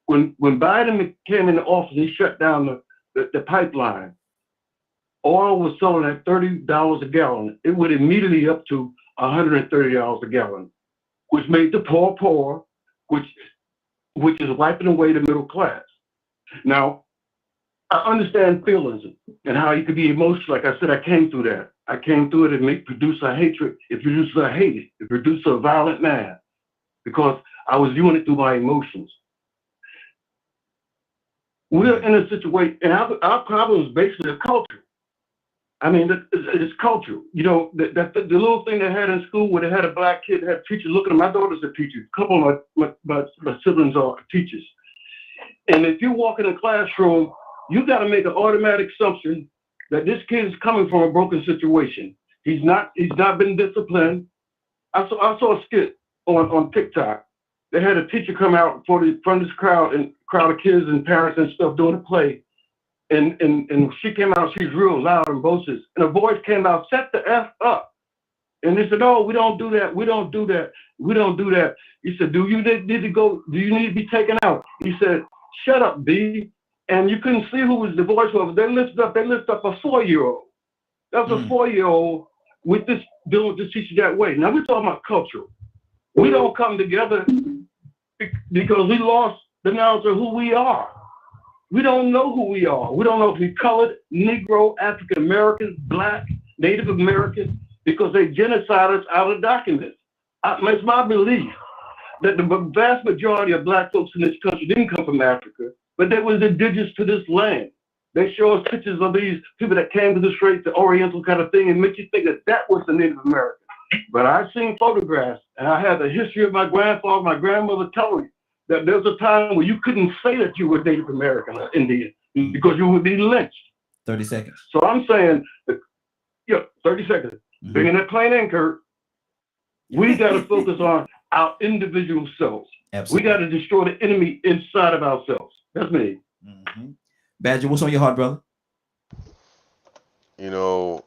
When Biden came into office, he shut down the pipeline. Oil was selling at $30 a gallon. It went immediately up to $130 a gallon, which made the poor, which is wiping away the middle class. Now, I understand feelings and how you could be emotional. Like I said, I came through that. I came through it and produce a hatred. It produced a hate. It produced a violent man because I was viewing it through my emotions. We're in a situation, and our problem is basically a culture. I mean, it's culture. You know, the little thing they had in school where they had a black kid, had a teacher looking at my daughter's a teacher. A couple of my siblings are teachers. And if you walk in a classroom, you got to make an automatic assumption that this kid is coming from a broken situation. He's not been disciplined. I saw a skit on TikTok. They had a teacher come out from this crowd of kids and parents and stuff doing a play. And she came out, she's real loud and boisterous. And a voice came out, "Set the F up." And they said, "Oh, we don't do that. We don't do that. We don't do that." He said, "Do you need to go? Do you need to be taken out?" He said, "Shut up, B." And you couldn't see who was the voice was. They lift up a 4-year-old. That was a 4-year-old with this dealing with this teacher that way. Now we're talking about culture. We don't come together because we lost the knowledge of who we are. We don't know who we are. We don't know if we're colored, Negro, African American, Black, Native American, because they genocide us out of documents. It's my belief that the vast majority of Black folks in this country didn't come from Africa, but they was indigenous to this land. They show us pictures of these people that came to the Straits, the Oriental kind of thing, and make you think that was the Native American. But I've seen photographs, and I have the history of my grandfather, my grandmother telling me that there's a time where you couldn't say that you were Native American or Indian because you would be lynched. 30 seconds. So I'm saying, 30 seconds. Bringing that plane in, Kurt. We got to focus on our individual selves. Absolutely. We got to destroy the enemy inside of ourselves. That's me. Badger, what's on your heart, brother? You know,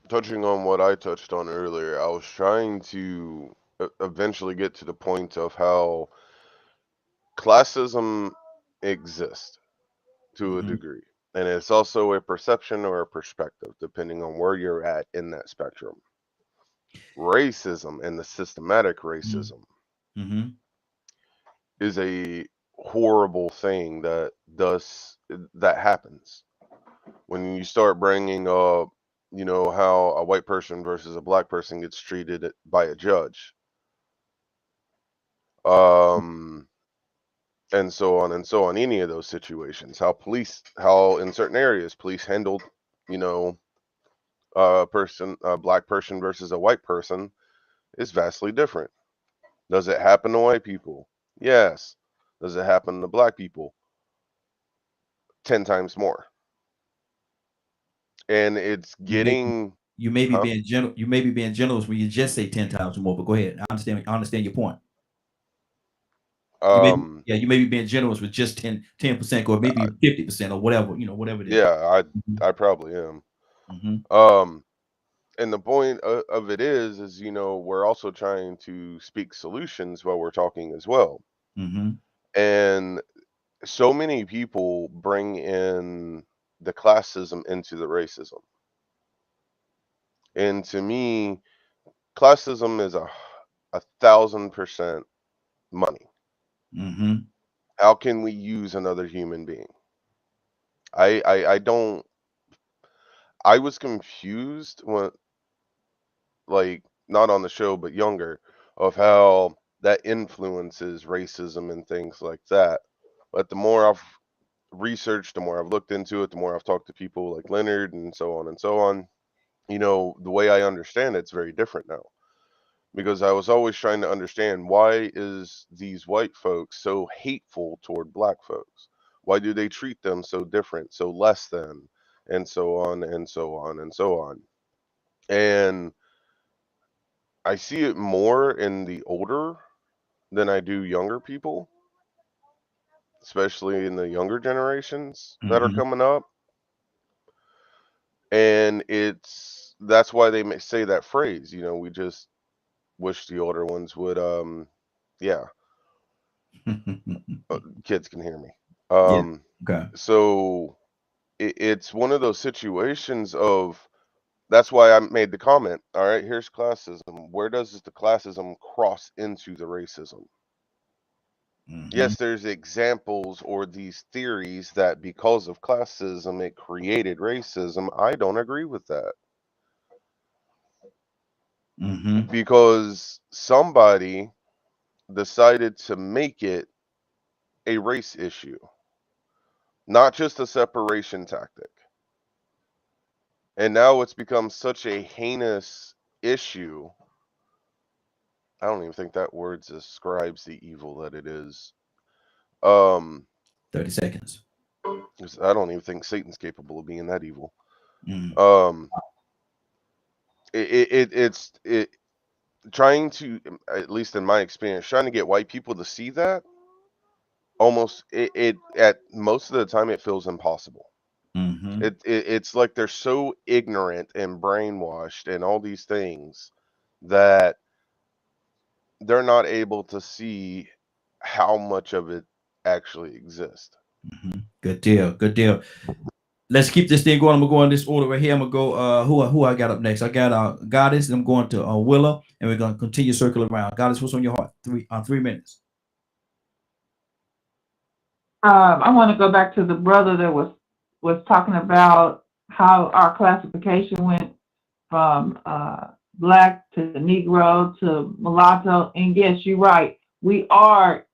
touching on what I touched on earlier, I was trying to eventually get to the point of how classism exists to a degree. And it's also a perception or a perspective, depending on where you're at in that spectrum. Racism and the systematic racism is a horrible thing that happens when you start bringing up, you know, how a white person versus a black person gets treated by a judge, and so on and so on. Any of those situations, how in certain areas police handled, you know, a black person versus a white person is vastly different. Does it happen to white people? Yes. Does it happen to black people? 10 times more. And it's getting. You may be being general. You may be being generous when you just say 10 times more. But go ahead. I understand your point. You may be being generous with just 10% or maybe 50% or whatever, you know, whatever it is. Yeah, I probably am. And the point of it is, you know, we're also trying to speak solutions while we're talking as well. And so many people bring in the classism into the racism. And to me, classism is 1,000% money. How can we use another human being? I was confused when, like, not on the show, but younger, of how that influences racism and things like that. But the more I've researched, the more I've looked into it, the more I've talked to people like Leonard and so on, you know, the way I understand it's very different now. Because I was always trying to understand, why is these white folks so hateful toward black folks? Why do they treat them so different, so less than, and so on and so on and so on? And I see it more in the older than I do younger people, especially in the younger generations that are coming up. And that's why they may say that phrase, you know, we just wish the older ones would, yeah, kids can hear me. Yeah. Okay. So it's one of those situations of, that's why I made the comment. All right, here's classism. Where does the classism cross into the racism? Yes, there's examples or these theories that because of classism it created racism. I don't agree with that. Because somebody decided to make it a race issue, not just a separation tactic. And now it's become such a heinous issue. I don't even think that word describes the evil that it is. 30 seconds. 'Cause I don't even think Satan's capable of being that evil. It's trying to, at least in my experience, trying to get white people to see that, almost it at most of the time it feels impossible. It's like they're so ignorant and brainwashed and all these things that they're not able to see how much of it actually exists. Good deal. Good deal. Let's keep this thing going. I'm gonna go in this order right here. I'm gonna go. Who I got up next? I got Goddess. And I'm going to Willa, and we're gonna continue circling around. Goddess, what's on your heart? 3 minutes. I want to go back to the brother that was talking about how our classification went from black to Negro to mulatto. And yes, you're right.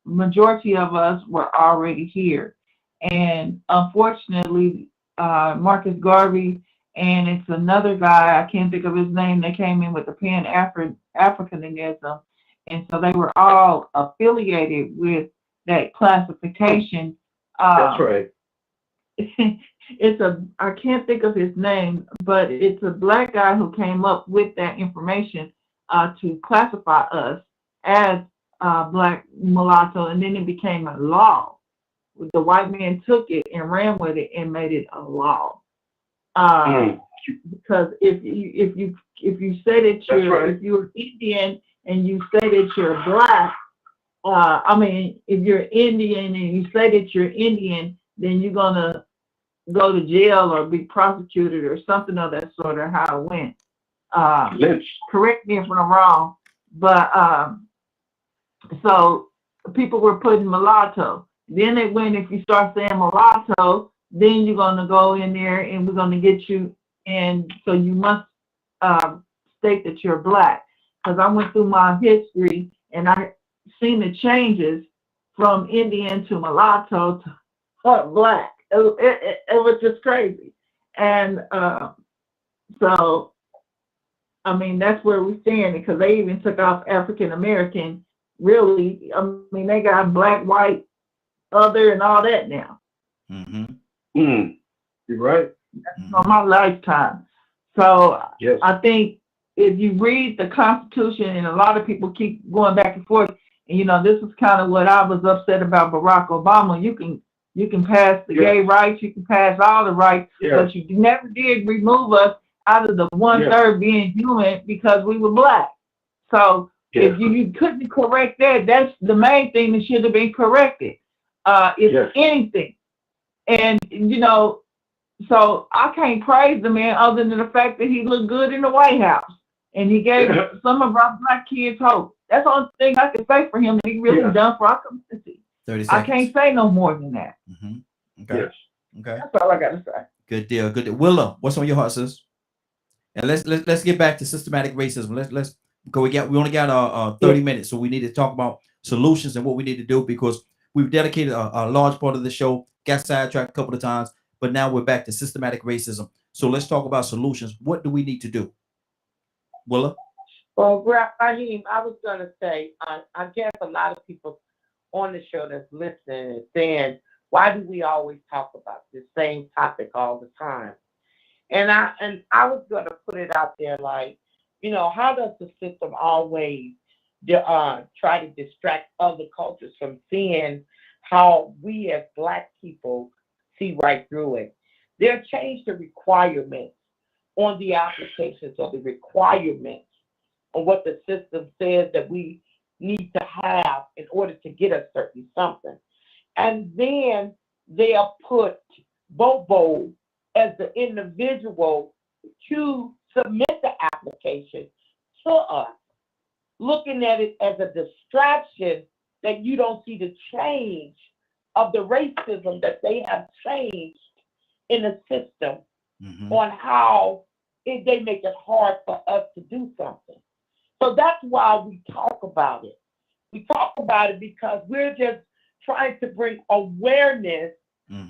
Majority of us were already here. And unfortunately, Marcus Garvey and it's another guy, I can't think of his name, they came in with the Pan-Africanism. And so they were all affiliated with that classification. That's right. I can't think of his name, but it's a black guy who came up with that information to classify us as black mulatto, and then it became a law. The white man took it and ran with it and made it a law. Because if you say that if you're Indian and you say that you're black, if you're Indian and you say that you're Indian, then you're gonna go to jail or be prosecuted or something of that sort, or how it went. Correct me if I'm wrong, but so people were putting mulatto. Then they went, if you start saying mulatto, then you're gonna go in there and we're gonna get you, and so you must state that you're black. Because I went through my history and I seen the changes from Indian to mulatto to black. It was just crazy. And so, I mean, that's where we stand, because they even took off African American. Really, I mean, they got black, white, other, and all that now. You're right. That's on my lifetime. So yes. I think if you read the Constitution, and a lot of people keep going back and forth, and you know, this is kind of what I was upset about Barack Obama. You can pass the gay rights, you can pass all the rights, but you never did remove us out of the 1/3 being human because we were black. So if you couldn't correct that, that's the main thing that should have been corrected. If anything. And you know, so I can't praise the man other than the fact that he looked good in the White House and he gave some of our black kids hope. That's the only thing I can say for him that he really done for our community. 30 seconds. I can't say no more than that. Okay. Okay. That's all I got to say. Good deal. Good deal. Willa, what's on your heart, sis? And let's get back to systematic racism. Let's go. We only got 30 minutes, so we need to talk about solutions and what we need to do, because we've dedicated a large part of the show, got sidetracked a couple of times, but now we're back to systematic racism. So let's talk about solutions. What do we need to do? Willa? Well, Raheem, I was going to say, I guess a lot of people on the show that's listening and saying, why do we always talk about this same topic all the time? And I was going to put it out there like, you know, how does the system always try to distract other cultures from seeing how we as Black people see right through it? They'll change the requirements on the applications or the requirements on what the system says that we need to have in order to get a certain something. And then they'll put Bobo as the individual to submit the application to us, looking at it as a distraction that you don't see the change of the racism that they have changed in the system on how they make it hard for us to do something. So that's why we talk about it. We talk about it because we're just trying to bring awareness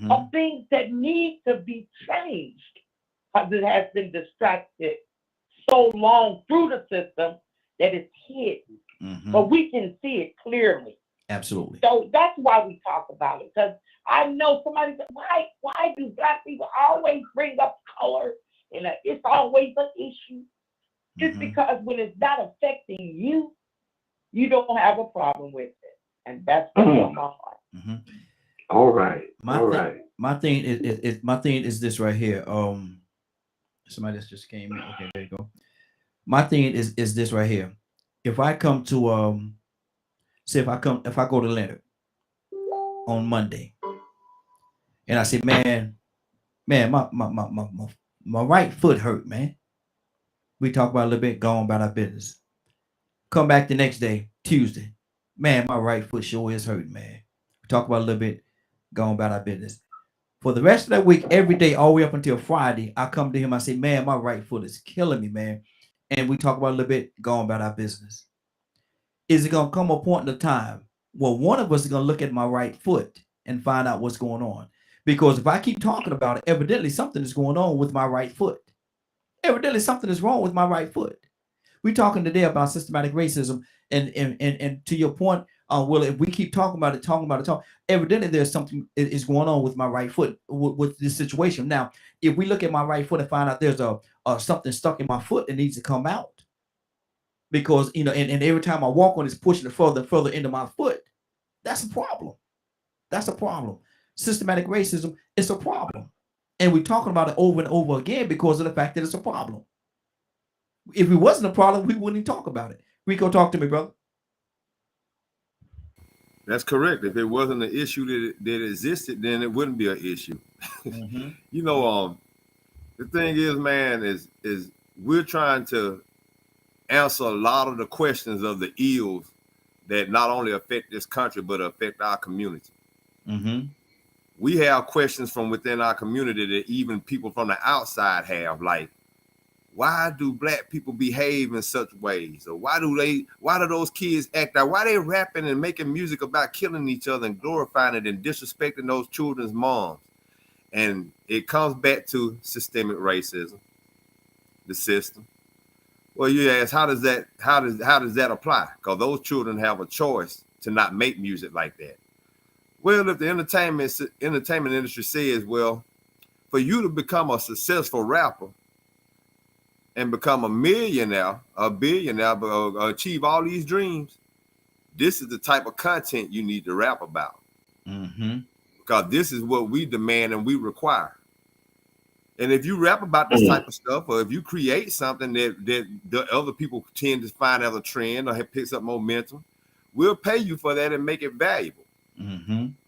of things that need to be changed, because it has been distracted so long through the system that it's hidden. But we can see it clearly. Absolutely. So that's why we talk about it. Because I know somebody said, why do Black people always bring up color? And it's always an issue. Just because when it's not affecting you, you don't have a problem with it. And that's what's on my heart. All right. My thing is this right here. Somebody just came in. Okay, there you go. My thing is this right here. If I come to say if I go to Leonard on Monday and I say, man, my right foot hurt, man. We talk about it a little bit, go on about our business. Come back the next day, Tuesday. Man, my right foot sure is hurting, man. We talk about it a little bit, go on about our business. For the rest of that week, every day, all the way up until Friday, I come to him, I say, man, my right foot is killing me, man. And we talk about it a little bit, go on about our business. Is it going to come a point in the time where one of us is going to look at my right foot and find out what's going on? Because if I keep talking about it, evidently something is going on with my right foot. Evidently something is wrong with my right foot. We're talking today about systematic racism, and to your point, well, if we keep talking about it, evidently there's something is going on with my right foot with this situation. Now, if we look at my right foot and find out there's something stuck in my foot that needs to come out, because and every time I walk on, it's pushing it further and further into my foot. That's a problem. That's a problem. Systematic racism is a problem, and we're talking about it over and over again because of the fact that it's a problem. If it wasn't a problem, we wouldn't talk about it. Rico, talk to me, brother. That's correct. If it wasn't an issue that existed, then it wouldn't be an issue. The thing is, man, is we're trying to answer a lot of the questions of the ills that not only affect this country, but affect our community. We have questions from within our community that even people from the outside have, like, why do Black people behave in such ways? Or why do those kids act out? Why they rapping and making music about killing each other and glorifying it and disrespecting those children's moms? And it comes back to systemic racism, the system. Well, you ask, how does that apply? Because those children have a choice to not make music like that. Well, if the entertainment industry says, well, for you to become a successful rapper and become a millionaire, a billionaire, but achieve all these dreams, this is the type of content you need to rap about. Because this is what we demand and we require. And if you rap about this type of stuff, or if you create something that the other people tend to find as a trend or picks up momentum, we'll pay you for that and make it valuable.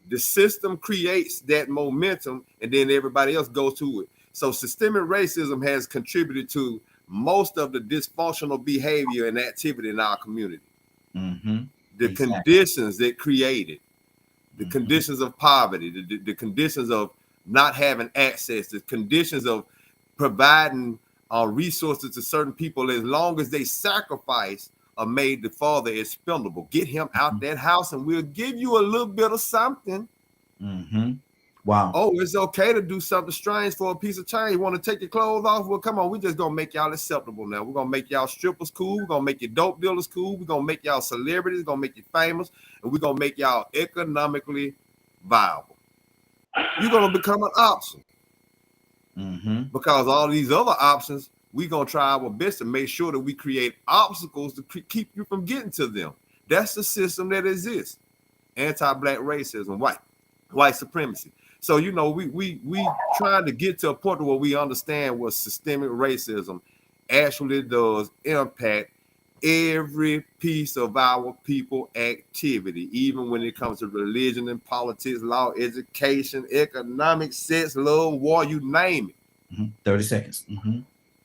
The system creates that momentum, and then everybody else goes to it. So systemic racism has contributed to most of the dysfunctional behavior and activity in our community. The conditions that created, the conditions of poverty, the conditions of not having access, the conditions of providing resources to certain people, as long as they sacrifice or made the father expendable. Get him out that house and we'll give you a little bit of something. Wow. Oh, it's okay to do something strange for a piece of change. You want to take your clothes off? Well, come on, we just gonna make y'all acceptable now. We're gonna make y'all strippers cool. We're gonna make you dope dealers cool. We're gonna make y'all celebrities. We're gonna make you famous, and we're gonna make y'all economically viable. You're gonna become an option. Because all these other options, we're gonna try our best to make sure that we create obstacles to keep you from getting to them. That's the system that exists. Anti-Black racism, white supremacy. So, you know, we trying to get to a point where we understand what systemic racism actually does impact every piece of our people activity, even when it comes to religion and politics, law, education, economics, sex, love, war, you name it. 30 seconds.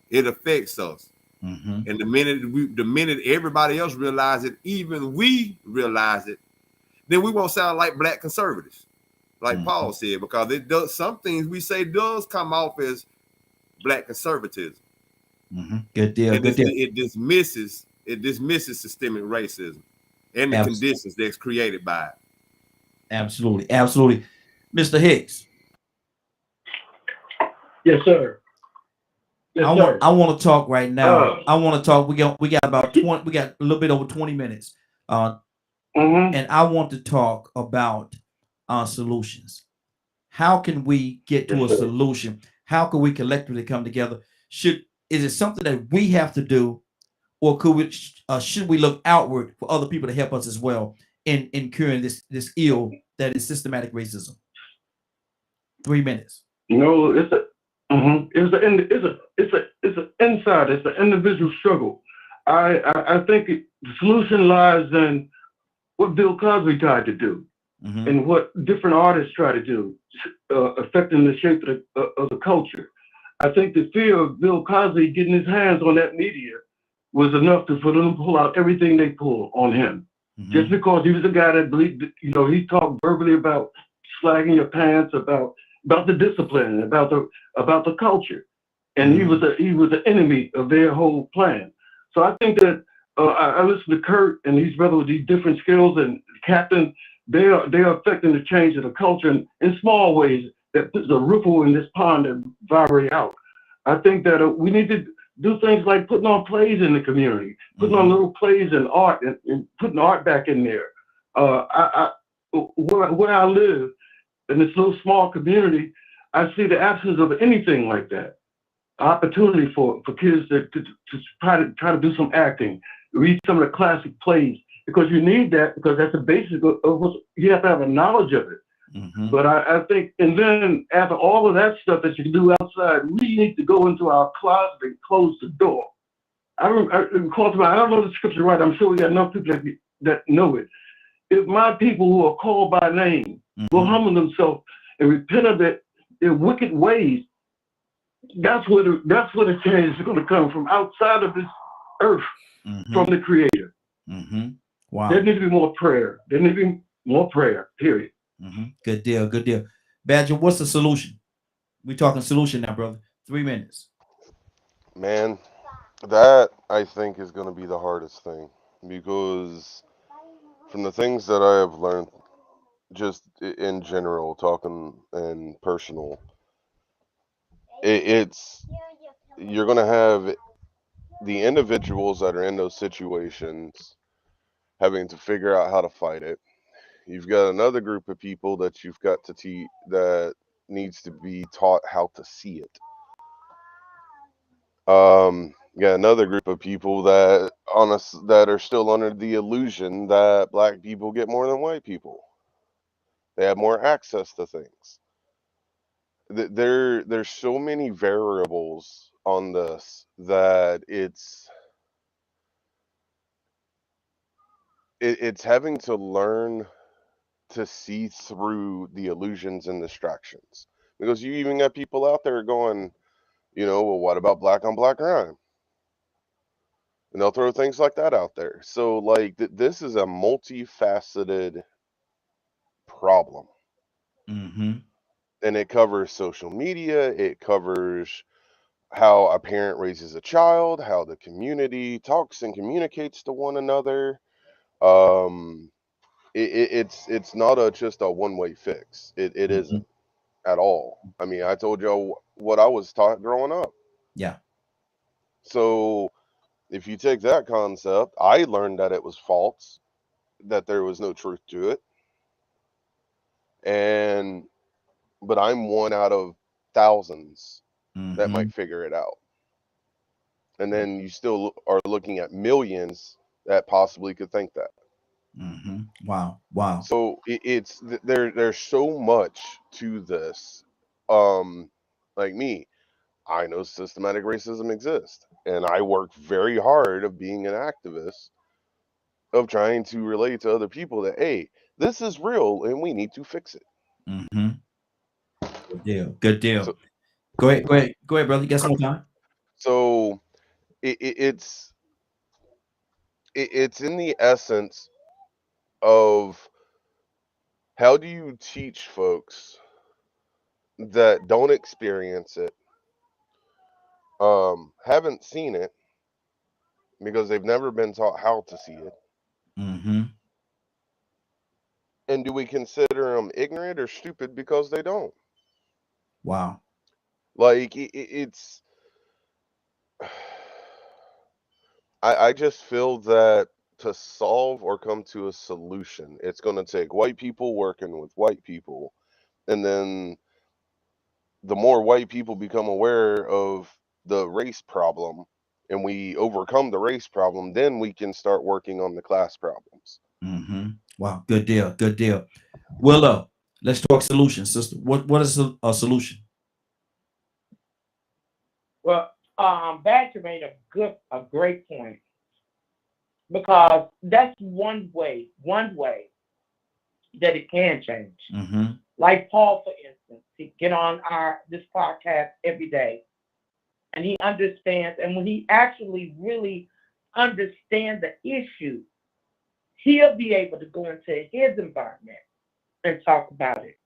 It affects us. Mm-hmm. And the minute everybody else realize it, even we realize it, then we won't sound like black conservatives, like Paul said, because it does, some things we say does come off as black conservatism. Good deal. And Good deal. it dismisses systemic racism and the conditions that's created by it. Absolutely. Absolutely. Mr. Hicks. Yes, sir. Yes, I want to talk right now. I want to talk. We got about 20. We got a little bit over 20 minutes. And I want to talk about solutions. How can we get to a solution? How can we collectively come together? Is it something that we have to do, or should we look outward for other people to help us as well in curing this ill that is systematic racism? 3 minutes. You know, it's an inside. It's an individual struggle. I think the solution lies in what Bill Cosby tried to do, and what different artists try to do, affecting the shape of the culture. I think the fear of Bill Cosby getting his hands on that media was enough for them to pull out everything they pulled on him. Just because he was a guy that believed, you know, he talked verbally about slagging your pants, about the discipline, about the culture, and he was an enemy of their whole plan. So I think that I listen to Kurt and these brothers with these different skills, and Captain, they are affecting the change of the culture in small ways that puts a ripple in this pond and vibrate out. I think that we need to do things like putting on plays in the community, putting on little plays and art, and putting art back in there. Where I live, in this little small community, I see the absence of anything like that. Opportunity for kids to try to do some acting, read some of the classic plays, because you need that, because that's the basis of what you have to have a knowledge of it. But I think, and then after all of that stuff that you can do outside, we need to go into our closet and close the door. I don't know the scripture right. I'm sure we got enough people that know it. If my people who are called by name will humble themselves and repent of their wicked ways, that's where the change is going to come from, outside of this earth, from the Creator. Wow. There needs to be more prayer. There needs to be more prayer, period. Good deal. Good deal. Badger, what's the solution? We're talking solution now, brother. 3 minutes. Man, that I think is going to be the hardest thing, because from the things that I have learned, just in general, talking and personal, you're going to have the individuals that are in those situations having to figure out how to fight it. You've got another group of people that you've got to teach, that needs to be taught how to see it. You got another group of people that are still under the illusion that black people get more than white people. They have more access to things. There's so many variables on this that it's having to learn to see through the illusions and distractions, because you even got people out there going, you know, well, what about black on black crime? And they'll throw things like that out there. So like this is a multifaceted problem. And it covers social media, it covers how a parent raises a child, how the community talks and communicates to one another. It's not just a one-way fix. It isn't at all. I mean, I told y'all what I was taught growing up. Yeah. So if you take that concept, I learned that it was false, that there was no truth to it. But I'm one out of thousands that might figure it out. And then you still are looking at millions that possibly could think that. Wow. Wow. So there's so much to this. Like me, I know systematic racism exists, and I work very hard of being an activist of trying to relate to other people that, hey, this is real and we need to fix it. Good deal. Good deal. So Go ahead. Go ahead. Go ahead, brother. You got some more time? so it's it's in the essence of how do you teach folks that don't experience it, haven't seen it because they've never been taught how to see it, and do we consider them ignorant or stupid because they don't? Wow. Like it's I just feel that to solve or come to a solution, it's going to take white people working with white people, and then the more white people become aware of the race problem and we overcome the race problem, then we can start working on the class problems. Wow. Good deal. Good deal. Willow, let's talk solutions, sister. What is a solution? Well, Badger made a great point, because that's one way that it can change. Like Paul, for instance, he get on this podcast every day, and he understands, and when he actually really understands the issue, he'll be able to go into his environment and talk about it.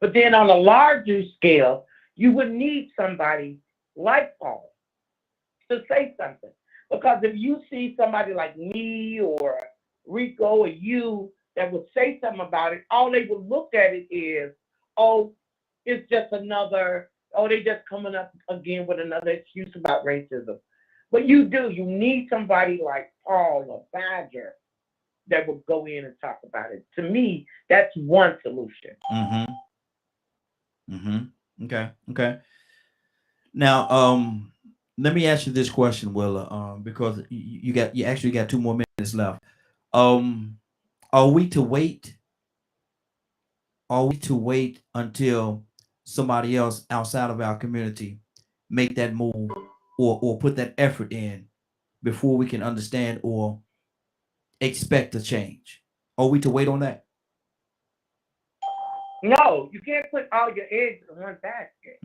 But then on a larger scale, you would need somebody like Paul to say something. Because if you see somebody like me or Rico or you that would say something about it, all they would look at it is, oh, it's just another, oh, they just coming up again with another excuse about racism. But you need somebody like Paul or Badger that would go in and talk about it. To me, that's one solution. Okay. Okay. Now, let me ask you this question, Willa, because you actually got 2 more minutes left. Are we to wait? Are we to wait until somebody else outside of our community make that move or put that effort in before we can understand or expect a change? Are we to wait on that? No, you can't put all your eggs in one basket.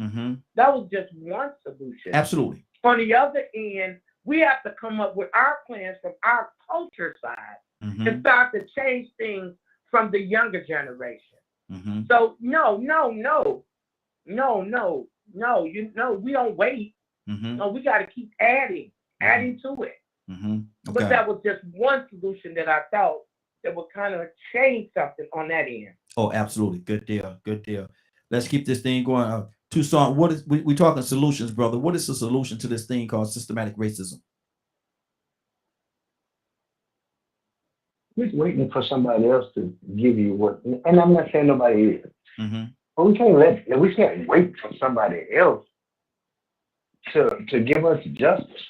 That was just one solution. Absolutely. On the other end, we have to come up with our plans from our culture side and start to change things from the younger generation. So no, we don't wait. No, we got to keep adding to it. Okay. But that was just one solution that I felt that would kind of change something on that end. Oh, absolutely. Good deal. Good deal. Let's keep this thing going. Tucson, what is we talking solutions, brother? What is the solution to this thing called systematic racism? We're waiting for somebody else to give you what, and I'm not saying nobody is. But we can't wait for somebody else to give us justice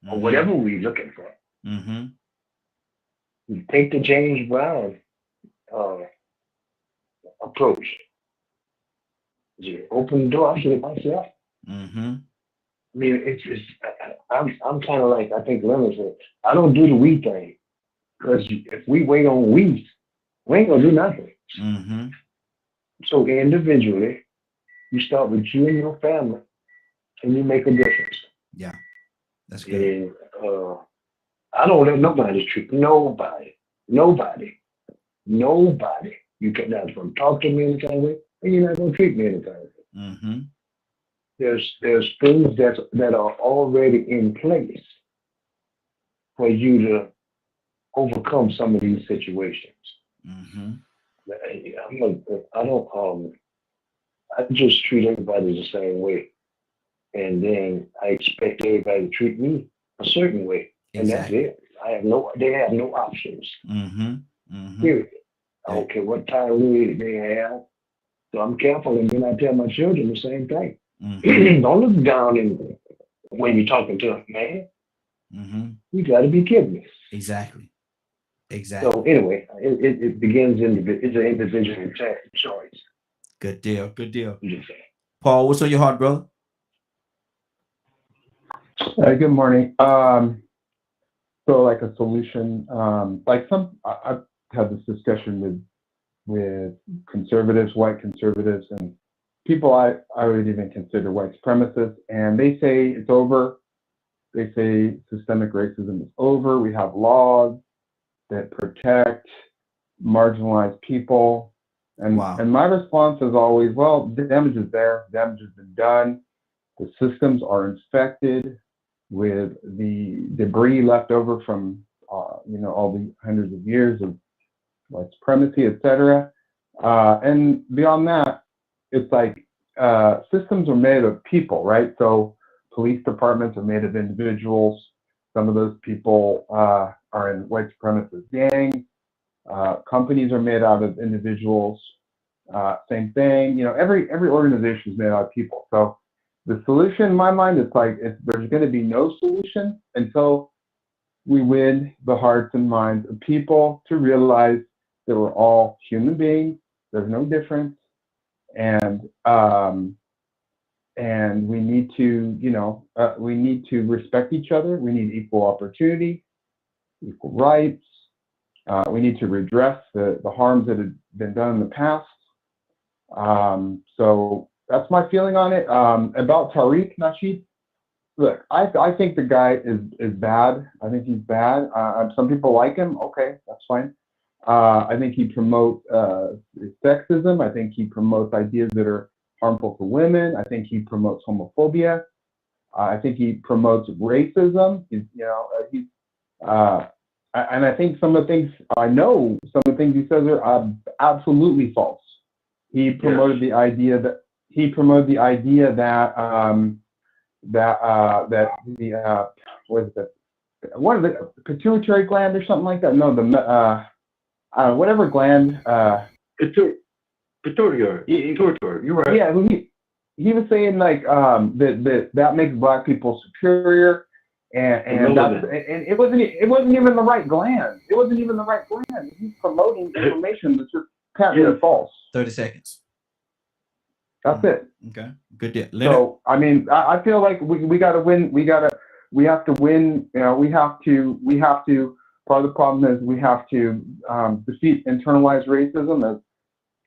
or whatever we're looking for. You take the James Brown approach. You open the door, I see it myself. I mean, it's just, I'm kind of like, I think Leonard said, I don't do the we thing. Because if we wait on we ain't gonna do nothing. So individually, you start with you and your family, and you make a difference. Yeah, that's good. And I don't let nobody treat nobody. You can not gonna talk to me any kind of way, and you're not gonna treat me any kind of way. There's things that are already in place for you to overcome some of these situations. I just treat everybody the same way, and then I expect everybody to treat me a certain way, and that's it. They have no options. Period. I don't care what time they have. So I'm careful, and then I tell my children the same thing. Don't look down when you're talking to a man. You got to be kidding me. Exactly. Exactly. So anyway, it begins it's an individual choice. Good deal. Good deal. I'm just saying. Paul, what's on your heart, brother? Good morning. So like a solution, like I've had this discussion with conservatives, white conservatives, and people I would even consider white supremacists, and they say it's over. They say systemic racism is over. We have laws that protect marginalized people. And my response is always, well, the damage is there. Damage has been done. The systems are infected with the debris left over from, all the hundreds of years of white supremacy, et cetera. And beyond that, it's like systems are made of people, right? So police departments are made of individuals. Some of those people are in white supremacist gangs. Companies are made out of individuals. Same thing. Every organization is made out of people. So the solution, in my mind, is like there's going to be no solution until we win the hearts and minds of people to realize that we're all human beings. There's no difference, and we need to, we need to respect each other. We need equal opportunity, equal rights. We need to redress the harms that have been done in the past. So that's my feeling on it. About Tariq Nasheed, look, I think the guy is bad. I think he's bad. Some people like him. Okay, that's fine. I think he promotes sexism. I think he promotes ideas that are harmful to women. I think he promotes homophobia. I think he promotes racism. And I think some of the things he says are absolutely false. He promoted the idea that what is it, pituitary gland or something like that? No, whatever gland. Pituitary. You're right. Yeah, he was saying like that makes black people superior, and it wasn't even the right gland. It wasn't even the right gland. He's promoting information that's just patently false. 30 seconds. That's it. Okay. Good deal. Leonard? So I mean, I feel like we got to win. We have to win. We have to. Part of the problem is we have to defeat internalized racism, as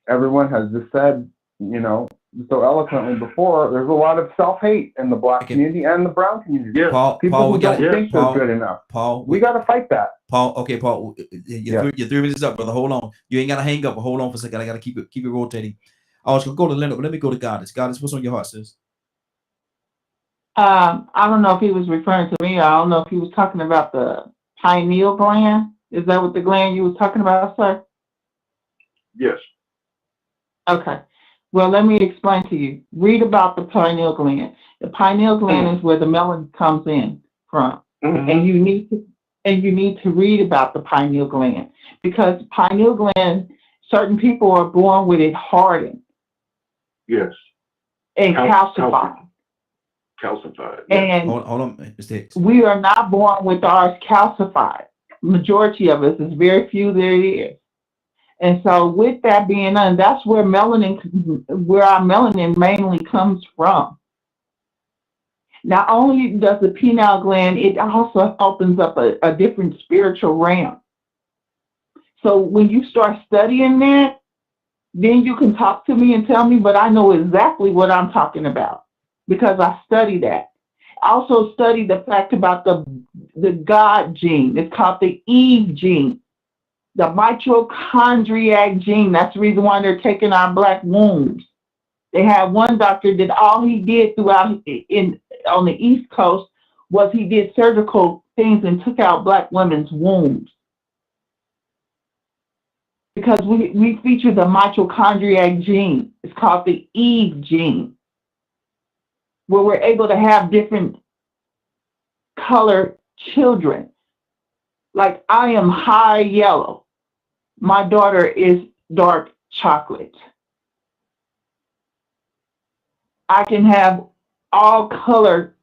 everyone has just said, so eloquently before. There's a lot of self-hate in the black community and the brown community. Yeah. People who don't think they're good enough. Paul, we got to fight that. Paul, okay, Paul, you're 3 minutes up, brother. Hold on. You ain't got to hang up. Hold on for a second. I got to keep it rotating. I was going to go to Leonard, but let me go to Goddess. Goddess, what's on your heart, sis? I don't know if he was referring to me. I don't know if he was talking about the pineal gland. Is that what the gland you was talking about, sir? Yes. Okay. Well, let me explain to you. Read about the pineal gland. The pineal gland is where the melanin comes in from, and you need to read about the pineal gland, because pineal gland, certain people are born with it hardened. Yes. And calcified. Calcified. And hold on, Mr. Hicks. We are not born with ours calcified. Majority of us, is very few there is. And so with that being done, that's where our melanin mainly comes from. Not only does the pineal gland, it also opens up a different spiritual realm. So when you start studying that, then you can talk to me and tell me, but I know exactly what I'm talking about because I study that. I also study the fact about the God gene. It's called the Eve gene, the mitochondriac gene. That's the reason why they're taking our black wombs. They had one doctor that all he did throughout on the East Coast was he did surgical things and took out black women's wombs. Because we feature the mitochondriac gene. It's called the Eve gene, where we're able to have different color children. Like I am high yellow. My daughter is dark chocolate. I can have all color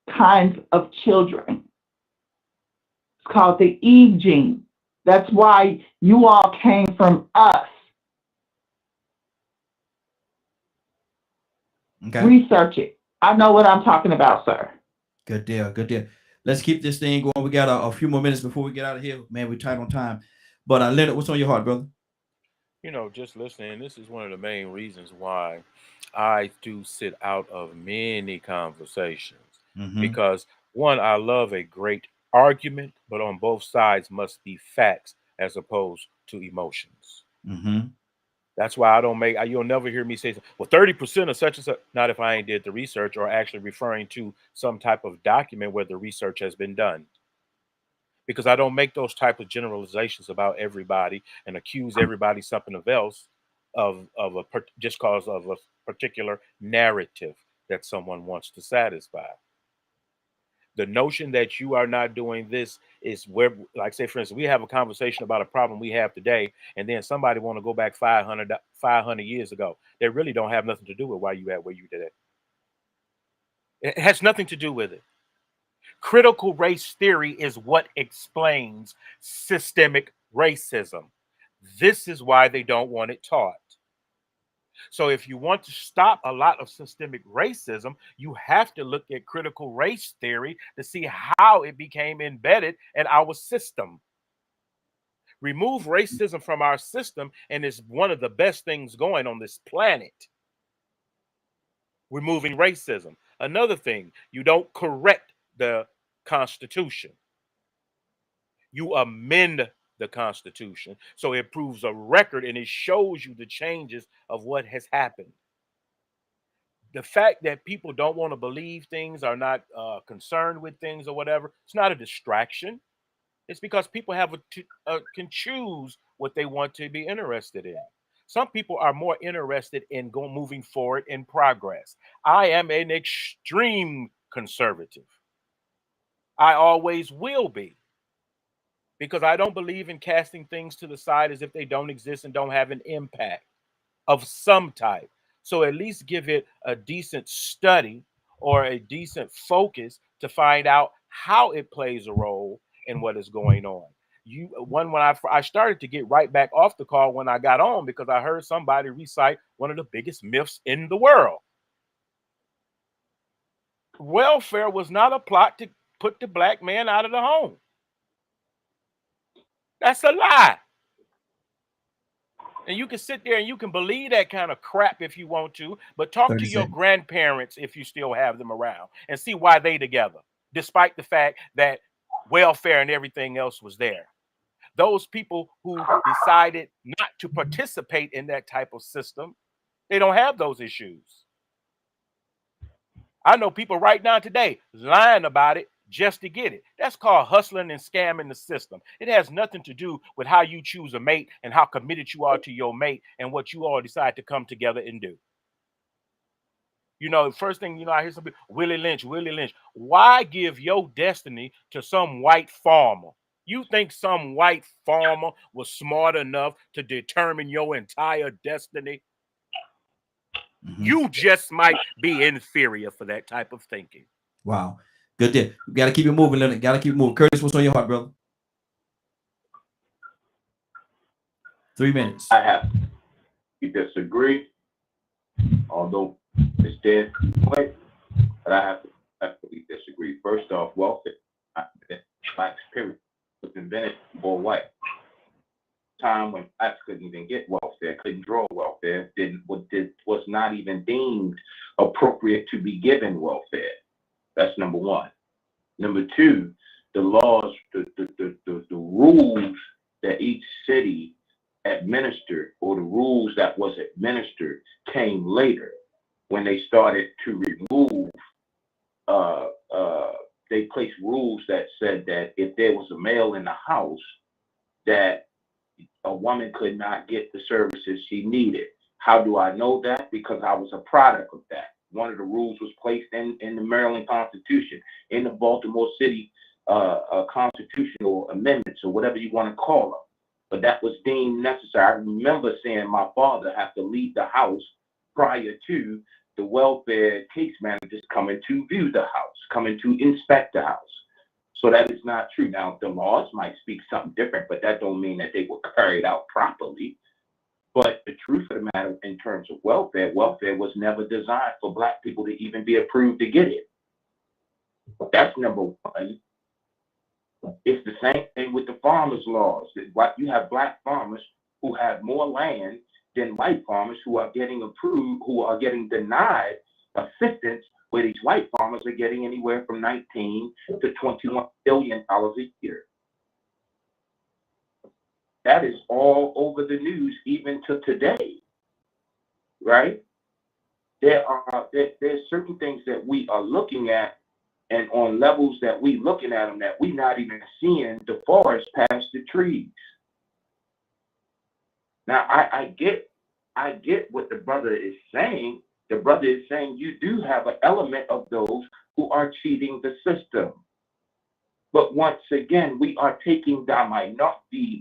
kinds of children. It's called the Eve gene. That's why you all came from us. Okay. Research it. I know what I'm talking about, sir. Good deal. Good deal. Let's keep this thing going. We got a few more minutes before we get out of here. Man, we're tight on time. But Leonard, what's on your heart, brother? You know, just listening, this is one of the main reasons why I do sit out of many conversations. Mm-hmm. Because one, I love a great argument, but on both sides must be facts as opposed to emotions. Mm-hmm. That's why I don't make, you'll never hear me say, well, 30% of such and such, not if I ain't did the research or actually referring to some type of document where the research has been done. Because I don't make those type of generalizations about everybody and accuse everybody something else just cause of a particular narrative that someone wants to satisfy. The notion that you are not doing this is where, like, say, for instance, we have a conversation about a problem we have today, and then somebody want to go back 500 years ago. They really don't have nothing to do with why you at where you did it. It has nothing to do with it. Critical race theory is what explains systemic racism. This is why they don't want it taught. So if you want to stop a lot of systemic racism, you have to look at critical race theory to see how it became embedded in our system. Remove racism from our system, and it's one of the best things going on this planet. Removing racism. Another thing, you don't correct the Constitution. You amend the Constitution so it proves a record and it shows you the changes of what has happened. The fact that people don't want to believe things, are not concerned with things or whatever, it's not a distraction. It's because people have can choose what they want to be interested in. Some people are more interested in moving forward in progress. I am an extreme conservative. I always will be. Because I don't believe in casting things to the side as if they don't exist and don't have an impact of some type. So at least give it a decent study or a decent focus to find out how it plays a role in what is going on. When I started to get right back off the call when I got on, because I heard somebody recite one of the biggest myths in the world. Welfare was not a plot to put the black man out of the home. That's a lie. And you can sit there and you can believe that kind of crap if you want to, but talk to your grandparents if you still have them around and see why they together, despite the fact that welfare and everything else was there. Those people who decided not to participate in that type of system, they don't have those issues. I know people right now today lying about it just to get it. That's called hustling and scamming the system. It has nothing to do with how you choose a mate and how committed you are to your mate and what you all decide to come together and do. You know, the first thing, I hear some people, Willie Lynch. Why give your destiny to some white farmer? You think some white farmer was smart enough to determine your entire destiny? Mm-hmm. You just might be inferior for that type of thinking. Wow. Good deal. Got to keep it moving, Leonard. Got to keep it moving. Curtis, what's on your heart, brother? 3 minutes. I have to disagree, although it's dead point, but I have to absolutely disagree. First off, welfare, blacks, period, was invented for white. Time when blacks couldn't even get welfare, couldn't draw welfare, was not even deemed appropriate to be given welfare. That's number one. Number two, the laws, the rules that each city administered, or the rules that was administered, came later when they started to remove. They placed rules that said that if there was a male in the house, that a woman could not get the services she needed. How do I know that? Because I was a product of that. One of the rules was placed in the Maryland Constitution, in the Baltimore City constitutional amendments, or whatever you want to call them. But that was deemed necessary. I remember seeing my father have to leave the house prior to the welfare case managers coming to view the house, coming to inspect the house. So that is not true. Now, the laws might speak something different, but that don't mean that they were carried out properly. But the truth of the matter, in terms of welfare was never designed for Black people to even be approved to get it. That's number one. It's the same thing with the farmers' laws. You have Black farmers who have more land than white farmers who are getting approved, who are getting denied assistance, where these white farmers are getting anywhere from $19 to $21 billion a year. That is all over the news, even to today, right? There's certain things that we are looking at, and on levels that we looking at them that we not even seeing the forest past the trees. Now, I get what the brother is saying. The brother is saying you do have an element of those who are cheating the system. But once again, we are taking the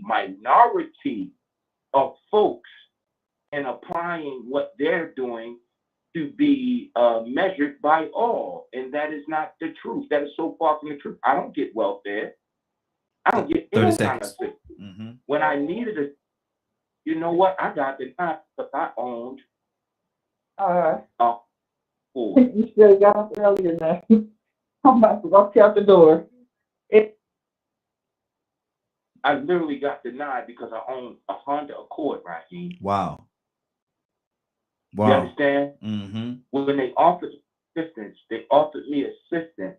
minority of folks and applying what they're doing to be measured by all. And that is not the truth. That is so far from the truth. I don't get welfare. I don't get any kind of thing. When I needed it, you know what? I got denied because I owned You still got up earlier now. I'm about to walk out the door. I literally got denied because I owned a Honda Accord, Raheem. Wow. You understand? When they offered assistance, they offered me assistance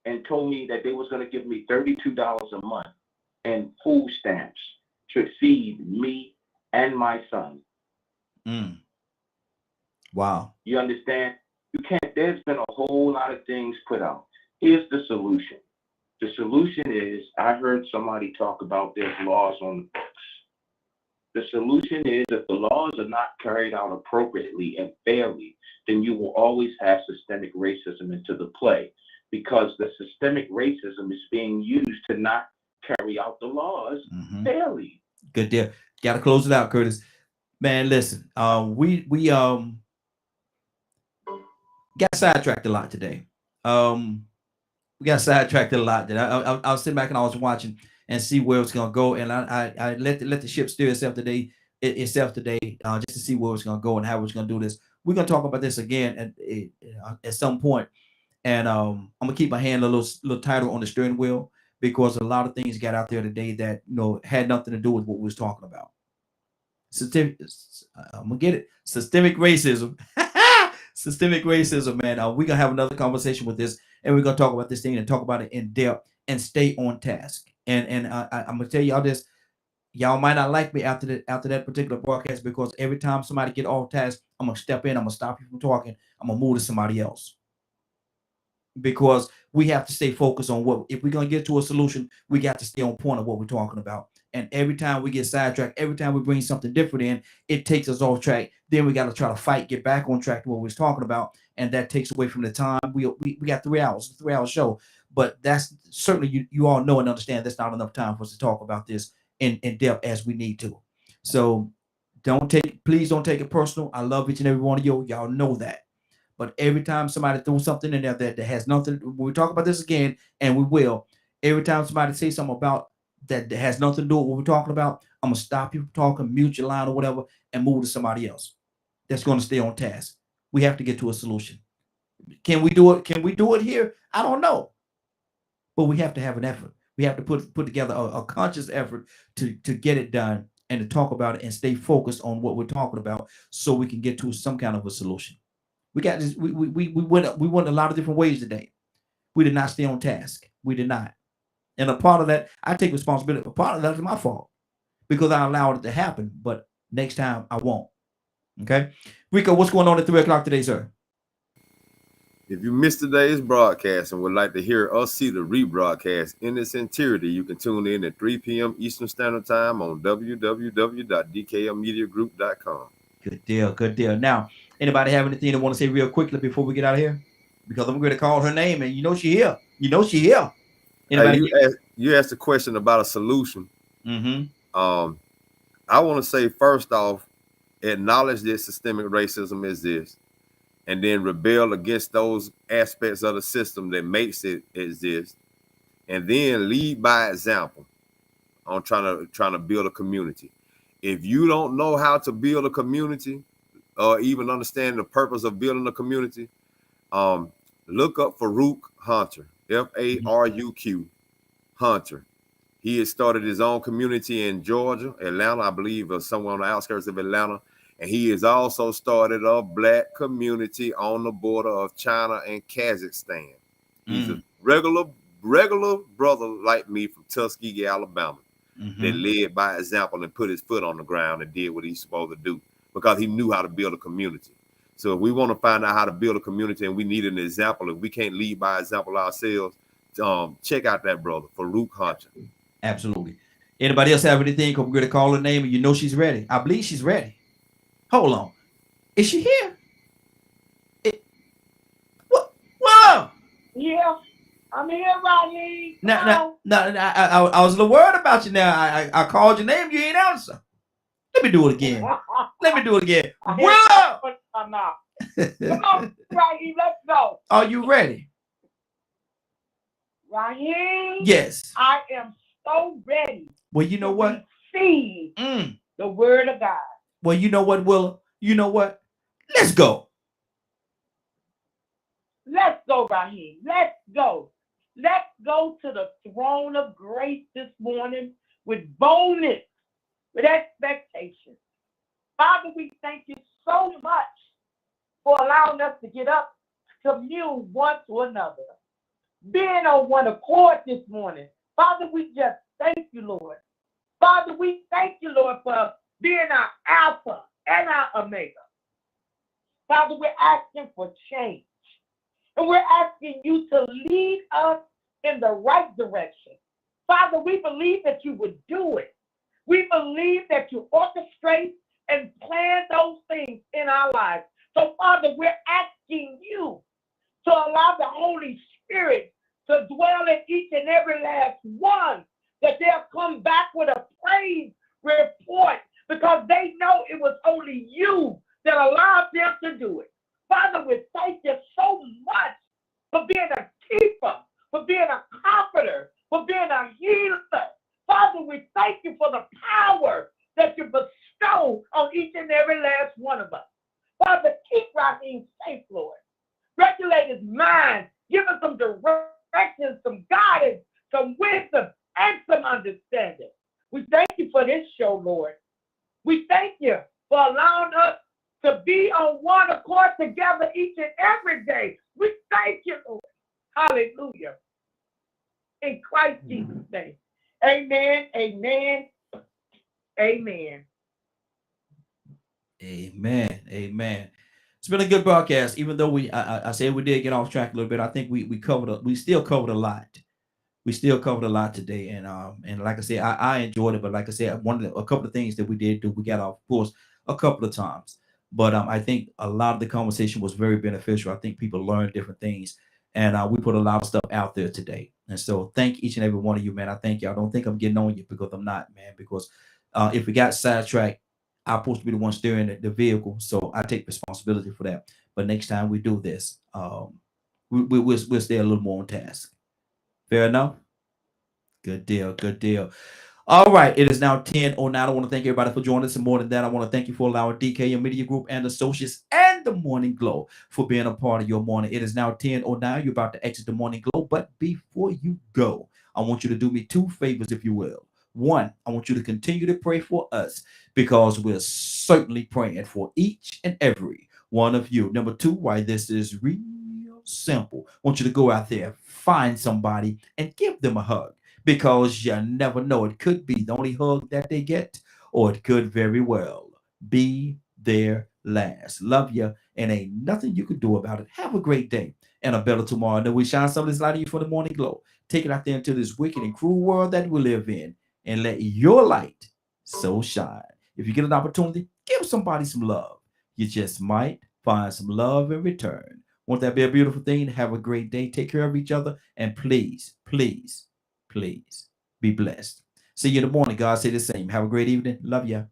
and told me that they was going to give me $32 a month and food stamps to feed me and my son. Wow. You understand? There's been a whole lot of things put out. Here's the solution. The solution is, I heard somebody talk about there's laws on the books. The solution is, if the laws are not carried out appropriately and fairly, then you will always have systemic racism into the play, because the systemic racism is being used to not carry out the laws fairly. Good deal. Got to close it out, Curtis. Man, listen, we got sidetracked a lot today. We got sidetracked a lot. I was sitting back and I was watching and see where it's gonna go, and I let the ship steer itself today, just to see where it's gonna go and how it's gonna do this. We're gonna talk about this again at some point, and I'm gonna keep my hand a little tighter on the steering wheel, because a lot of things got out there today that had nothing to do with what we was talking about. I'm gonna get it. Systemic racism. Systemic racism, man. We're gonna have another conversation with this, and we're gonna talk about this thing and talk about it in depth and stay on task. And I'm gonna tell y'all this: y'all might not like me after that particular broadcast, because every time somebody get off task, I'm gonna step in, I'm gonna stop you from talking, I'm gonna move to somebody else, because we have to stay focused on if we're gonna get to a solution, we got to stay on point of what we're talking about. And every time we get sidetracked, every time we bring something different in, it takes us off track. Then we got to try to fight, get back on track to what we was talking about, and that takes away from the time. We got 3 hours, 3-hour show, but that's certainly, you all know and understand that's not enough time for us to talk about this in depth as we need to. So please don't take it personal. I love each and every one of you. Y'all know that. But every time somebody throws something in there that has nothing, we'll talk about this again, and we will. Every time somebody says something about that has nothing to do with what we're talking about, I'm gonna stop you from talking, mute your line or whatever, and move to somebody else that's gonna stay on task. We have to get to a solution. Can we do it? Can we do it here? I don't know, but we have to have an effort. We have to put together a conscious effort to get it done and to talk about it and stay focused on what we're talking about, so we can get to some kind of a solution. We got this. We went a lot of different ways today. We did not stay on task. We did not. And a part of that, I take responsibility. A part of that is my fault, because I allowed it to happen. But next time I won't. Okay, Rico, what's going on at 3 o'clock today, sir? If you missed today's broadcast and would like to hear us see the rebroadcast in its entirety, you can tune in at 3 p.m. Eastern Standard Time on www.dklmediagroup.com. Good deal. Good deal. Now, anybody have anything they want to say real quickly before we get out of here? Because I'm going to call her name, and she here. She here. Hey, you asked a question about a solution. I want to say, first off, acknowledge that systemic racism is this. and then rebel against those aspects of the system that makes it exist, and then lead by example on trying to build a community. If you don't know how to build a community or even understand the purpose of building a community, look up Faruq Hunter, Faruq Hunter. He has started his own community in Georgia, Atlanta, I believe, or somewhere on the outskirts of Atlanta. And he has also started a black community on the border of China and Kazakhstan. He's a regular brother like me from Tuskegee, Alabama, that led by example and put his foot on the ground and did what he's supposed to do because he knew how to build a community. So if we want to find out how to build a community and we need an example, if we can't lead by example ourselves, check out that brother, Faruq Hunter. Absolutely. Anybody else have anything? We're going to call her name and you know she's ready. I believe she's ready. Hold on. Is she here? Whoa! Yeah, I'm here, Ronnie. No, I was a little worried about you now. I called your name, you ain't answer. Let me do it again. Whoa! Come on, Raheem, let's go. Are you ready? Raheem? Yes. I am so ready. Well, you know what? See the word of God. Well, you know what, Willa? You know what? Let's go. Let's go, Raheem. Let's go. Let's go to the throne of grace this morning with boldness, with expectation. Father, we thank you so much for allowing us to get up, commune one to another, being on one accord this morning. Father, we just thank you, Lord. Father, we thank you, Lord, for being our Alpha and our Omega. Father, we're asking for change. And we're asking you to lead us in the right direction. Father, we believe that you would do it. We believe that you orchestrate and plan those things in our lives. So, Father, we're asking you to allow the Holy Spirit to dwell in each and every last one, that they'll come back with a praise report because they know it was only you that allowed them to do it. Father, we thank you so much for being a keeper, for being a comforter, for being a healer. Father, we thank you for the power that you bestow on each and every last one of us. Father, keep Raheem safe, Lord. Regulate his mind. Give us some direction, some guidance, some wisdom, and some understanding. We thank you for this show, Lord. We thank you for allowing us to be on one accord together each and every day. We thank you, Lord. Hallelujah. In Christ Jesus' name. Amen, amen, amen. Amen. Amen. It's been a good broadcast, even though I said we did get off track a little bit. I think we still covered a lot. We still covered a lot today, and like I said, I enjoyed it. But like I said, a couple of things that we did do, we got off course a couple of times. But I think a lot of the conversation was very beneficial. I think people learned different things, and we put a lot of stuff out there today. And so thank each and every one of you, man. I thank you. I don't think I'm getting on you because I'm not, man. Because if we got sidetracked, I'm supposed to be the one steering the vehicle, so I take responsibility for that. But next time we do this, we'll stay a little more on task. Fair enough? Good deal. Good deal. All right. It is now 10:09. I want to thank everybody for joining us. And more than that, I want to thank you for allowing DK and Media Group and Associates and the Morning Glow for being a part of your morning. It is now 10:09. You're about to exit the Morning Glow. But before you go, I want you to do me two favors, if you will. One, I want you to continue to pray for us because we're certainly praying for each and every one of you. Number two, why this is real simple. I want you to go out there, find somebody, and give them a hug because you never know. It could be the only hug that they get, or it could very well be their last. Love you, and ain't nothing you can do about it. Have a great day and a better tomorrow. And then we shine some of this light on you for the Morning Glow. Take it out there into this wicked and cruel world that we live in, and let your light so shine. If you get an opportunity, give somebody some love. You just might find some love in return. Won't that be a beautiful thing? Have a great day. Take care of each other. And please, please, please be blessed. See you in the morning. God say the same. Have a great evening. Love ya.